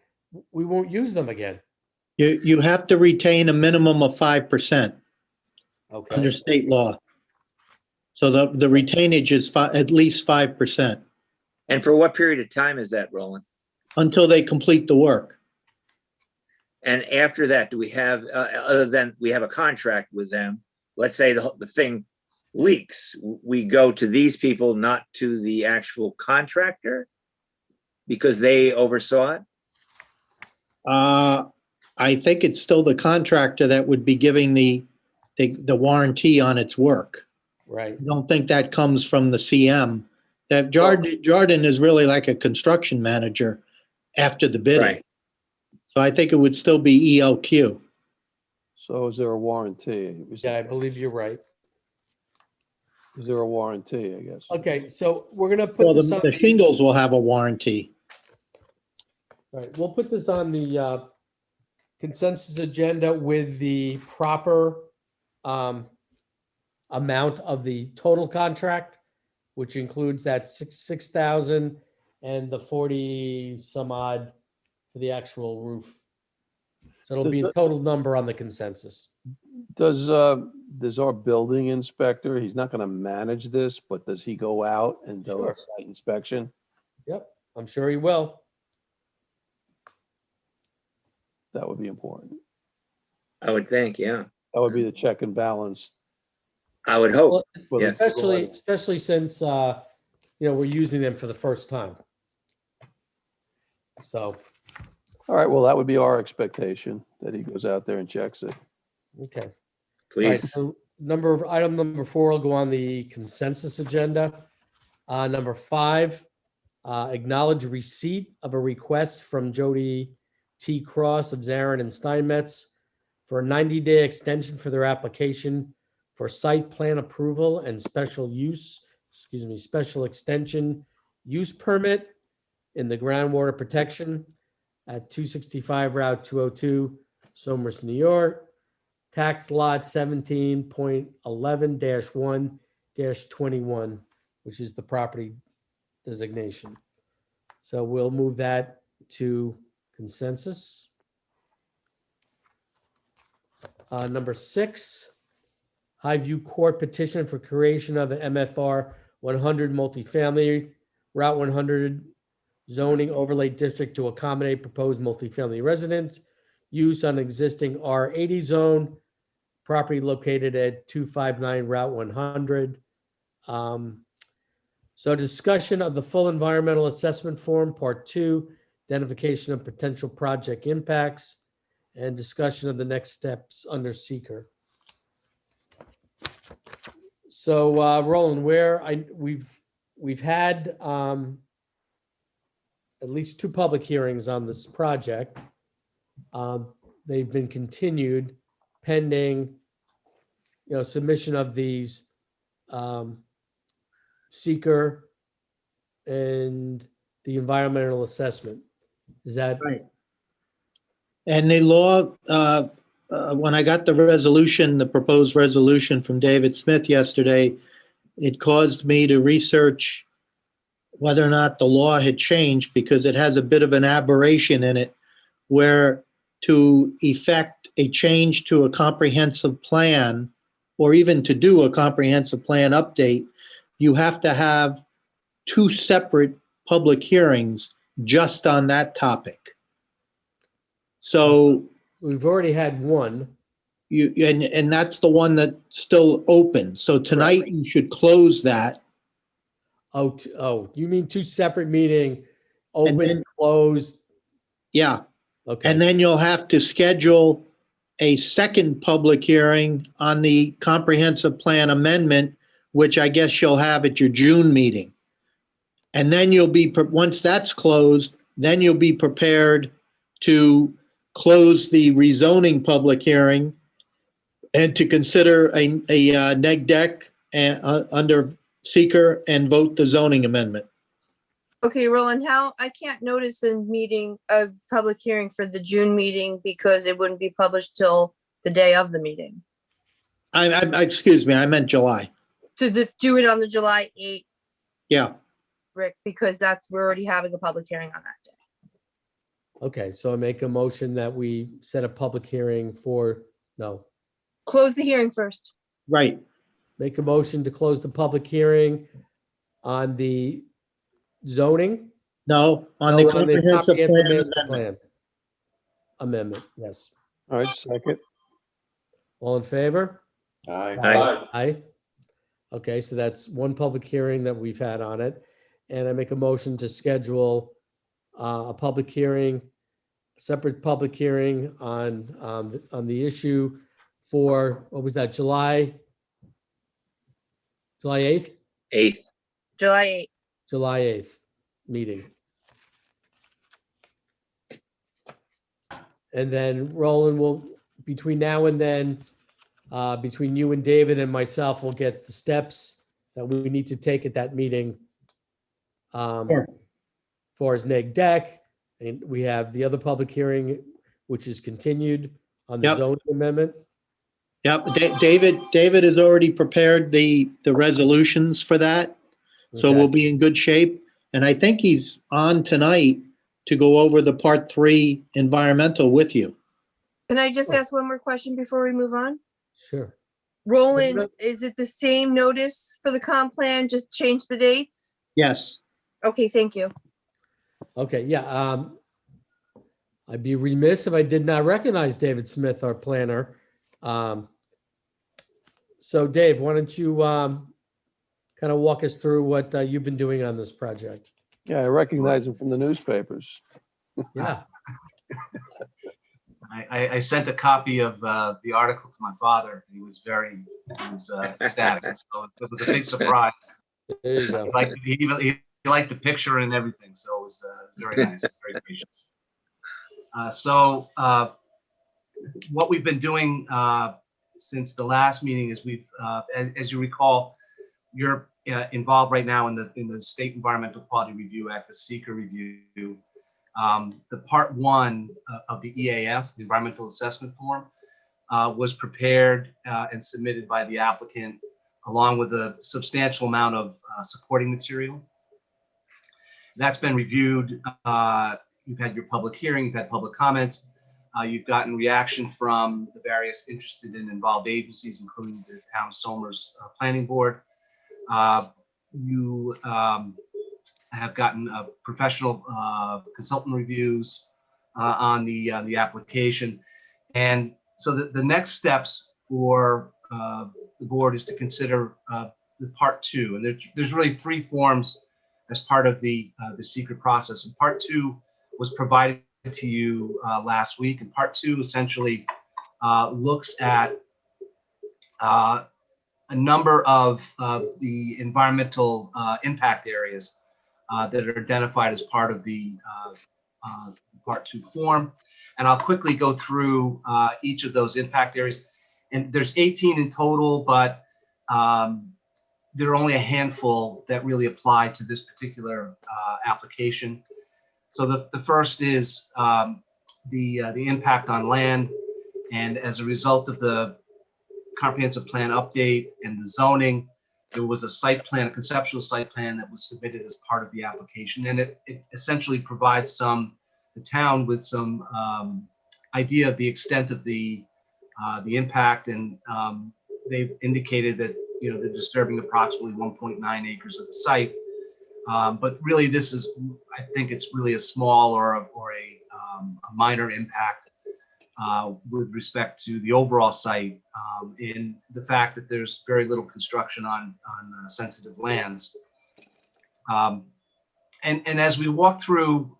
we won't use them again. You have to retain a minimum of 5% Okay. under state law. So the retainage is at least 5% And for what period of time is that, Roland? until they complete the work. And after that, do we have, other than we have a contract with them, let's say the thing leaks, we go to these people, not to the actual contractor because they oversaw it? I think it's still the contractor that would be giving the warranty on its work. Right. I don't think that comes from the CM. That Jordan is really like a construction manager after the bidding. Right. So I think it would still be ELQ. So is there a warranty? Yeah, I believe you're right. Is there a warranty, I guess? Okay, so we're gonna put Well, this on. the shingles will have a warranty. Right, we'll put this on the consensus agenda with the proper amount of the total contract, which includes that 6,000 and the 40 some odd for the actual roof. So it'll be a total number on the consensus. Does our building inspector, he's not gonna manage this, but does he go out and do Sure. a site inspection? Yep, I'm sure he will. That would be important. I would think, yeah. That would be the check and balance. I would hope. Well, for the- Yes. especially since we're using them for the first time. So, All right, well, that would be our expectation, that he goes out there and checks it. okay. All right, Please. so item number 4 will go on the consensus agenda. Number 5, acknowledge receipt of a request from Jody T. Cross of Zarin and Steinmetz for a 90-day extension for their application for site plan approval and special extension use permit in the groundwater protection at 265 Route 202, Somers, New York. Tax lot 17.11-1-21, which is the property designation. So we'll move that to consensus. Number 6, Highview Court petition for creation of an MFR 100 multifamily Route 100 zoning overlay district to accommodate proposed multifamily residence use on existing R80 zone, property located at 259 Route 100. So discussion of the full environmental assessment form, part 2, identification of potential project impacts, and discussion of the next steps under seeker. So Roland, we've had at least 2 public hearings on this project. They've been continued pending, submission of these seeker and the environmental assessment. Is that Right. And the law, when I got the resolution, the proposed resolution from David Smith yesterday, it caused me to research whether or not the law had changed, because it has a bit of an aberration in it where to effect a change to a comprehensive plan, or even to do a comprehensive plan update, you have to have 2 separate public hearings just on that topic. So we've already had one. and that's the one that's still open. So tonight you should close that. Oh, you mean 2 separate, meaning open, then- closed? Yeah. Okay. And then you'll have to schedule a second public hearing on the comprehensive plan amendment, which I guess you'll have at your June meeting. And then once that's closed, then you'll be prepared to close the rezoning public hearing and to consider a neg deck under seeker and vote the zoning amendment. Okay, Roland, I can't notice a public hearing for the June meeting because it wouldn't be published till the day of the meeting. Excuse me, I meant July. To do it on the July 8th, Yeah. Rick, because we're already having a public hearing on that day. Okay, so I make a motion that we set a public hearing Close the hearing first. Right. make a motion to close the public hearing on the zoning. No, on the No, comprehensive plan master amendment. plan. amendment. Yes. All right, second. All in favor? Aye. Aye. Aye. Okay, so that's one public hearing that we've had on it. And I make a motion to schedule a public hearing, separate public hearing on the issue for, what was that, July 8th? 8th. July 8th. July 8th meeting. And then Roland will, between now and then, between you and David and myself, we'll get the steps that we need to take at that meeting. Sure. For his neg deck, and we have the other public hearing, which is continued on the Yep. zoning amendment. Yep, David has already prepared the resolutions for that. So Okay. we'll be in good shape. And I think he's on tonight to go over the part 3 environmental with you. Can I just Sure. ask one more question before we move on? Sure. Roland, is it the same notice for the comp plan? Just change the dates? Yes. Okay, thank you. Okay, yeah. I'd be remiss if I did not recognize David Smith, our planner. So Dave, why don't you kind of walk us through what you've been doing on this project? Yeah, I recognize him from the newspapers. Yeah. I sent a copy of the article to my father. He was ecstatic. So it was a big surprise. There you go. He liked the picture and everything. So it was very nice, very gracious. So what we've been doing since the last meeting is we've, as you recall, you're involved right now in the State Environmental Quality Review Act, the SEQR review. The part 1 of the EAF, the Environmental Assessment Form, was prepared and submitted by the applicant along with a substantial amount of supporting material. That's been reviewed. You've had your public hearing, you've had public comments. You've gotten reaction from the various interested and involved agencies, including the Town of Somers Planning Board. You have gotten professional consultant reviews on the application. And so the next steps for the board is to consider the part 2. And there's really 3 forms as part of the secret process. And part 2 was provided to you last week. And part 2 essentially looks at a number of the environmental impact areas that are identified as part of the part 2 form. And I'll quickly go through each of those impact areas. And there's 18 in total, but there are only a handful that really apply to this particular application. So the first is the impact on land. And as a result of the comprehensive plan update and the zoning, there was a site plan, a conceptual site plan that was submitted as part of the application. And it essentially provides the town with some idea of the extent of the impact. And they've indicated that, they're disturbing approximately 1.9 acres of the site. But really this is, I think it's really a small or a minor impact with respect to the overall site, in the fact that there's very little construction on sensitive lands. And as we walk through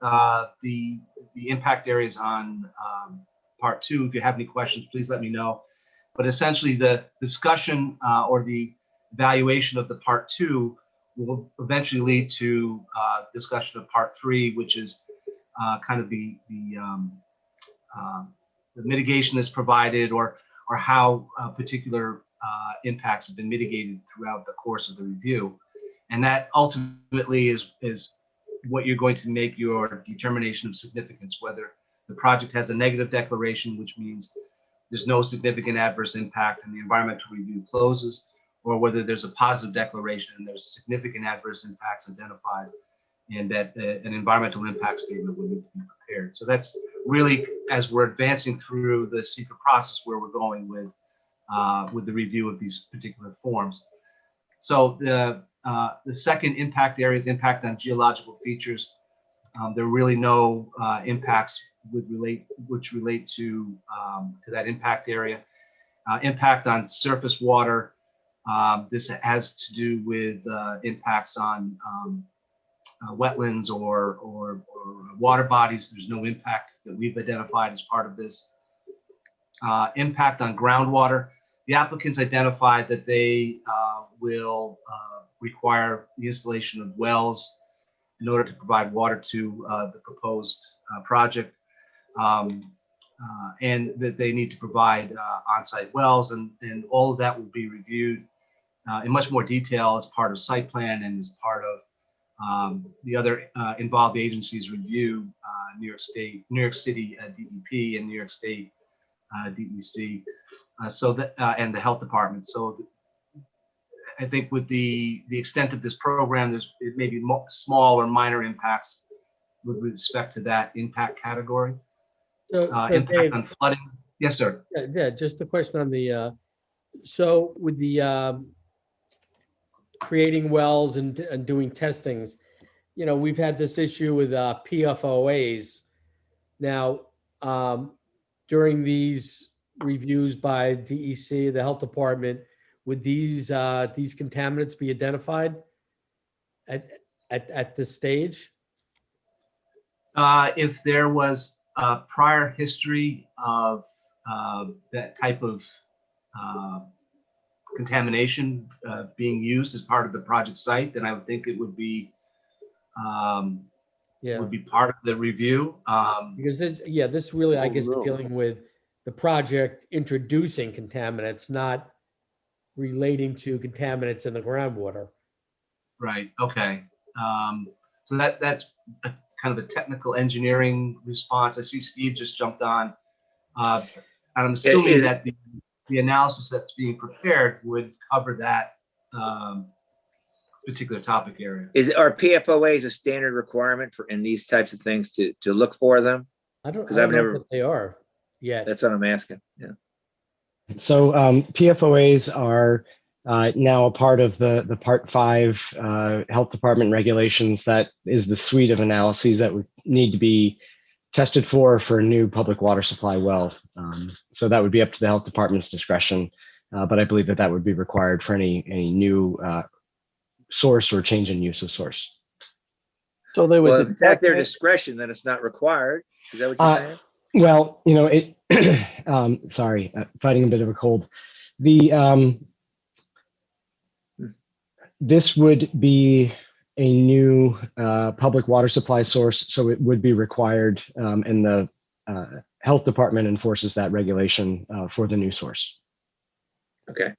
the impact areas on part 2, if you have any questions, please let me know. But essentially the discussion or the evaluation of the part 2 will eventually lead to discussion of part 3, which is kind of the mitigation that's provided or how particular impacts have been mitigated throughout the course of the review. And that ultimately is what you're going to make your determination of significance, whether the project has a negative declaration, which means there's no significant adverse impact and the environmental review closes, or whether there's a positive declaration and there's significant adverse impacts identified and that an environmental impact statement would need to be prepared. So that's really, as we're advancing through the secret process, where we're going with the review of these particular forms. So the second impact area is impact on geological features. There are really no impacts which relate to that impact area. Impact on surface water. This has to do with impacts on wetlands or water bodies. There's no impact that we've identified as part of this. Impact on groundwater. The applicants identified that they will require the installation of wells in order to provide water to the proposed project, and that they need to provide on-site wells, and all of that will be reviewed in much more detail as part of site plan and as part of the other involved agencies review, New York City DEP and New York State DEC, so that and the health department. So I think with the extent of this program, it may be small or minor impacts with respect to that impact category. So Impact Dave, on flooding. Yes, sir. yeah, just a question on the, so with the creating wells and doing testings, we've had this issue with PFOAs. Now, during these reviews by DEC, the health department, would these contaminants be identified at this stage? If there was a prior history of that type of contamination being used as part of the project site, then I would think it would be part of the review. Because this really, I guess, is dealing with the project introducing contaminants, not relating to contaminants in the groundwater. Right. Okay. So that's kind of a technical engineering response. I see Steve just jumped on. And I'm assuming that the analysis that's being prepared would cover that particular topic area. Are PFOAs a standard requirement for in these types of things to look for them? I don't I've know never. what they are yet. That's what I'm asking. Yeah. So PFOAs are now a part of the Part 5 Health Department regulations. That is the suite of analyses that would need to be tested for a new public water supply well. So that would be up to the Health Department's discretion, but I believe that would be required for any new source or change in use of source. So they would. Well, if it's at their discretion, then it's not required. Is that what you're saying? Well, sorry, fighting a bit of a cold. This would be a new public water supply source, so it would be required, and the health department enforces that regulation for the new source. Okay.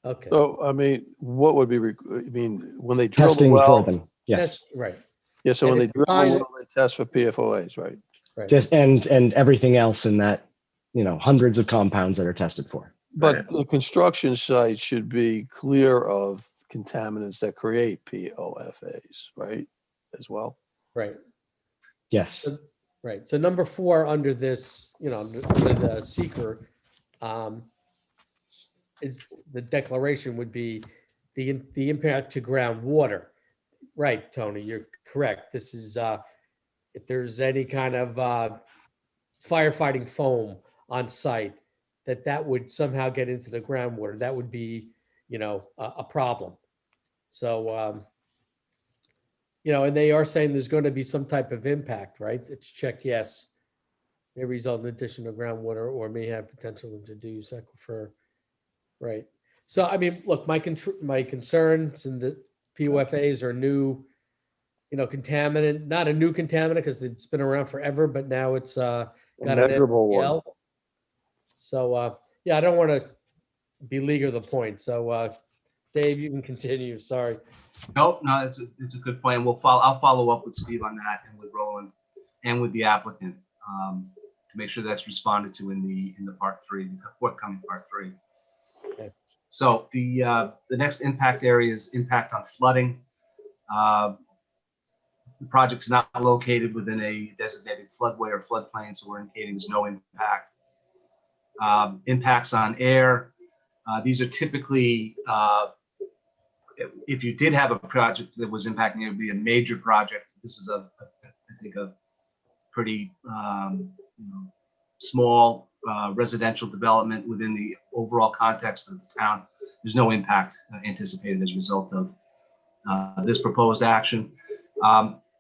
Okay. So, I mean, what would be, when they drill the Testing well? for them, yes. That's right. Yeah, so when And they if drill the find- well, they test for PFOAs, right? Right. Just and everything else in that, hundreds of compounds that are tested for. But the construction site should be clear of contaminants that create POFAs, right, as well? Right. Yes. Right. So number 4 under this, under the seeker, is the declaration would be the impact to groundwater. Right, Tony, you're correct. This is if there's any kind of firefighting foam on site, that would somehow get into the groundwater. That would be, a problem. So, and they are saying there's going to be some type of impact, right? It's checked, yes. May result in additional groundwater or may have potential to introduce aquifer. Right. So, I mean, look, my concerns in the POFAs are new, contaminant, not a new contaminant because it's been around forever, but now it's got an Measurable MPL. one. So, I don't want to beleaguer the point. So, Dave, you can continue. Sorry. Nope, no, it's a good point. I'll follow up with Steve on that and with Roland and with the applicant to make sure that's responded to in the part 3, the forthcoming part 3. Okay. So the next impact area is impact on flooding. The project is not located within a designated floodway or floodplain, so we're indicating there's no impact. Impacts on air. These are typically, if you did have a project that was impacting, it would be a major project. This is I think a pretty small residential development within the overall context of the town. There's no impact anticipated as a result of this proposed action.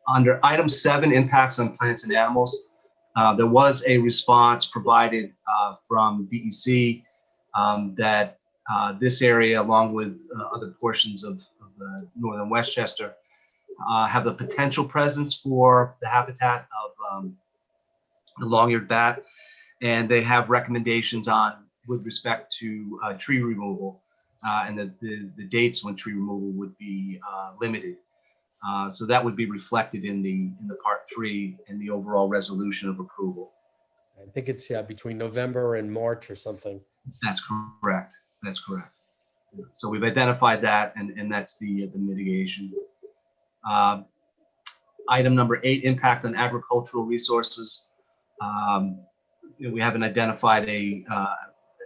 Under item 7, impacts on plants and animals, there was a response provided from DEC that this area, along with other portions of northern Westchester, have the potential presence for the habitat of the long-eared bat, and they have recommendations on with respect to tree removal and the dates when tree removal would be limited. So that would be reflected in the part 3 and the overall resolution of approval. I think it's between November and March or something. That's correct. That's correct. So we've identified that, and that's the mitigation. Item number 8, impact on agricultural resources. We haven't identified an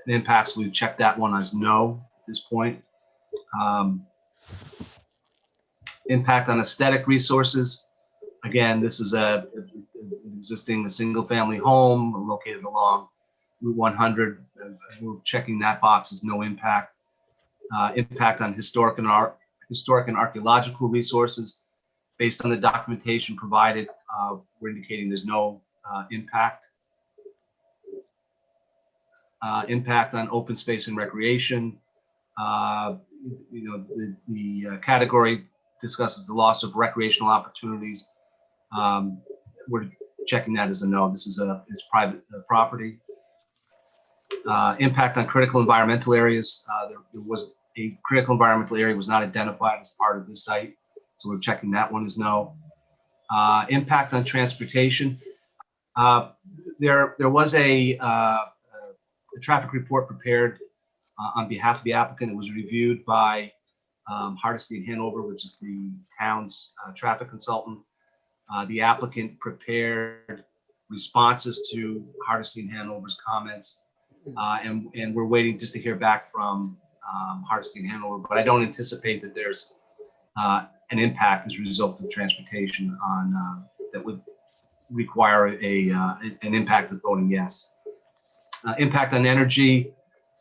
impact, so we've checked that one as no at this point. Impact on aesthetic resources. Again, this is an existing single-family home located along Route 100. We're checking that box as no impact. Impact on historic and archaeological resources. Based on the documentation provided, we're indicating there's no impact. Impact on open space and recreation. The category discusses the loss of recreational opportunities. We're checking that as a no. This is it's private property. Impact on critical environmental areas. There was a critical environmental area was not identified as part of this site, so we're checking that one as no. Impact on transportation. There was a traffic report prepared on behalf of the applicant. It was reviewed by Hardesty and Hanover, which is the town's traffic consultant. The applicant prepared responses to Hardesty and Hanover's comments, and we're waiting just to hear back from Hardesty and Hanover, but I don't anticipate that there's an impact as a result of transportation on that would require an impact of voting yes. Impact on energy.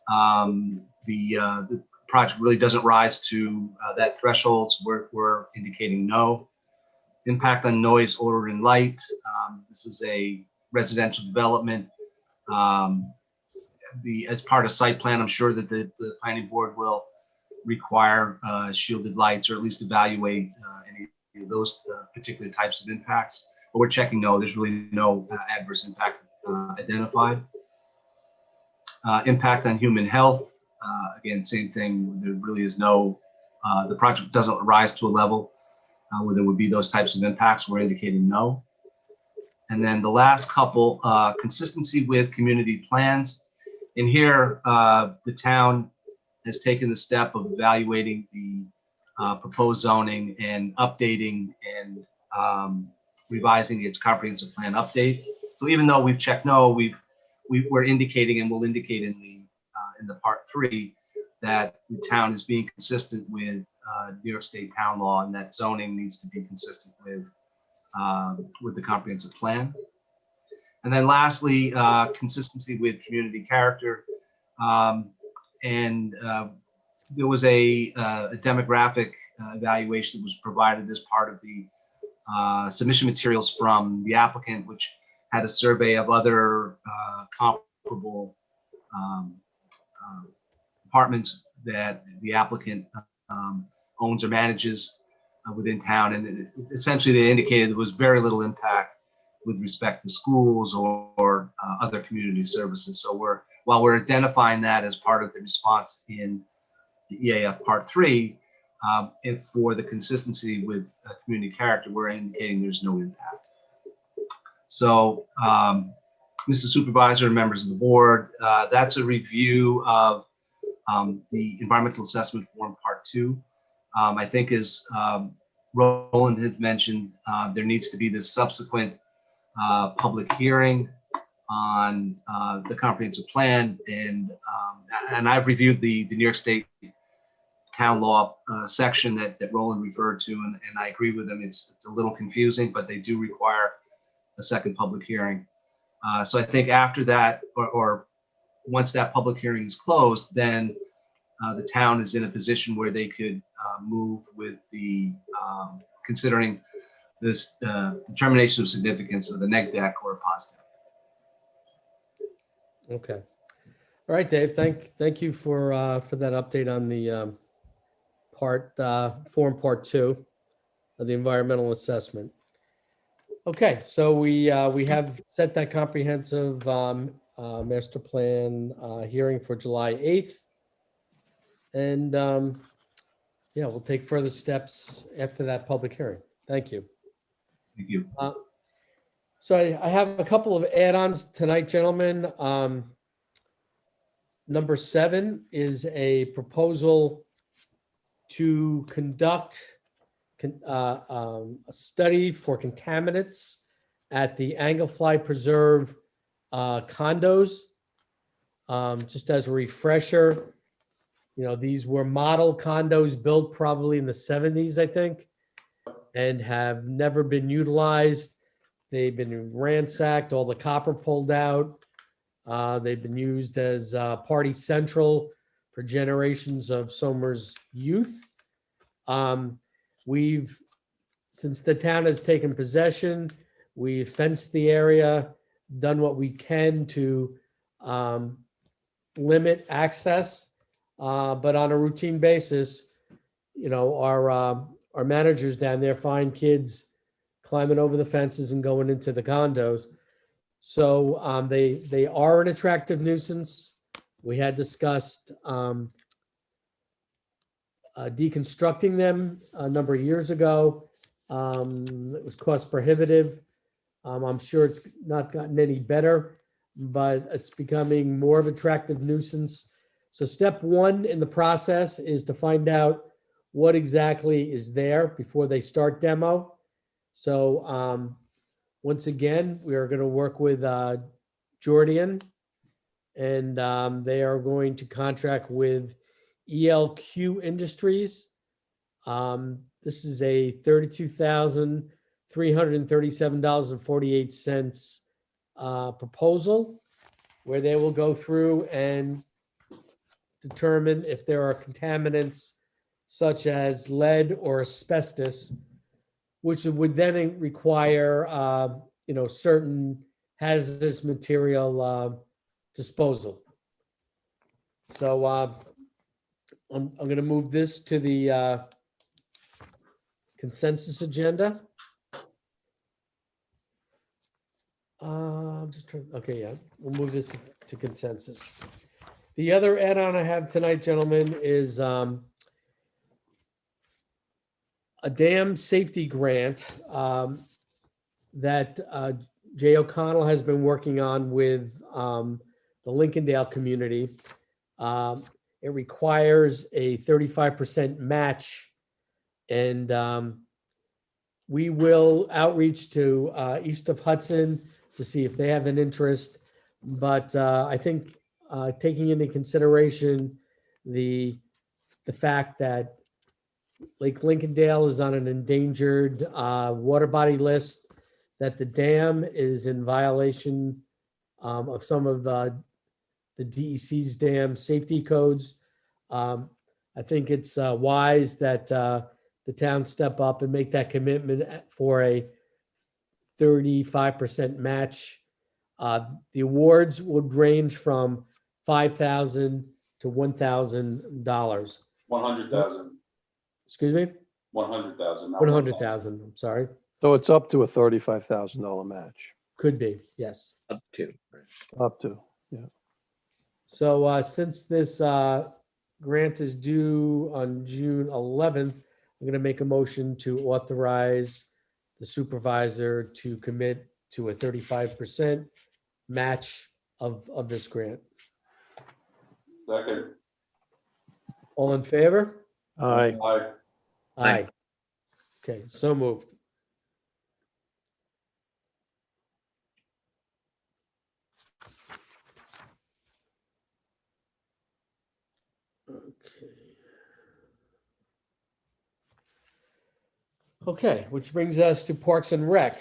The project really doesn't rise to that threshold, so we're indicating no. Impact on noise, odor, and light. This is a residential development. As part of site plan, I'm sure that the planning board will require shielded lights, or at least evaluate any of those particular types of impacts. But we're checking no. There's really no adverse impact identified. Impact on human health. Again, same thing. There really is no. The project doesn't rise to a level where there would be those types of impacts. We're indicating no. And then the last couple, consistency with community plans. In here, the town has taken the step of evaluating the proposed zoning and updating and revising its comprehensive plan update. So even though we've checked no, we're indicating, and we'll indicate in the part 3, that the town is being consistent with New York State town law, and that zoning needs to be consistent with the comprehensive plan. And then lastly, consistency with community character. There was a demographic evaluation that was provided as part of the submission materials from the applicant, which had a survey of other comparable apartments that the applicant owns or manages within town. And essentially they indicated there was very little impact with respect to schools or other community services. So while we're identifying that as part of the response in the EAF Part 3, and for the consistency with community character, we're indicating there's no impact. So, Mr. Supervisor and members of the board, that's a review of the environmental assessment form Part 2. I think as Roland has mentioned, there needs to be this subsequent public hearing on the comprehensive plan, and I've reviewed the New York State town law section that Roland referred to, and I agree with him. It's a little confusing, but they do require a second public hearing. So I think after that, or once that public hearing is closed, then the town is in a position where they could move with the considering this determination of significance of the neg deck or a positive. Okay. All right, Dave, thank you for that update on the form part 2 of the environmental assessment. Okay, so we have set that comprehensive master plan hearing for July 8th. And yeah, we'll take further steps after that public hearing. Thank you. Thank you. So I have a couple of add-ons tonight, gentlemen. Number 7 is a proposal to conduct a study for contaminants at the Anglefly Preserve condos. Just as a refresher, these were model condos built probably in the 70s, I think, and have never been utilized. They've been ransacked, all the copper pulled out. They've been used as party central for generations of Somers youth. Since the town has taken possession, we've fenced the area, done what we can to limit access, but on a routine basis, our managers down there find kids climbing over the fences and going into the condos. So they are an attractive nuisance. We had discussed deconstructing them a number of years ago. It was cost prohibitive. I'm sure it's not gotten any better, but it's becoming more of an attractive nuisance. So step 1 in the process is to find out what exactly is there before they start demo. So once again, we are going to work with Jordan, and they are going to contract with ELQ Industries. This is a $32,337.48 proposal, where they will go through and determine if there are contaminants such as lead or asbestos, which would then require certain hazardous material disposal. So I'm going to move this to the consensus agenda. Okay, yeah, we'll move this to consensus. The other add-on I have tonight, gentlemen, is a dam safety grant that Jay O'Connell has been working on with the Lincolndale community. It requires a 35% match, and we will outreach to east of Hudson to see if they have an interest. But I think taking into consideration the fact that Lake Lincolndale is on an endangered water body list, that the dam is in violation of some of the DEC's dam safety codes. I think it's wise that the town step up and make that commitment for a 35% match. The awards would range from $5,000 to $1,000. 100,000. Excuse me? 100,000. 100,000. I'm sorry. So it's up to a $35,000 match, Could be, yes. Up to. up to, yeah. So since this grant is due on June 11th, I'm going to make a motion to authorize the supervisor to commit to a 35% match of this grant. Second. All in favor? Aye. Aye. Aye. Okay, so moved. Okay. Okay, which brings us to Parks and Rec.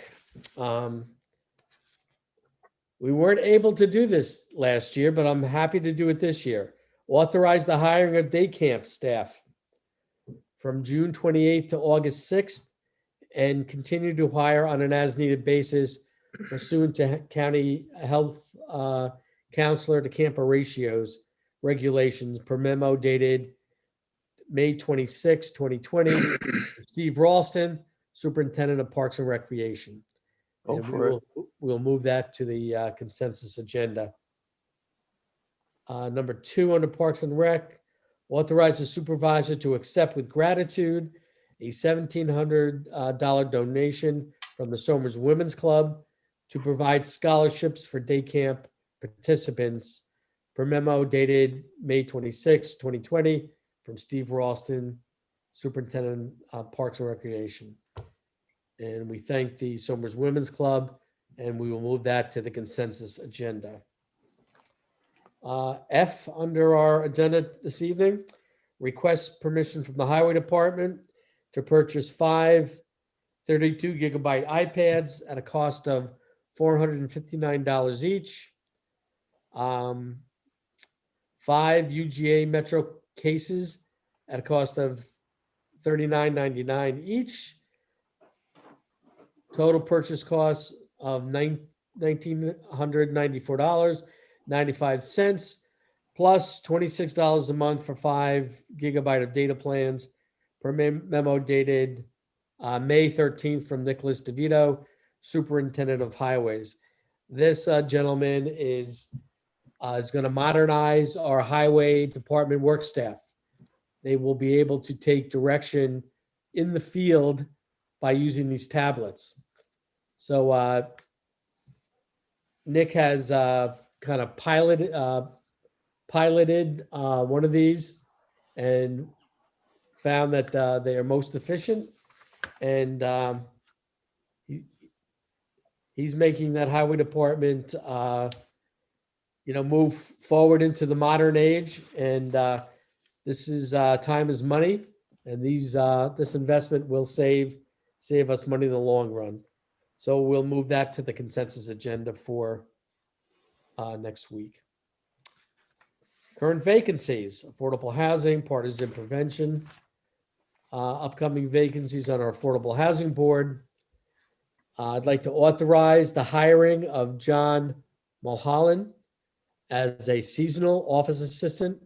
We weren't able to do this last year, but I'm happy to do it this year. Authorize the hiring of day camp staff from June 28th to August 6th and continue to hire on an as-needed basis pursuant to county health counselor to camper ratios regulations per memo dated May 26, 2020. Steve Ralston, Superintendent of Parks and Recreation. Go And for it. we'll move that to the consensus agenda. Number 2 under Parks and Rec, authorize the supervisor to accept with gratitude a $1,700 donation from the Somers Women's Club to provide scholarships for day camp participants per memo dated May 26, 2020 from Steve Ralston, Superintendent of Parks and Recreation. And we thank the Somers Women's Club, and we will move that to the consensus agenda. F under our agenda this evening, request permission from the Highway Department to purchase 5 32 gigabyte iPads at a cost of $459 each. 5 UGA Metro cases at a cost of $39.99 each. Total purchase cost of $1,994.95 plus $26 a month for 5 gigabyte of data plans per memo dated May 13th from Nicholas DeVito, Superintendent of Highways. This gentleman is going to modernize our highway department work staff. They will be able to take direction in the field by using these tablets. So Nick has kind of piloted one of these and found that they are most efficient, and he's making that highway department move forward into the modern age. And this is time is money, and this investment will save us money in the long run. So we'll move that to the consensus agenda for next week. Current vacancies, affordable housing, partisan prevention, upcoming vacancies on our Affordable Housing Board. I'd like to authorize the hiring of John Mulholland as a seasonal office assistant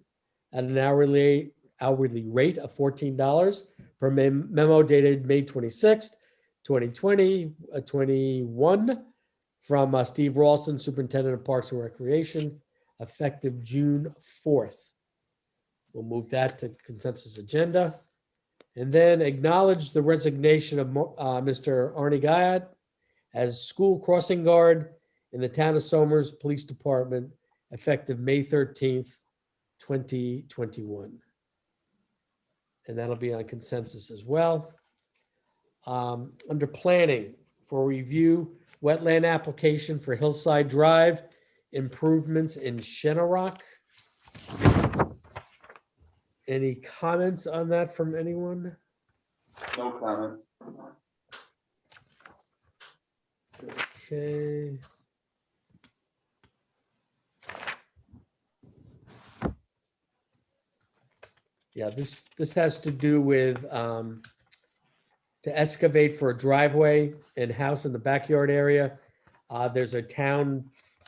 at an hourly rate of $14 per memo dated May 26th, 2021 from Steve Ralston, Superintendent of Parks and Recreation, effective June 4th. We'll move that to consensus agenda. And then acknowledge the resignation of Mr. Arnie Guyot as school crossing guard in the Town of Somers Police Department, effective May 13th, 2021. And that'll be on consensus as well. Under planning, for review, wetland application for Hillside Drive, improvements in Shenorock. Any comments on that from anyone? No comment. Okay. Yeah, this has to do with to excavate for a driveway and house in the backyard area. There's a town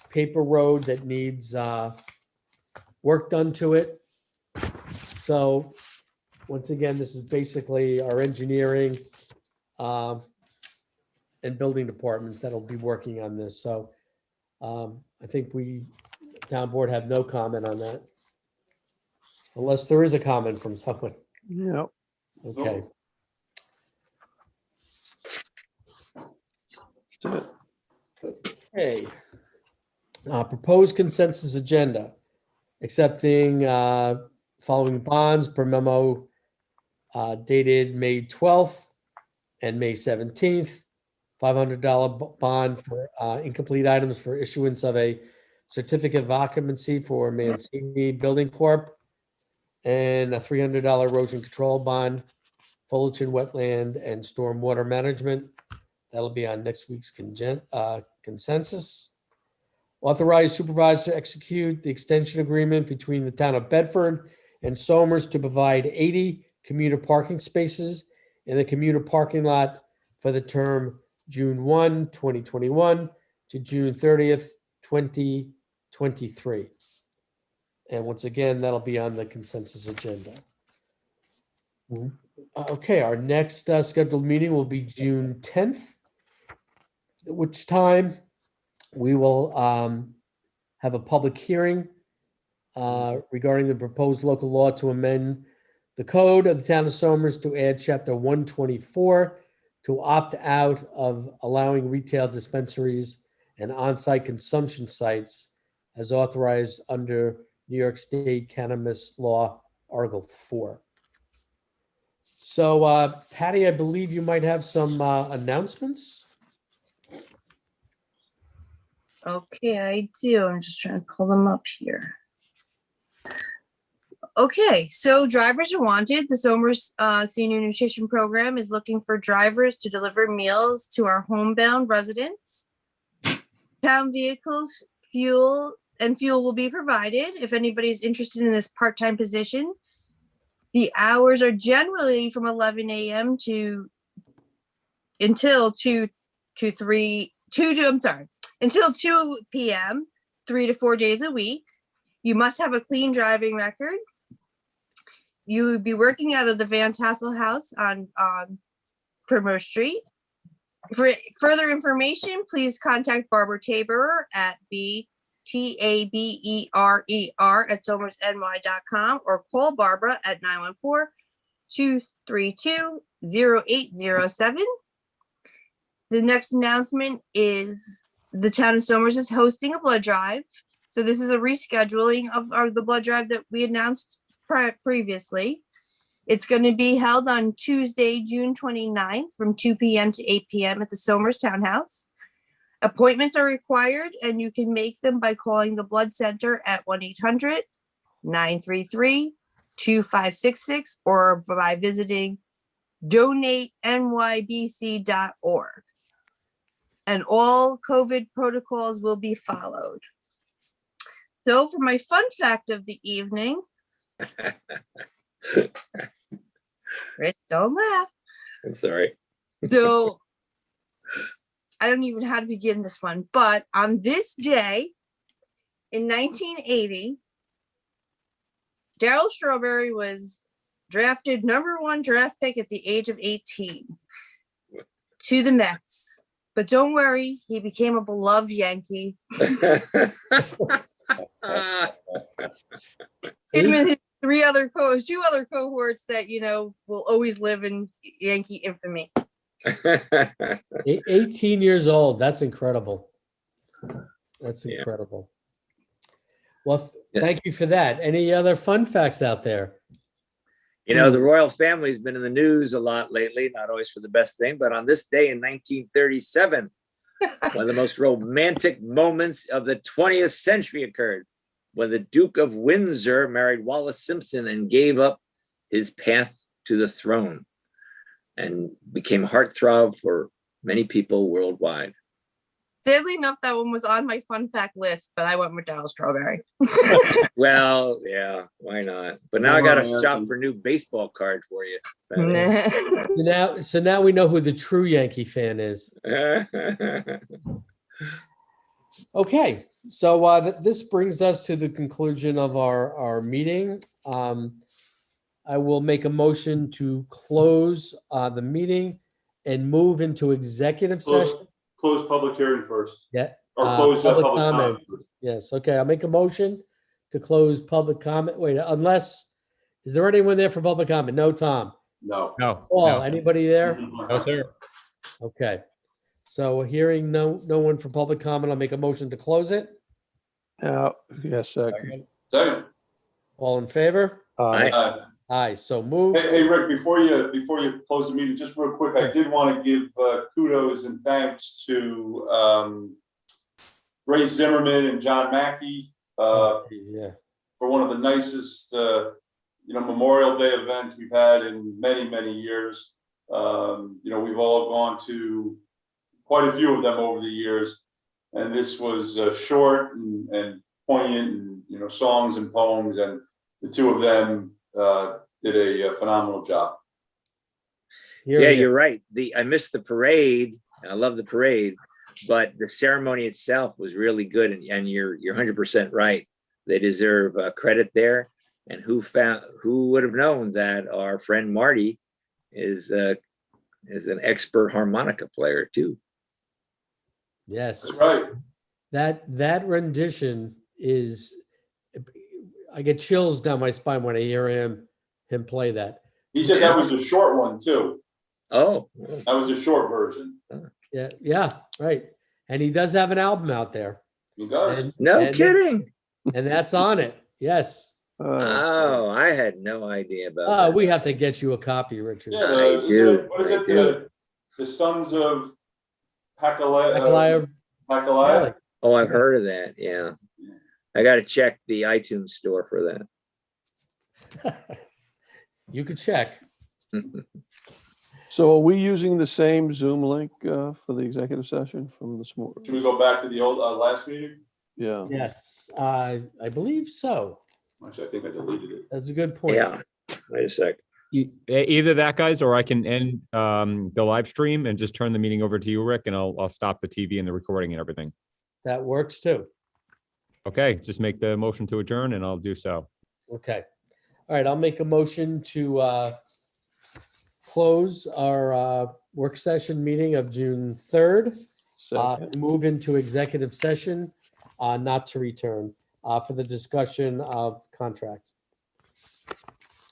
paper road that needs work done to it. So once again, this is basically our engineering and building departments that'll be working on this. So I think town board have no comment on that. Unless there is a comment from someone. No. Okay. That's it. Okay. Proposed consensus agenda, accepting following bonds per memo dated May 12th and May 17th. $500 bond for incomplete items for issuance of a certificate of occupancy for Mancini Building Corp. And a $300 erosion control bond, Fullerton Wetland and Stormwater Management. That'll be on next week's consensus. Authorize supervisor to execute the extension agreement between the town of Bedford and Somers to provide 80 commuter parking spaces in the commuter parking lot for the term June 1, 2021 to June 30th, 2023. And once again, that'll be on the consensus agenda. Okay, our next scheduled meeting will be June 10th, at which time we will have a public hearing regarding the proposed local law to amend the code of the town of Somers to add chapter 124 to opt out of allowing retail dispensaries and on-site consumption sites as authorized under New York State Cannabis Law, Article 4. So, Patty, I believe you might have some announcements. Okay, I do. I'm just trying to pull them up here. Okay, so drivers are wanted. The Somers Senior Nutrition Program is looking for drivers to deliver meals to our homebound residents. Town vehicles, fuel will be provided if anybody's interested in this part-time position. The hours are generally from 11 a.m. until 2 p.m., 3 to 4 days a week. You must have a clean driving record. You would be working out of the Van Tassel house on Primrose Street. For further information, please contact Barbara Taberer at BTABERER@somersny.com or call Barbara at 914-232-0807. The next announcement is the town of Somers is hosting a blood drive. So this is a rescheduling of the blood drive that we announced previously. It's going to be held on Tuesday, June 29th from 2 p.m. to 8 p.m. at the Somers Townhouse. Appointments are required and you can make them by calling the blood center at 1-800-933-2566 or by visiting donatenybc.org. And all COVID protocols will be followed. So for my fun fact of the evening, Rich, don't laugh. I'm sorry. So I don't even know how to begin this one, but on this day in 1980, Darryl Strawberry was drafted #1 draft pick at the age of 18 to the Mets. But don't worry, he became a beloved Yankee. Him and his two other cohorts that, will always live in Yankee infamy. 18 years old. That's incredible. That's incredible. Well, thank you for that. Any other fun facts out there? The royal family has been in the news a lot lately, not always for the best thing, but on this day in 1937, one of the most romantic moments of the 20th century occurred when the Duke of Windsor married Wallis Simpson and gave up his path to the throne and became a heartthrob for many people worldwide. Sadly enough, that one was on my fun fact list, but I went with Darryl Strawberry. Well, yeah, why not? But now I got to shop for a new baseball card for you. So now we know who the true Yankee fan is. Okay, so this brings us to the conclusion of our meeting. I will make a motion to close the meeting and move into executive session. Close public hearing first. Yeah. Or close public comment first. Yes, okay, I'll make a motion to close public comment. Wait, is there anyone there for public comment? No, Tom? No. Paul, anybody there? No, sir. Okay, so hearing no one for public comment, I'll make a motion to close it. Yes, Second. All in favor? Aye. Aye, so moved. Hey, Rick, before you close the meeting, just real quick, I did want to give kudos and thanks to Ray Zimmerman and John Mackey for one of the nicest Memorial Day events we've had in many, many years. We've all gone to quite a few of them over the years. And this was short and poignant, and songs and poems, and the two of them did a phenomenal job. Here, Yeah, here. you're right. I missed the parade. I love the parade, but the ceremony itself was really good. And you're 100% right. They deserve credit there. And who would have known that our friend Marty is an expert harmonica player too. Yes. That's right. That rendition is, I get chills down my spine when I hear him play that. He said that was a short one too. Oh, That was a short version. Yeah, right. And he does have an album out there. He does. no kidding. And that's on it. Yes. Oh, I had no idea about that. We have to get you a copy, Richard. Yeah, I do. What is I it? do. The Sons of Pakalaya. Nikolai- Pakalaya. Oh, I've heard of that. Yeah. I got to check the iTunes store for that. You could check. So are we using the same Zoom link for the executive session from this morning? Should we go back to the old last meeting? Yeah. Yes, I believe so. Actually, I think I deleted it. That's a good point. Yeah. Wait a sec. Either that, guys, or I can end the live stream and just turn the meeting over to you, Rick, and I'll stop the TV and the recording and everything. That works too. Okay, just make the motion to adjourn and I'll do so. Okay. All right, I'll make a motion to close our work session meeting of June 3rd. Second. Move into executive session, not to return, for the discussion of contracts.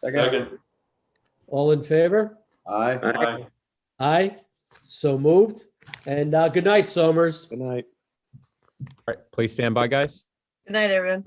Second. All in favor? Aye. Aye. Aye. So moved. And good night, Somers. Good night. All right, please stand by, guys. Good night, everyone.